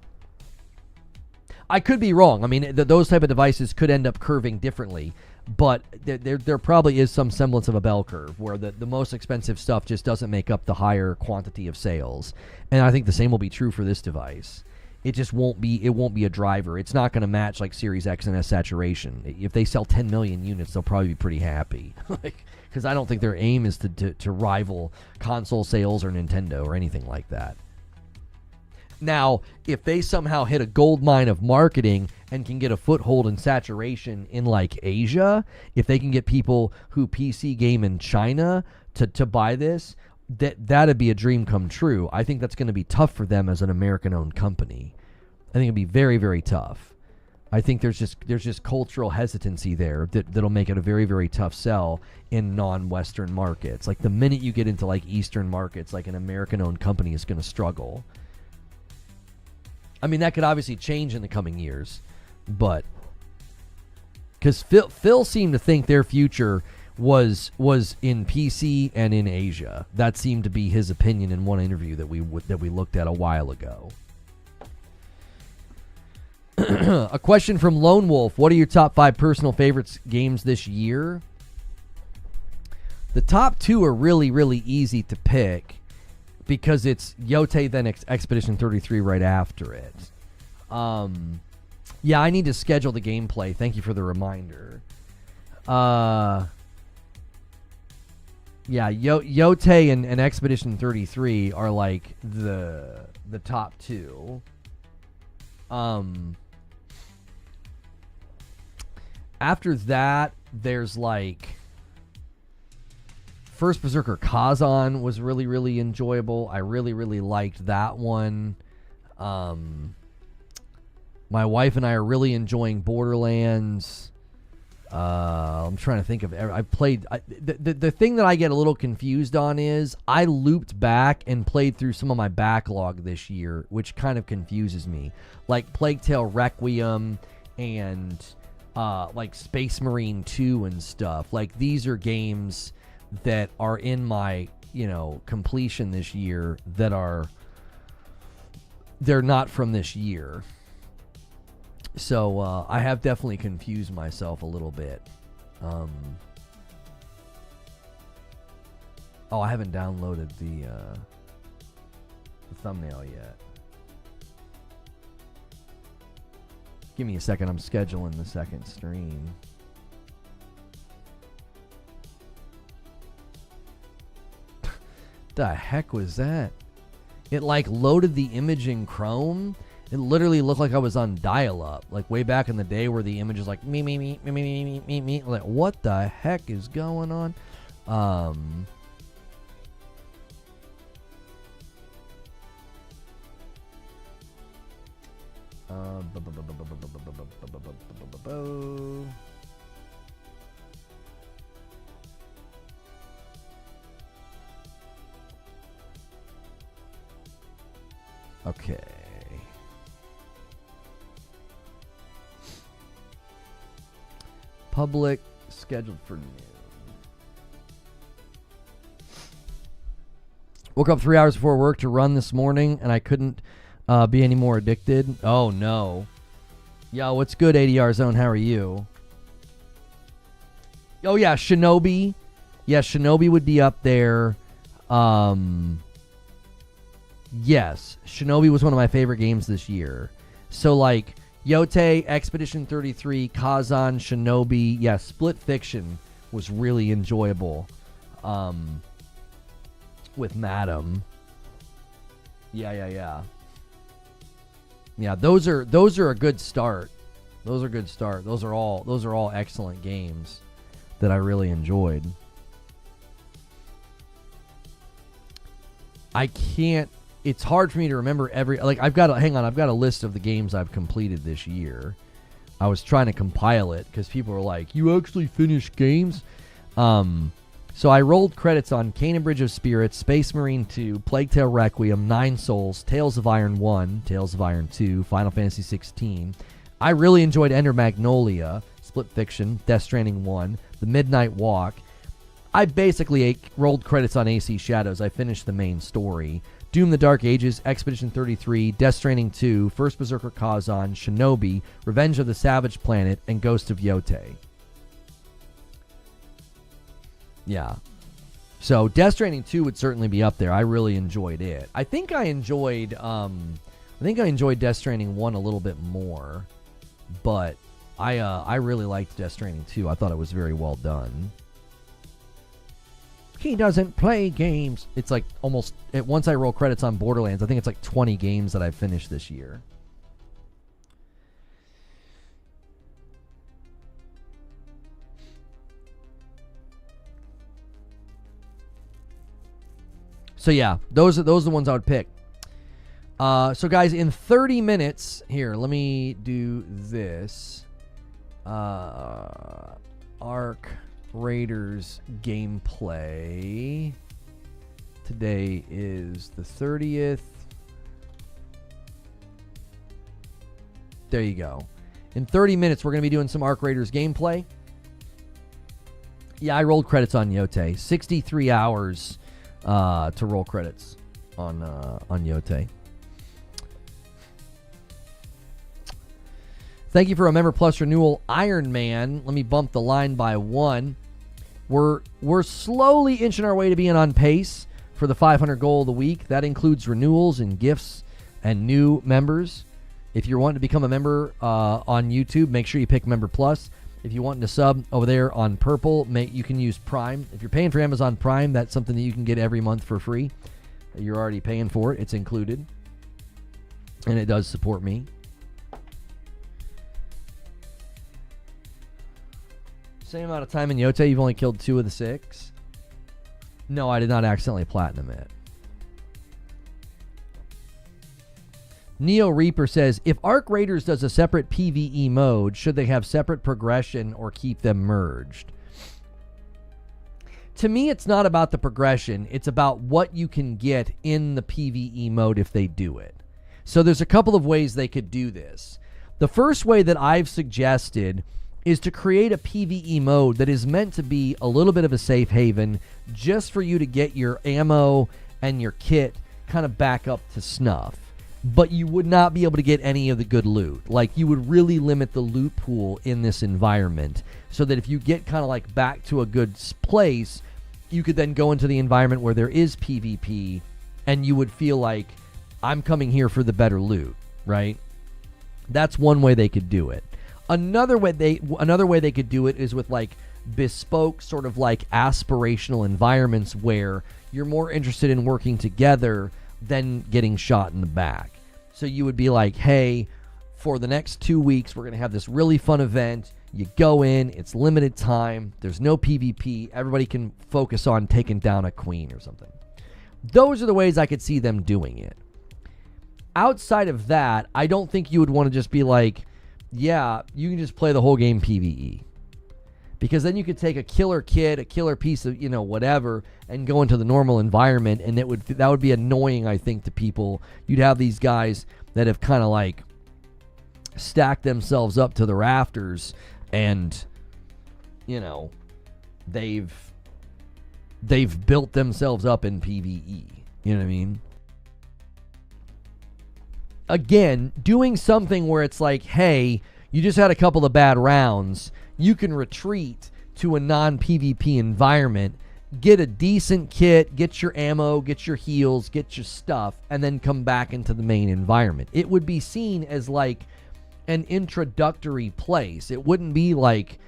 I could be wrong. I mean, those type of devices could end up curving differently, but there probably is some semblance of a bell curve where the most expensive stuff just doesn't make up the higher quantity of sales. And I think the same will be true for this device. It just won't be a driver. It's not going to match like Series X and S saturation. If they sell 10 million units, they'll probably be pretty happy. Because I don't think their aim is to rival console sales or Nintendo or anything like that. Now, if they somehow hit a gold mine of marketing and can get a foothold in saturation in like Asia, if they can get people who PC game in China to buy this, that'd be a dream come true. I think that's going to be tough for them as an American-owned company. I think it'd be very, very tough. I think there's just cultural hesitancy there that'll make it a very, very tough sell in non-Western markets. Like the minute you get into like Eastern markets, like an American-owned company is going to struggle. I mean, that could obviously change in the coming years, but because Phil seemed to think their future was in PC and in Asia. That seemed to be his opinion in one interview that we looked at a while ago. A question from Lone Wolf: what are your top 5 personal favorites games this year? The top 2 are really, really easy to pick, because it's Yote, then Expedition 33 right after it. Yeah, I need to schedule the gameplay. Thank you for the reminder. Yeah, Yote and Expedition 33 are like the top 2. After that, there's like First Berserker Kazan was really, really enjoyable. I really, really liked that one. My wife and I are really enjoying Borderlands. I'm trying to think of. I've played. The thing that I get a little confused on is I looped back and played through some of my backlog this year, which kind of confuses me. Like Plague Tale Requiem and like Space Marine 2 and stuff. Like these are games that are in my, completion this year they're not from this year. So I have definitely confused myself a little bit. I haven't downloaded the thumbnail yet. Give me a second. I'm scheduling the second stream. The heck was that? It like loaded the image in Chrome. It literally looked like I was on dial-up, like way back in the day where the image is like me. Like, what the heck is going on? Okay. Public scheduled for noon. Woke up 3 hours before work to run this morning, and I couldn't be any more addicted. Oh, no. Yo, what's good, ADR Zone? How are you? Oh, yeah, Shinobi. Yeah, Shinobi would be up there. Yes, Shinobi was one of my favorite games this year. So, like, Yote, Expedition 33, Kazan, Shinobi. Yeah, Split Fiction was really enjoyable. With Madam. Yeah. Yeah, those are a good start. Those are good start. Those are all excellent games that I really enjoyed. It's hard for me to remember I've got a list of the games I've completed this year. I was trying to compile it because people were like, "You actually finished games?" So I rolled credits on Kane and Bridge of Spirits, Space Marine 2, Plague Tale Requiem, Nine Souls, Tales of Iron 1, Tales of Iron 2, Final Fantasy 16. I really enjoyed Ender Magnolia, Split Fiction, Death Stranding 1, The Midnight Walk. I basically rolled credits on AC Shadows. I finished the main story. Doom the Dark Ages, Expedition 33, Death Stranding 2, First Berserker Kazan, Shinobi, Revenge of the Savage Planet, and Ghost of Yote. Yeah. So Death Stranding 2 would certainly be up there. I really enjoyed it. I think I enjoyed Death Stranding 1 a little bit more, but I really liked Death Stranding 2. I thought it was very well done. He doesn't play games. It's like once I roll credits on Borderlands, I think it's like 20 games that I've finished this year. So yeah, those are the ones I would pick. So guys, in 30 minutes, here, let me do this. Arc Raiders gameplay. Today is the 30th. There you go. In 30 minutes, we're going to be doing some Arc Raiders gameplay. Yeah, I rolled credits on Yote. 63 hours to roll credits on Yote. Thank you for a Member Plus renewal, Iron Man. Let me bump the line by 1. We're slowly inching our way to being on pace for the 500 goal of the week. That includes renewals and gifts and new members. If you're wanting to become a member on YouTube, make sure you pick Member Plus. If you want to sub over there on Purple, you can use Prime. If you're paying for Amazon Prime, that's something that you can get every month for free. You're already paying for it. It's included. And it does support me. Same amount of time in Yote, you've only killed 2 of the 6. No, I did not accidentally platinum it. Neo Reaper says, if Arc Raiders does a separate PvE mode, should they have separate progression or keep them merged? To me, it's not about the progression. It's about what you can get in the PvE mode if they do it. So there's a couple of ways they could do this. The first way that I've suggested is to create a PvE mode that is meant to be a little bit of a safe haven just for you to get your ammo and your kit kind of back up to snuff. But you would not be able to get any of the good loot. Like, you would really limit the loot pool in this environment so that if you get kind of like back to a good place, you could then go into the environment where there is PvP and you would feel like, I'm coming here for the better loot, right? That's one way they could do it. Another way they could do it is with like bespoke sort of like aspirational environments where you're more interested in working together than getting shot in the back. So you would be like, hey, for the next 2 weeks, we're going to have this really fun event. You go in, it's limited time, there's no PvP, everybody can focus on taking down a queen or something. Those are the ways I could see them doing it. Outside of that, I don't think you would want to just be like, yeah, you can just play the whole game PvE. Because then you could take a killer kit, a killer piece of, whatever, and go into the normal environment, and that would be annoying, I think, to people. You'd have these guys that have kind of like stacked themselves up to the rafters, and you know, they've built themselves up in PvE. You know what I mean? Again, doing something where it's like, hey, you just had a couple of bad rounds, you can retreat to a non-PvP environment, get a decent kit, get your ammo, get your heals, get your stuff, and then come back into the main environment. It would be seen as like an introductory place. It wouldn't be like,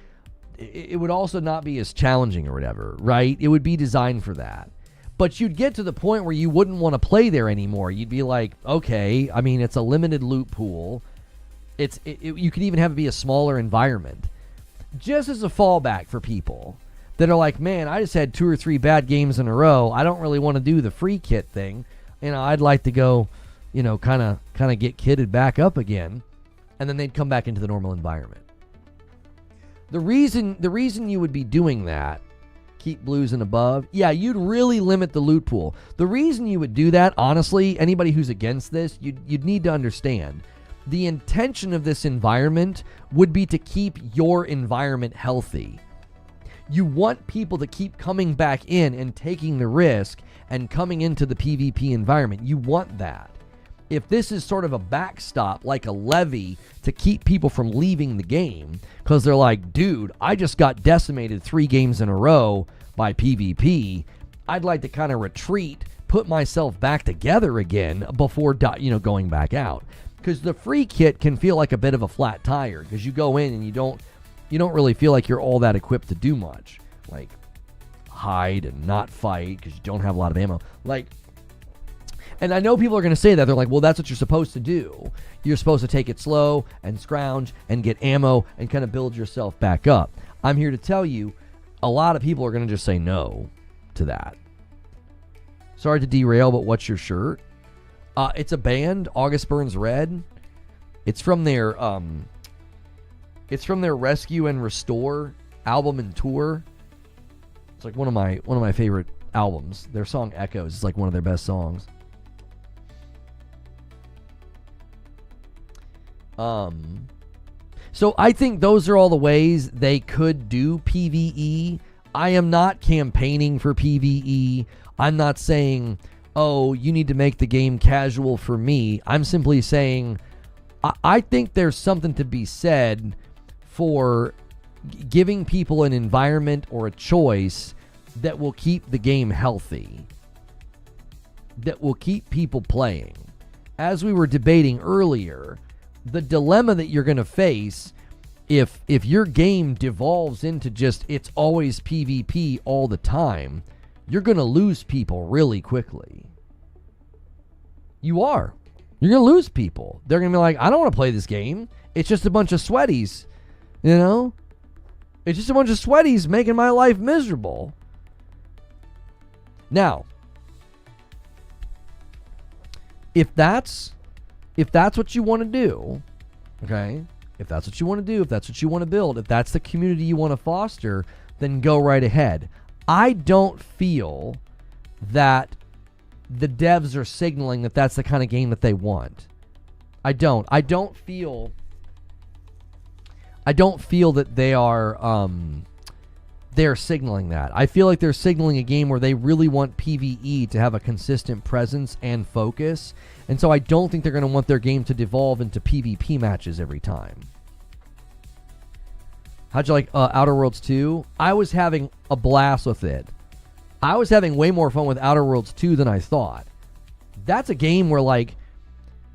it would also not be as challenging or whatever, right? It would be designed for that. But you'd get to the point where you wouldn't want to play there anymore. You'd be like, okay, I mean, it's a limited loot pool. You could even have it be a smaller environment. Just as a fallback for people that are like, man, I just had 2 or 3 bad games in a row. I don't really want to do the free kit thing. You know, I'd like to go, you know, kind of get kitted back up again. And then they'd come back into the normal environment. The reason you would be doing that, keep blues and above, yeah, you'd really limit the loot pool. The reason you would do that, honestly, anybody who's against this, you'd need to understand. The intention of this environment would be to keep your environment healthy. You want people to keep coming back in and taking the risk and coming into the PvP environment. You want that. If this is sort of a backstop, like a levy to keep people from leaving the game, because they're like, dude, I just got decimated 3 games in a row by PvP. I'd like to kind of retreat, put myself back together again before going back out. Because the free kit can feel like a bit of a flat tire, because you go in and you don't really feel like you're all that equipped to do much. Like hide and not fight because you don't have a lot of ammo. And I know people are going to say that. They're like, well, that's what you're supposed to do. You're supposed to take it slow and scrounge and get ammo and kind of build yourself back up. I'm here to tell you, a lot of people are going to just say no to that. Sorry to derail, but what's your shirt? It's a band, August Burns Red. It's from their Rescue and Restore album and tour. It's like one of my favorite albums. Their song Echoes is like one of their best songs. So I think those are all the ways they could do PvE. I am not campaigning for PvE. I'm not saying, oh, you need to make the game casual for me. I'm simply saying I think there's something to be said for giving people an environment or a choice that will keep the game healthy, that will keep people playing. As we were debating earlier, the dilemma that you're going to face if your game devolves into just it's always PvP all the time, you're going to lose people really quickly. You are. You're going to lose people. They're going to be like, I don't want to play this game. It's just a bunch of sweaties, you know? It's just a bunch of sweaties making my life miserable. Now, if that's what you want to do, okay? If that's what you want to do, if that's what you want to build, if that's the community you want to foster, then go right ahead. I don't feel that the devs are signaling that that's the kind of game that they want. I don't feel that they're signaling that. I feel like they're signaling a game where they really want PvE to have a consistent presence and focus. And so I don't think they're going to want their game to devolve into PvP matches every time. How'd you like Outer Worlds 2? I was having a blast with it. I was having way more fun with Outer Worlds 2 than I thought. That's a game where, like,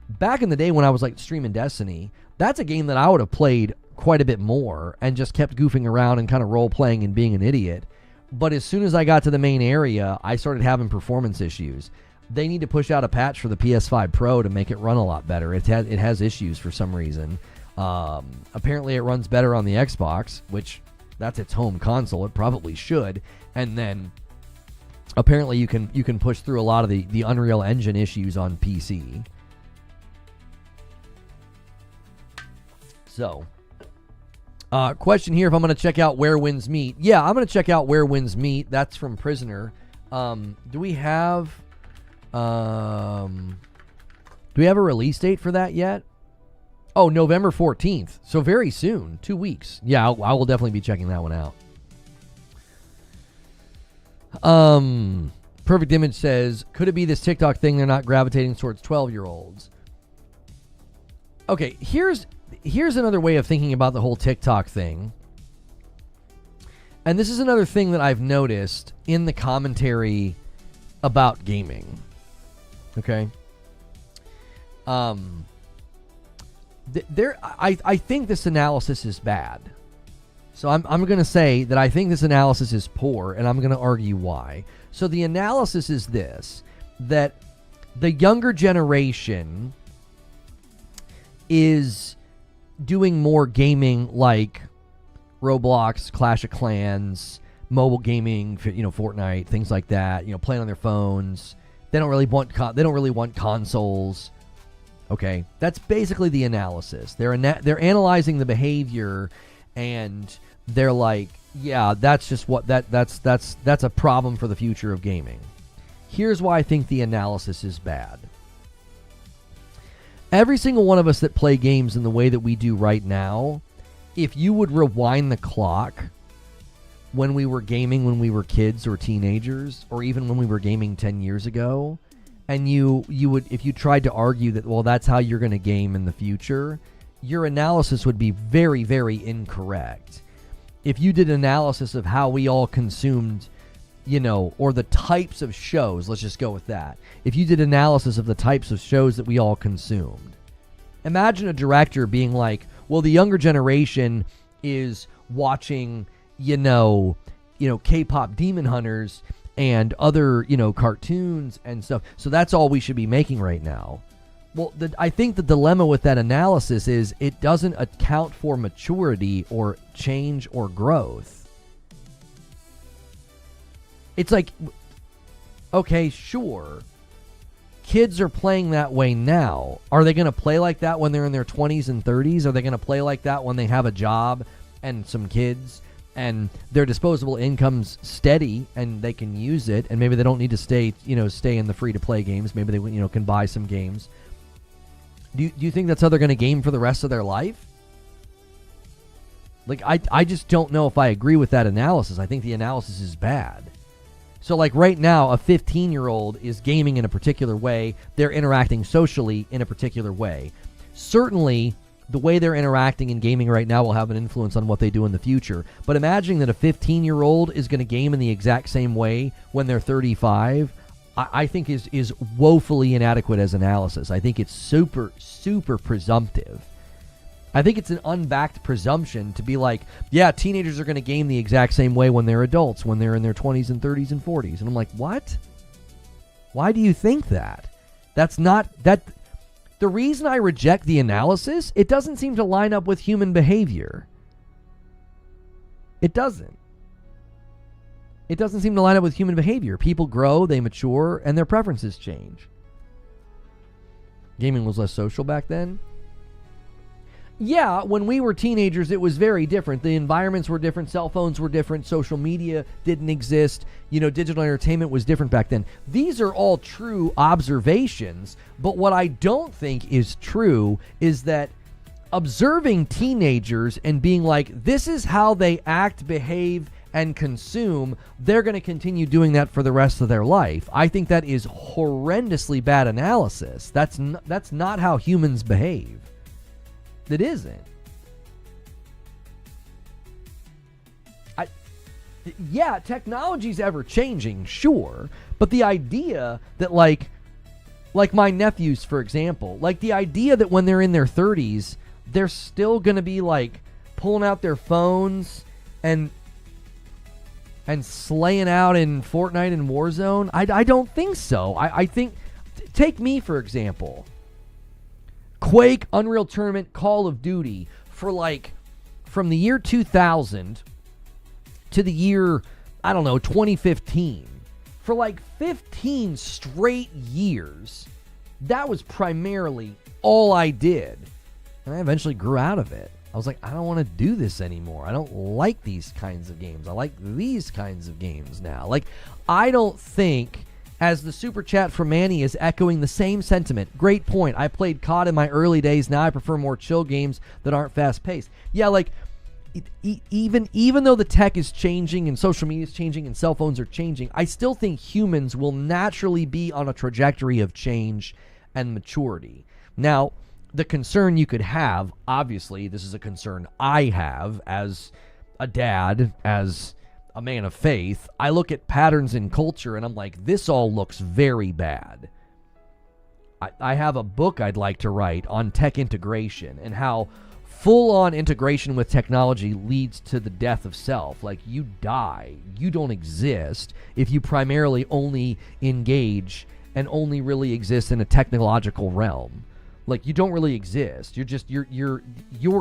back in the day when I was, like, streaming Destiny, that's a game that I would have played quite a bit more and just kept goofing around and kind of role-playing and being an idiot. But as soon as I got to the main area, I started having performance issues. They need to push out a patch for the PS5 Pro to make it run a lot better. It has issues for some reason. Apparently it runs better on the Xbox, which that's its home console. It probably should. And then apparently you can push through a lot of the Unreal Engine issues on PC. So, question here if I'm going to check out Where Winds Meet. Yeah, I'm going to check out Where Winds Meet. That's from Prisoner. Do we have a release date for that yet? Oh, November 14th. So very soon. 2 weeks. Yeah, I will definitely be checking that one out. Perfect Image says, could it be this TikTok thing they're not gravitating towards 12-year-olds? Okay, here's another way of thinking about the whole TikTok thing. And this is another thing that I've noticed in the commentary about gaming. Okay? I think this analysis is bad. So I'm going to say that I think this analysis is poor, and I'm going to argue why. So the analysis is this, that the younger generation is doing more gaming like Roblox, Clash of Clans, mobile gaming, Fortnite, things like that, playing on their phones. They don't really want consoles. Okay, that's basically the analysis. They're analyzing the behavior, and they're like, yeah, that's just what that's a problem for the future of gaming. Here's why I think the analysis is bad. Every single one of us that play games in the way that we do right now, if you would rewind the clock when we were gaming when we were kids or teenagers, or even when we were gaming 10 years ago, and you would, if you tried to argue that, well, that's how you're going to game in the future, your analysis would be very, very incorrect. If you did analysis of how we all consumed, or the types of shows, let's just go with that. If you did analysis of the types of shows that we all consumed, imagine a director being like, well, the younger generation is watching, K-pop Demon Hunters and other, cartoons and stuff. So that's all we should be making right now. Well, I think the dilemma with that analysis is it doesn't account for maturity or change or growth. It's like, okay, sure, kids are playing that way now. Are they going to play like that when they're in their 20s and 30s? Are they going to play like that when they have a job and some kids and their disposable income's steady and they can use it, and maybe they don't need to stay in the free-to-play games? Maybe they can buy some games. Do you think that's how they're going to game for the rest of their life? Like, I just don't know if I agree with that analysis. I think the analysis is bad. So, like, right now, a 15-year-old is gaming in a particular way. They're interacting socially in a particular way. Certainly, the way they're interacting in gaming right now will have an influence on what they do in the future. But imagining that a 15-year-old is going to game in the exact same way when they're 35, I think is woefully inadequate as analysis. I think it's super, super presumptive. I think it's an unbacked presumption to be like, yeah, teenagers are going to game the exact same way when they're adults, when they're in their 20s and 30s and 40s. And I'm like, what? Why do you think that? That's not that. The reason I reject the analysis, it doesn't seem to line up with human behavior. It doesn't. It doesn't seem to line up with human behavior. People grow, they mature, and their preferences change. Gaming was less social back then. Yeah, when we were teenagers, it was very different. The environments were different. Cell phones were different. Social media didn't exist. Digital entertainment was different back then. These are all true observations. But what I don't think is true is that observing teenagers and being like, this is how they act, behave, and consume, they're going to continue doing that for the rest of their life. I think that is horrendously bad analysis. That's not how humans behave. It isn't. Yeah, technology's ever changing, sure, but the idea that like my nephews, for example, like the idea that when they're in their 30s, they're still going to be like pulling out their phones and slaying out in Fortnite and Warzone, I don't think so. I think, take me for example. Quake, Unreal Tournament, Call of Duty, from the year 2000 to the year, 2015. For 15 straight years, that was primarily all I did. And I eventually grew out of it. I was like, I don't want to do this anymore. I don't like these kinds of games. I like these kinds of games now. I don't think, as the super chat from Manny is echoing the same sentiment. Great point. I played COD in my early days. Now I prefer more chill games that aren't fast-paced. Yeah, even though the tech is changing and social media is changing and cell phones are changing, I still think humans will naturally be on a trajectory of change and maturity. Now, the concern you could have, obviously, this is a concern I have as a dad, as a man of faith. I look at patterns in culture and I'm like, this all looks very bad. I have a book I'd like to write on tech integration and how full-on integration with technology leads to the death of self. Like, you die. You don't exist if you primarily only engage and only really exist in a technological realm. Like, you don't really exist. You're just you're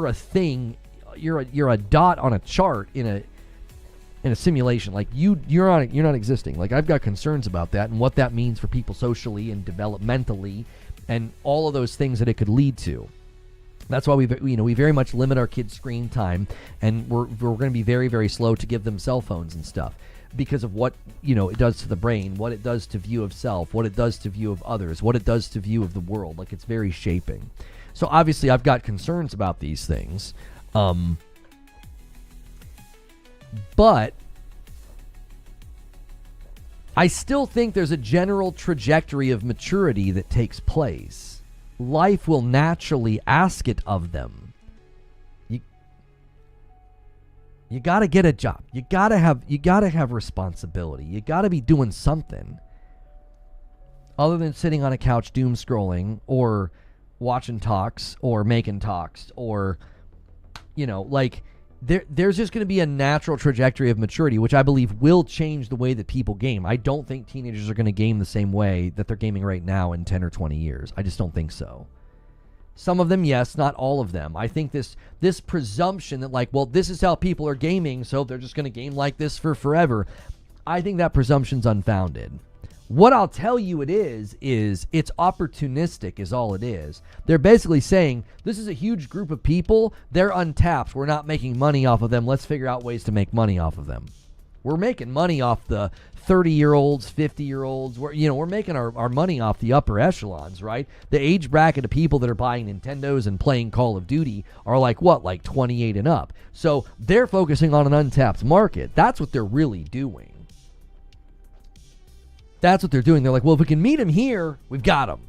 a thing. You're a dot on a chart in a simulation. Like, you're not existing. Like, I've got concerns about that and what that means for people socially and developmentally and all of those things that it could lead to. That's why we very much limit our kids' screen time, and we're going to be very, very slow to give them cell phones and stuff because of what it does to the brain, what it does to view of self, what it does to view of others, what it does to view of the world. Like, it's very shaping. So obviously I've got concerns about these things. But I still think there's a general trajectory of maturity that takes place. Life will naturally ask it of them. You got to get a job. You got to have responsibility. You got to be doing something other than sitting on a couch doom scrolling or watching talks or making talks or there's just going to be a natural trajectory of maturity, which I believe will change the way that people game. I don't think teenagers are going to game the same way that they're gaming right now in 10 or 20 years. I just don't think so. Some of them, yes, not all of them. I think this presumption that, this is how people are gaming, so they're just going to game like this for forever. I think that presumption's unfounded. What I'll tell you it is it's opportunistic is all it is. They're basically saying, this is a huge group of people. They're untapped. We're not making money off of them. Let's figure out ways to make money off of them. We're making money off the 30-year-olds, 50-year-olds. We're making our money off the upper echelons, right? The age bracket of people that are buying Nintendos and playing Call of Duty are like 28 and up. So they're focusing on an untapped market. That's what they're really doing. That's what they're doing. They're like, well, if we can meet them here, we've got them.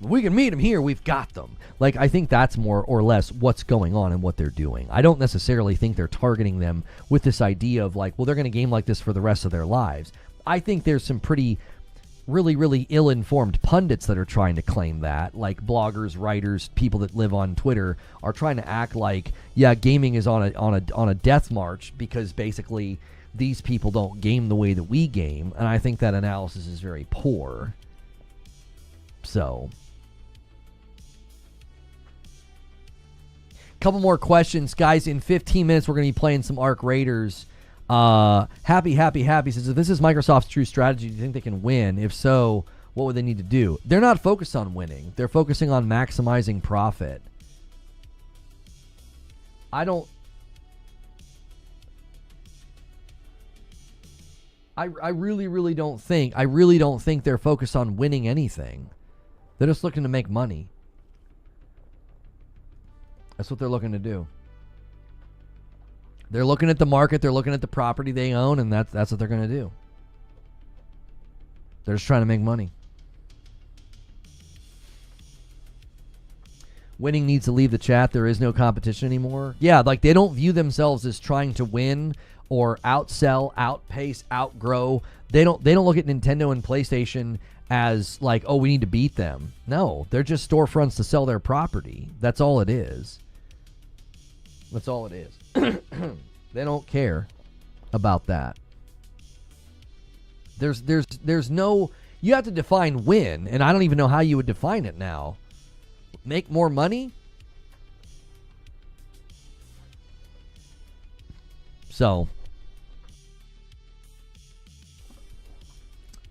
If we can meet them here, we've got them. Like, I think that's more or less what's going on and what they're doing. I don't necessarily think they're targeting them with this idea of they're going to game like this for the rest of their lives. I think there's some pretty really, really ill-informed pundits that are trying to claim that. Like bloggers, writers, people that live on Twitter are trying to act like, yeah, gaming is on a death march because basically these people don't game the way that we game, and I think that analysis is very poor. So, couple more questions, guys. In 15 minutes, we're going to be playing some Arc Raiders. Happy says, if this is Microsoft's true strategy, do you think they can win? If so, what would they need to do? They're not focused on winning. They're focusing on maximizing profit. I really don't think they're focused on winning anything. They're just looking to make money. That's what they're looking to do. They're looking at the market, they're looking at the property they own, and that's what they're going to do. They're just trying to make money. Winning needs to leave the chat. There is no competition anymore. Yeah, they don't view themselves as trying to win or outsell, outpace, outgrow. They don't look at Nintendo and PlayStation as we need to beat them. No, they're just storefronts to sell their property. That's all it is. That's all it is. They don't care about that. There's no, you have to define win, and I don't even know how you would define it now. Make more money? So,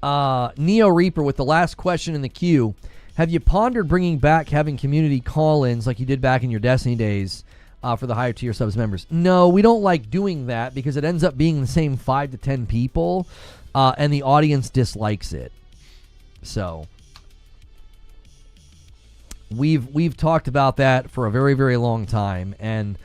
Neo Reaper with the last question in the queue. Have you pondered bringing back having community call-ins like you did back in your Destiny days for the higher tier subs members? No, we don't like doing that because it ends up being the same 5 to 10 people, and the audience dislikes it. So, We've talked about that for a very, very long time, and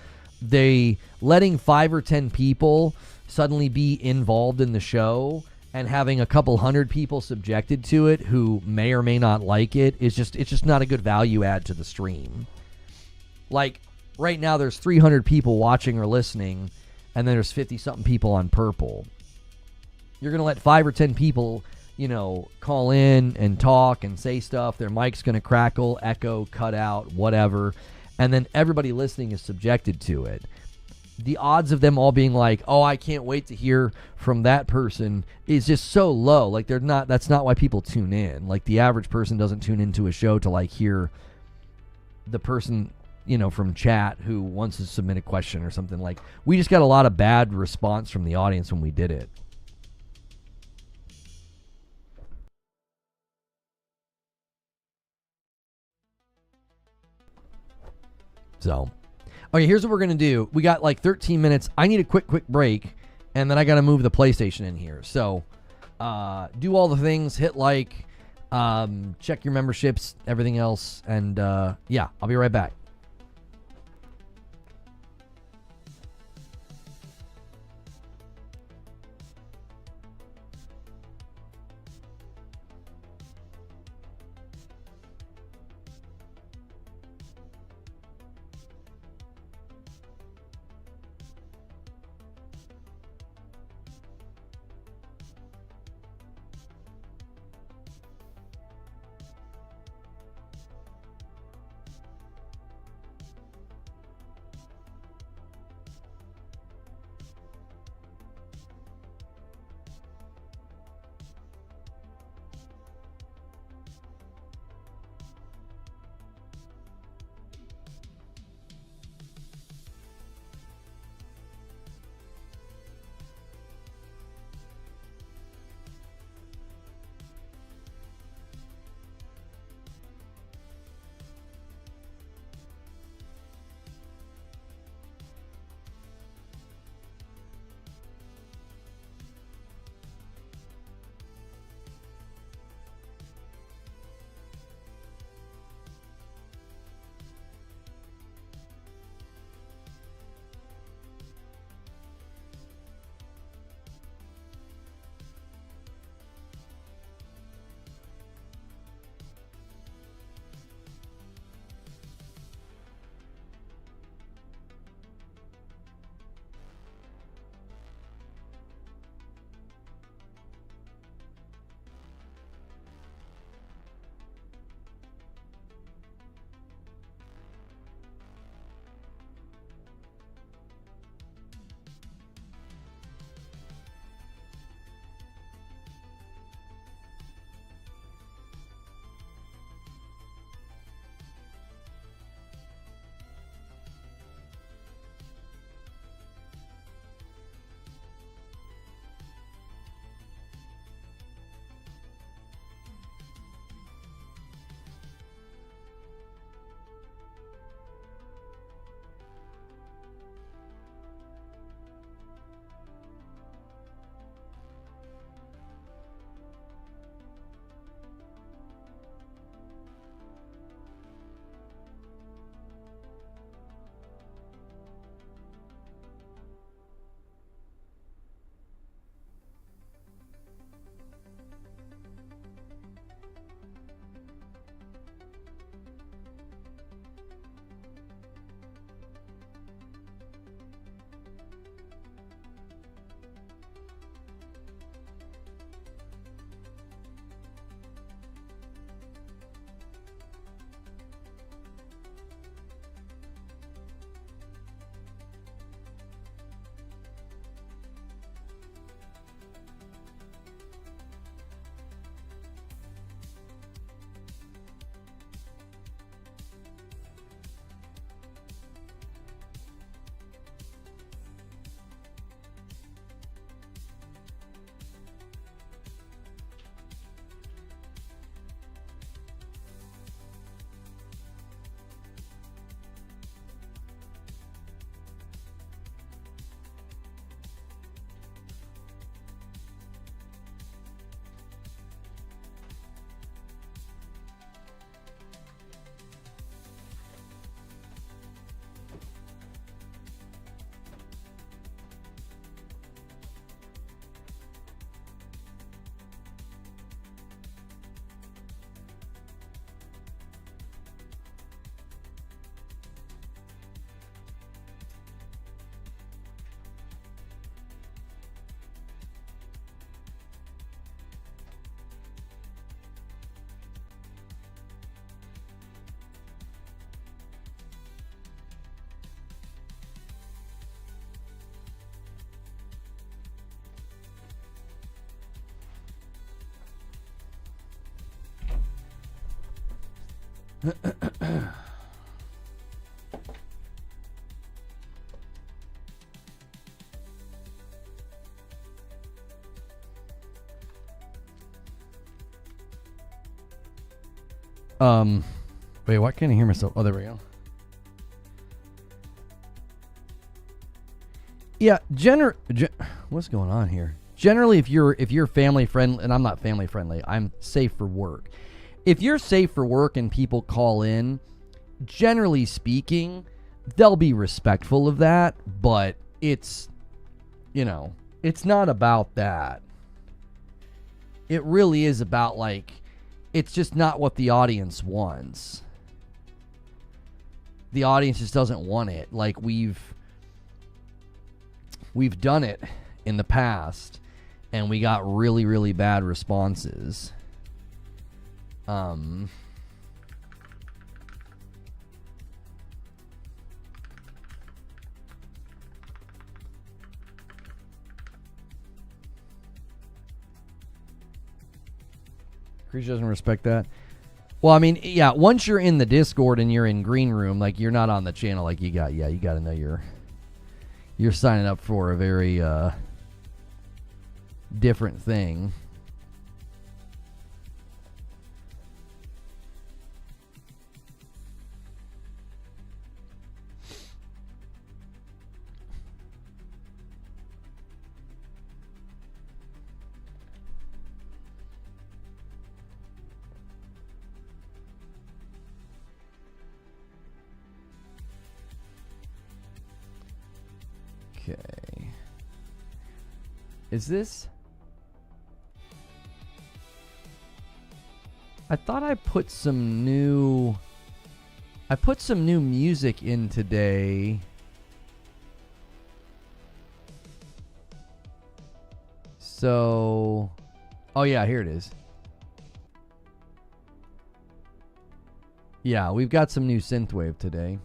they letting 5 or 10 people suddenly be involved in the show and having a couple hundred people subjected to it who may or may not like it is just not a good value add to the stream. Like right now there's 300 people watching or listening, and then there's 50-something people on Purple. You're going to let 5 or 10 people, call in and talk and say stuff. Their mic's going to crackle, echo, cut out, whatever. And then everybody listening is subjected to it. The odds of them all being like, oh, I can't wait to hear from that person is just so low. Like that's not why people tune in. Like the average person doesn't tune into a show to like hear the person, from chat who wants to submit a question or something. Like we just got a lot of bad response from the audience when we did it. So, okay, here's what we're going to do. We got like 13 minutes. I need a quick break, and then I got to move the PlayStation in here. So, do all the things, hit like, check your memberships, everything else, and yeah, I'll be right back. Wait, why can't I hear myself? Oh, there we go. Yeah, what's going on here? Generally, if you're family friendly, and I'm not family friendly, I'm safe for work. If you're safe for work and people call in, generally speaking, they'll be respectful of that, but it's, it's not about that. It really is about, like, it's just not what the audience wants. The audience just doesn't want it. Like, we've done it in the past, and we got really, really bad responses. Creature doesn't respect that. Well, I mean, yeah, once you're in the Discord and you're in Green Room, like, you're not on the channel, like, you got to know you're signing up for a very different thing. Okay. Is this? I thought I put some new music in today. So, oh yeah, here it is. Yeah, we've got some new synthwave today.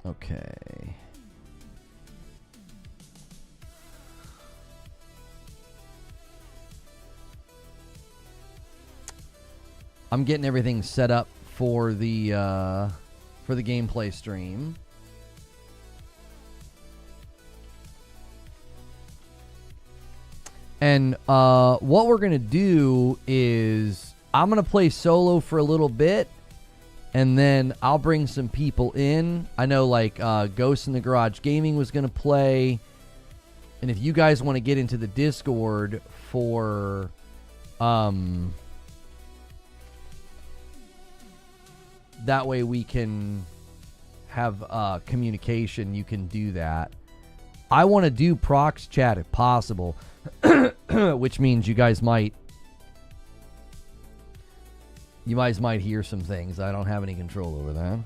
Okay. I'm getting everything set up for the gameplay stream. And what we're going to do is I'm going to play solo for a little bit, and then I'll bring some people in. I know, like, Ghost in the Garage Gaming was going to play. And if you guys want to get into the Discord for that way we can have communication, you can do that. I want to do prox chat if possible, which means you guys might hear some things. I don't have any control over that.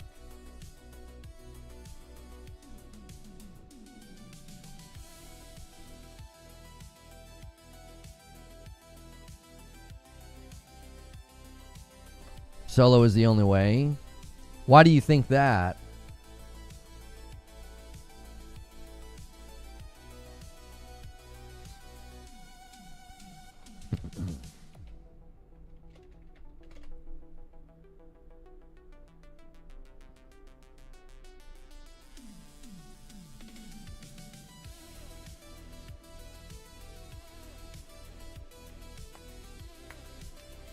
Solo is the only way. Why do you think that?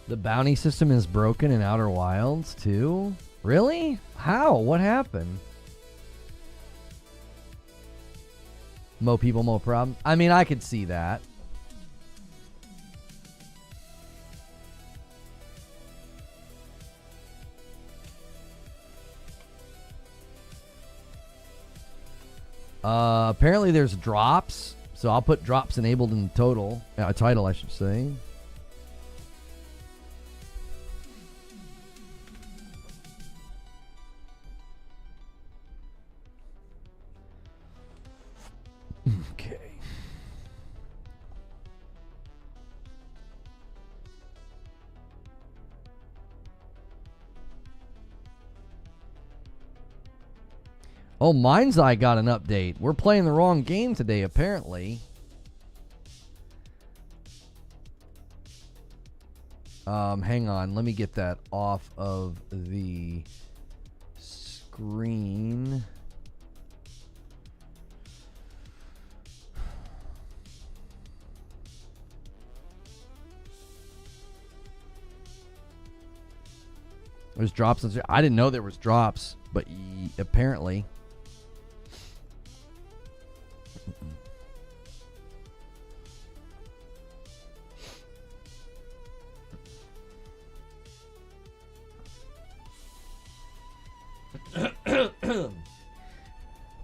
The bounty system is broken in Outer Wilds too? Really? How? What happened? Mo people, mo problem. I mean, I could see that. Apparently there's drops, so I'll put drops enabled in the title, I should say. Oh, Mind's Eye got an update. We're playing the wrong game today, apparently. Hang on. Let me get that off of the screen. There's drops. I didn't know there was drops, but apparently.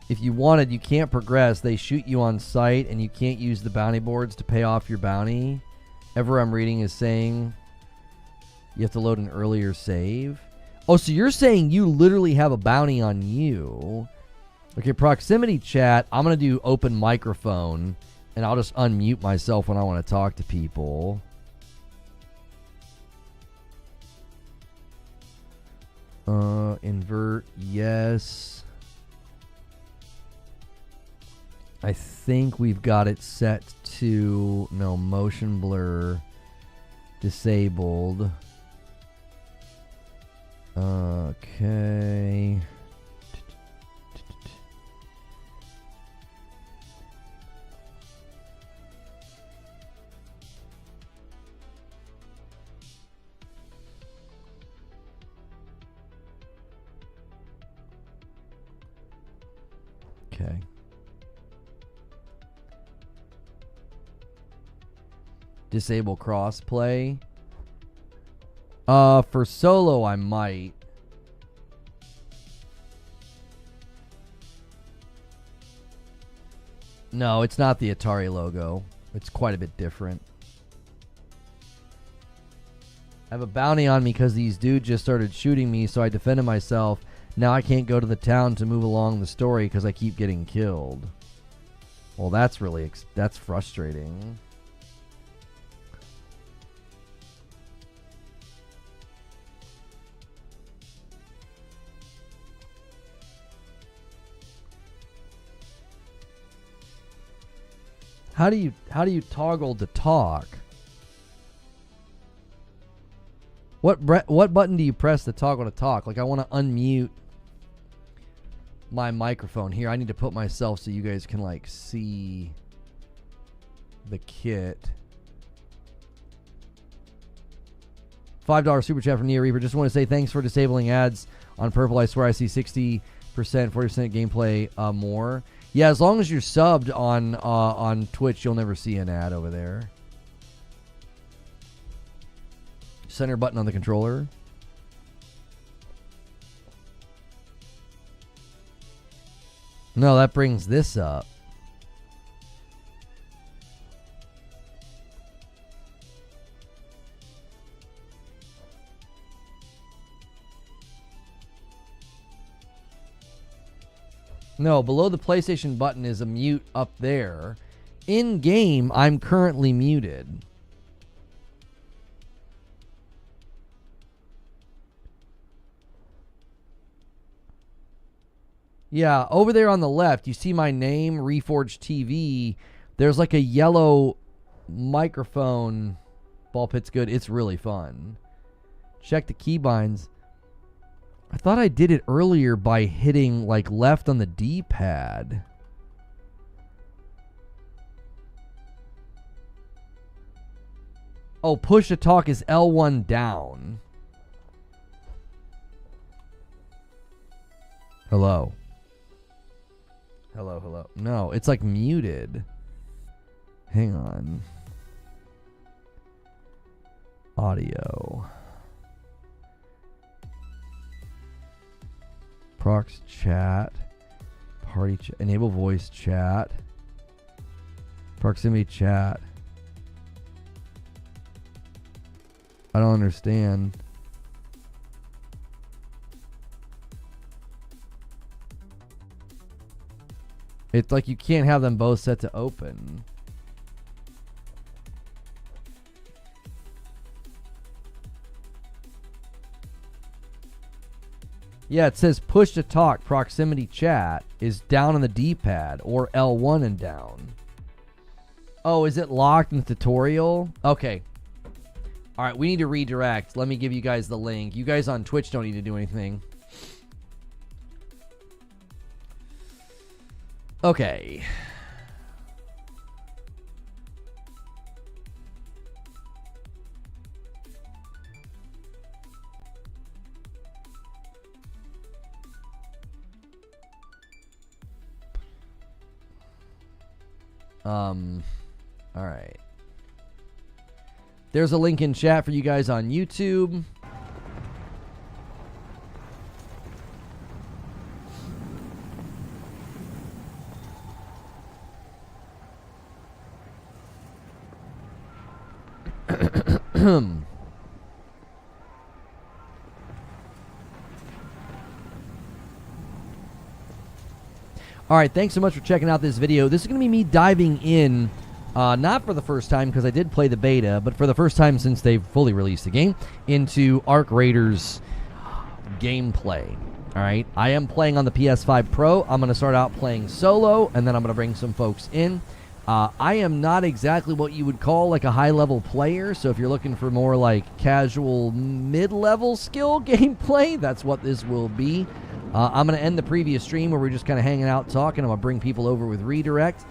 If you wanted, you can't progress. They shoot you on sight, and you can't use the bounty boards to pay off your bounty. Ever I'm reading is saying you have to load an earlier save. Oh, so you're saying you literally have a bounty on you. Okay, proximity chat. I'm going to do open microphone, and I'll just unmute myself when I want to talk to people. Invert, yes. I think we've got it set to, no, motion blur disabled. Okay. Okay. Disable crossplay. For solo, I might. No, it's not the Atari logo. It's quite a bit different. I have a bounty on me because these dudes just started shooting me, so I defended myself. Now I can't go to the town to move along the story because I keep getting killed. Well, that's really that's frustrating. How do you toggle to talk? What button do you press to toggle to talk? Like, I want to unmute my microphone here. I need to put myself so you guys can like see the kit. $5 super chat from Nia Reaper. Just want to say thanks for disabling ads on Purple. I swear I see 60%, 40% gameplay more. Yeah, as long as you're subbed on Twitch, you'll never see an ad over there. Center button on the controller. No, that brings this up. No, below the PlayStation button is a mute up there. In game, I'm currently muted. Yeah, over there on the left, you see my name, Reforge TV. There's like a yellow microphone. Ball pit's good. It's really fun. Check the keybinds. I thought I did it earlier by hitting like left on the D-pad. Oh, push to talk is L1 down. Hello. Hello, hello. No, it's like muted. Hang on. Audio. Prox chat. Party chat. Enable voice chat. Proximity chat. I don't understand. It's like you can't have them both set to open. Yeah, it says push to talk proximity chat is down on the D-pad or L1 and down. Oh, is it locked in the tutorial? Okay. All right, we need to redirect. Let me give you guys the link. You guys on Twitch don't need to do anything. Okay. All right. There's a link in chat for you guys on YouTube. All right, thanks so much for checking out this video. This is going to be me diving in, not for the first time because I did play the beta, but for the first time since they've fully released the game, into Arc Raiders gameplay. All right, I am playing on the PS5 Pro. I'm going to start out playing solo, and then I'm going to bring some folks in. I am not exactly what you would call like a high-level player, so if you're looking for more like casual mid-level skill gameplay, that's what this will be. I'm going to end the previous stream where we're just kind of hanging out talking. I'm going to bring people over with redirect.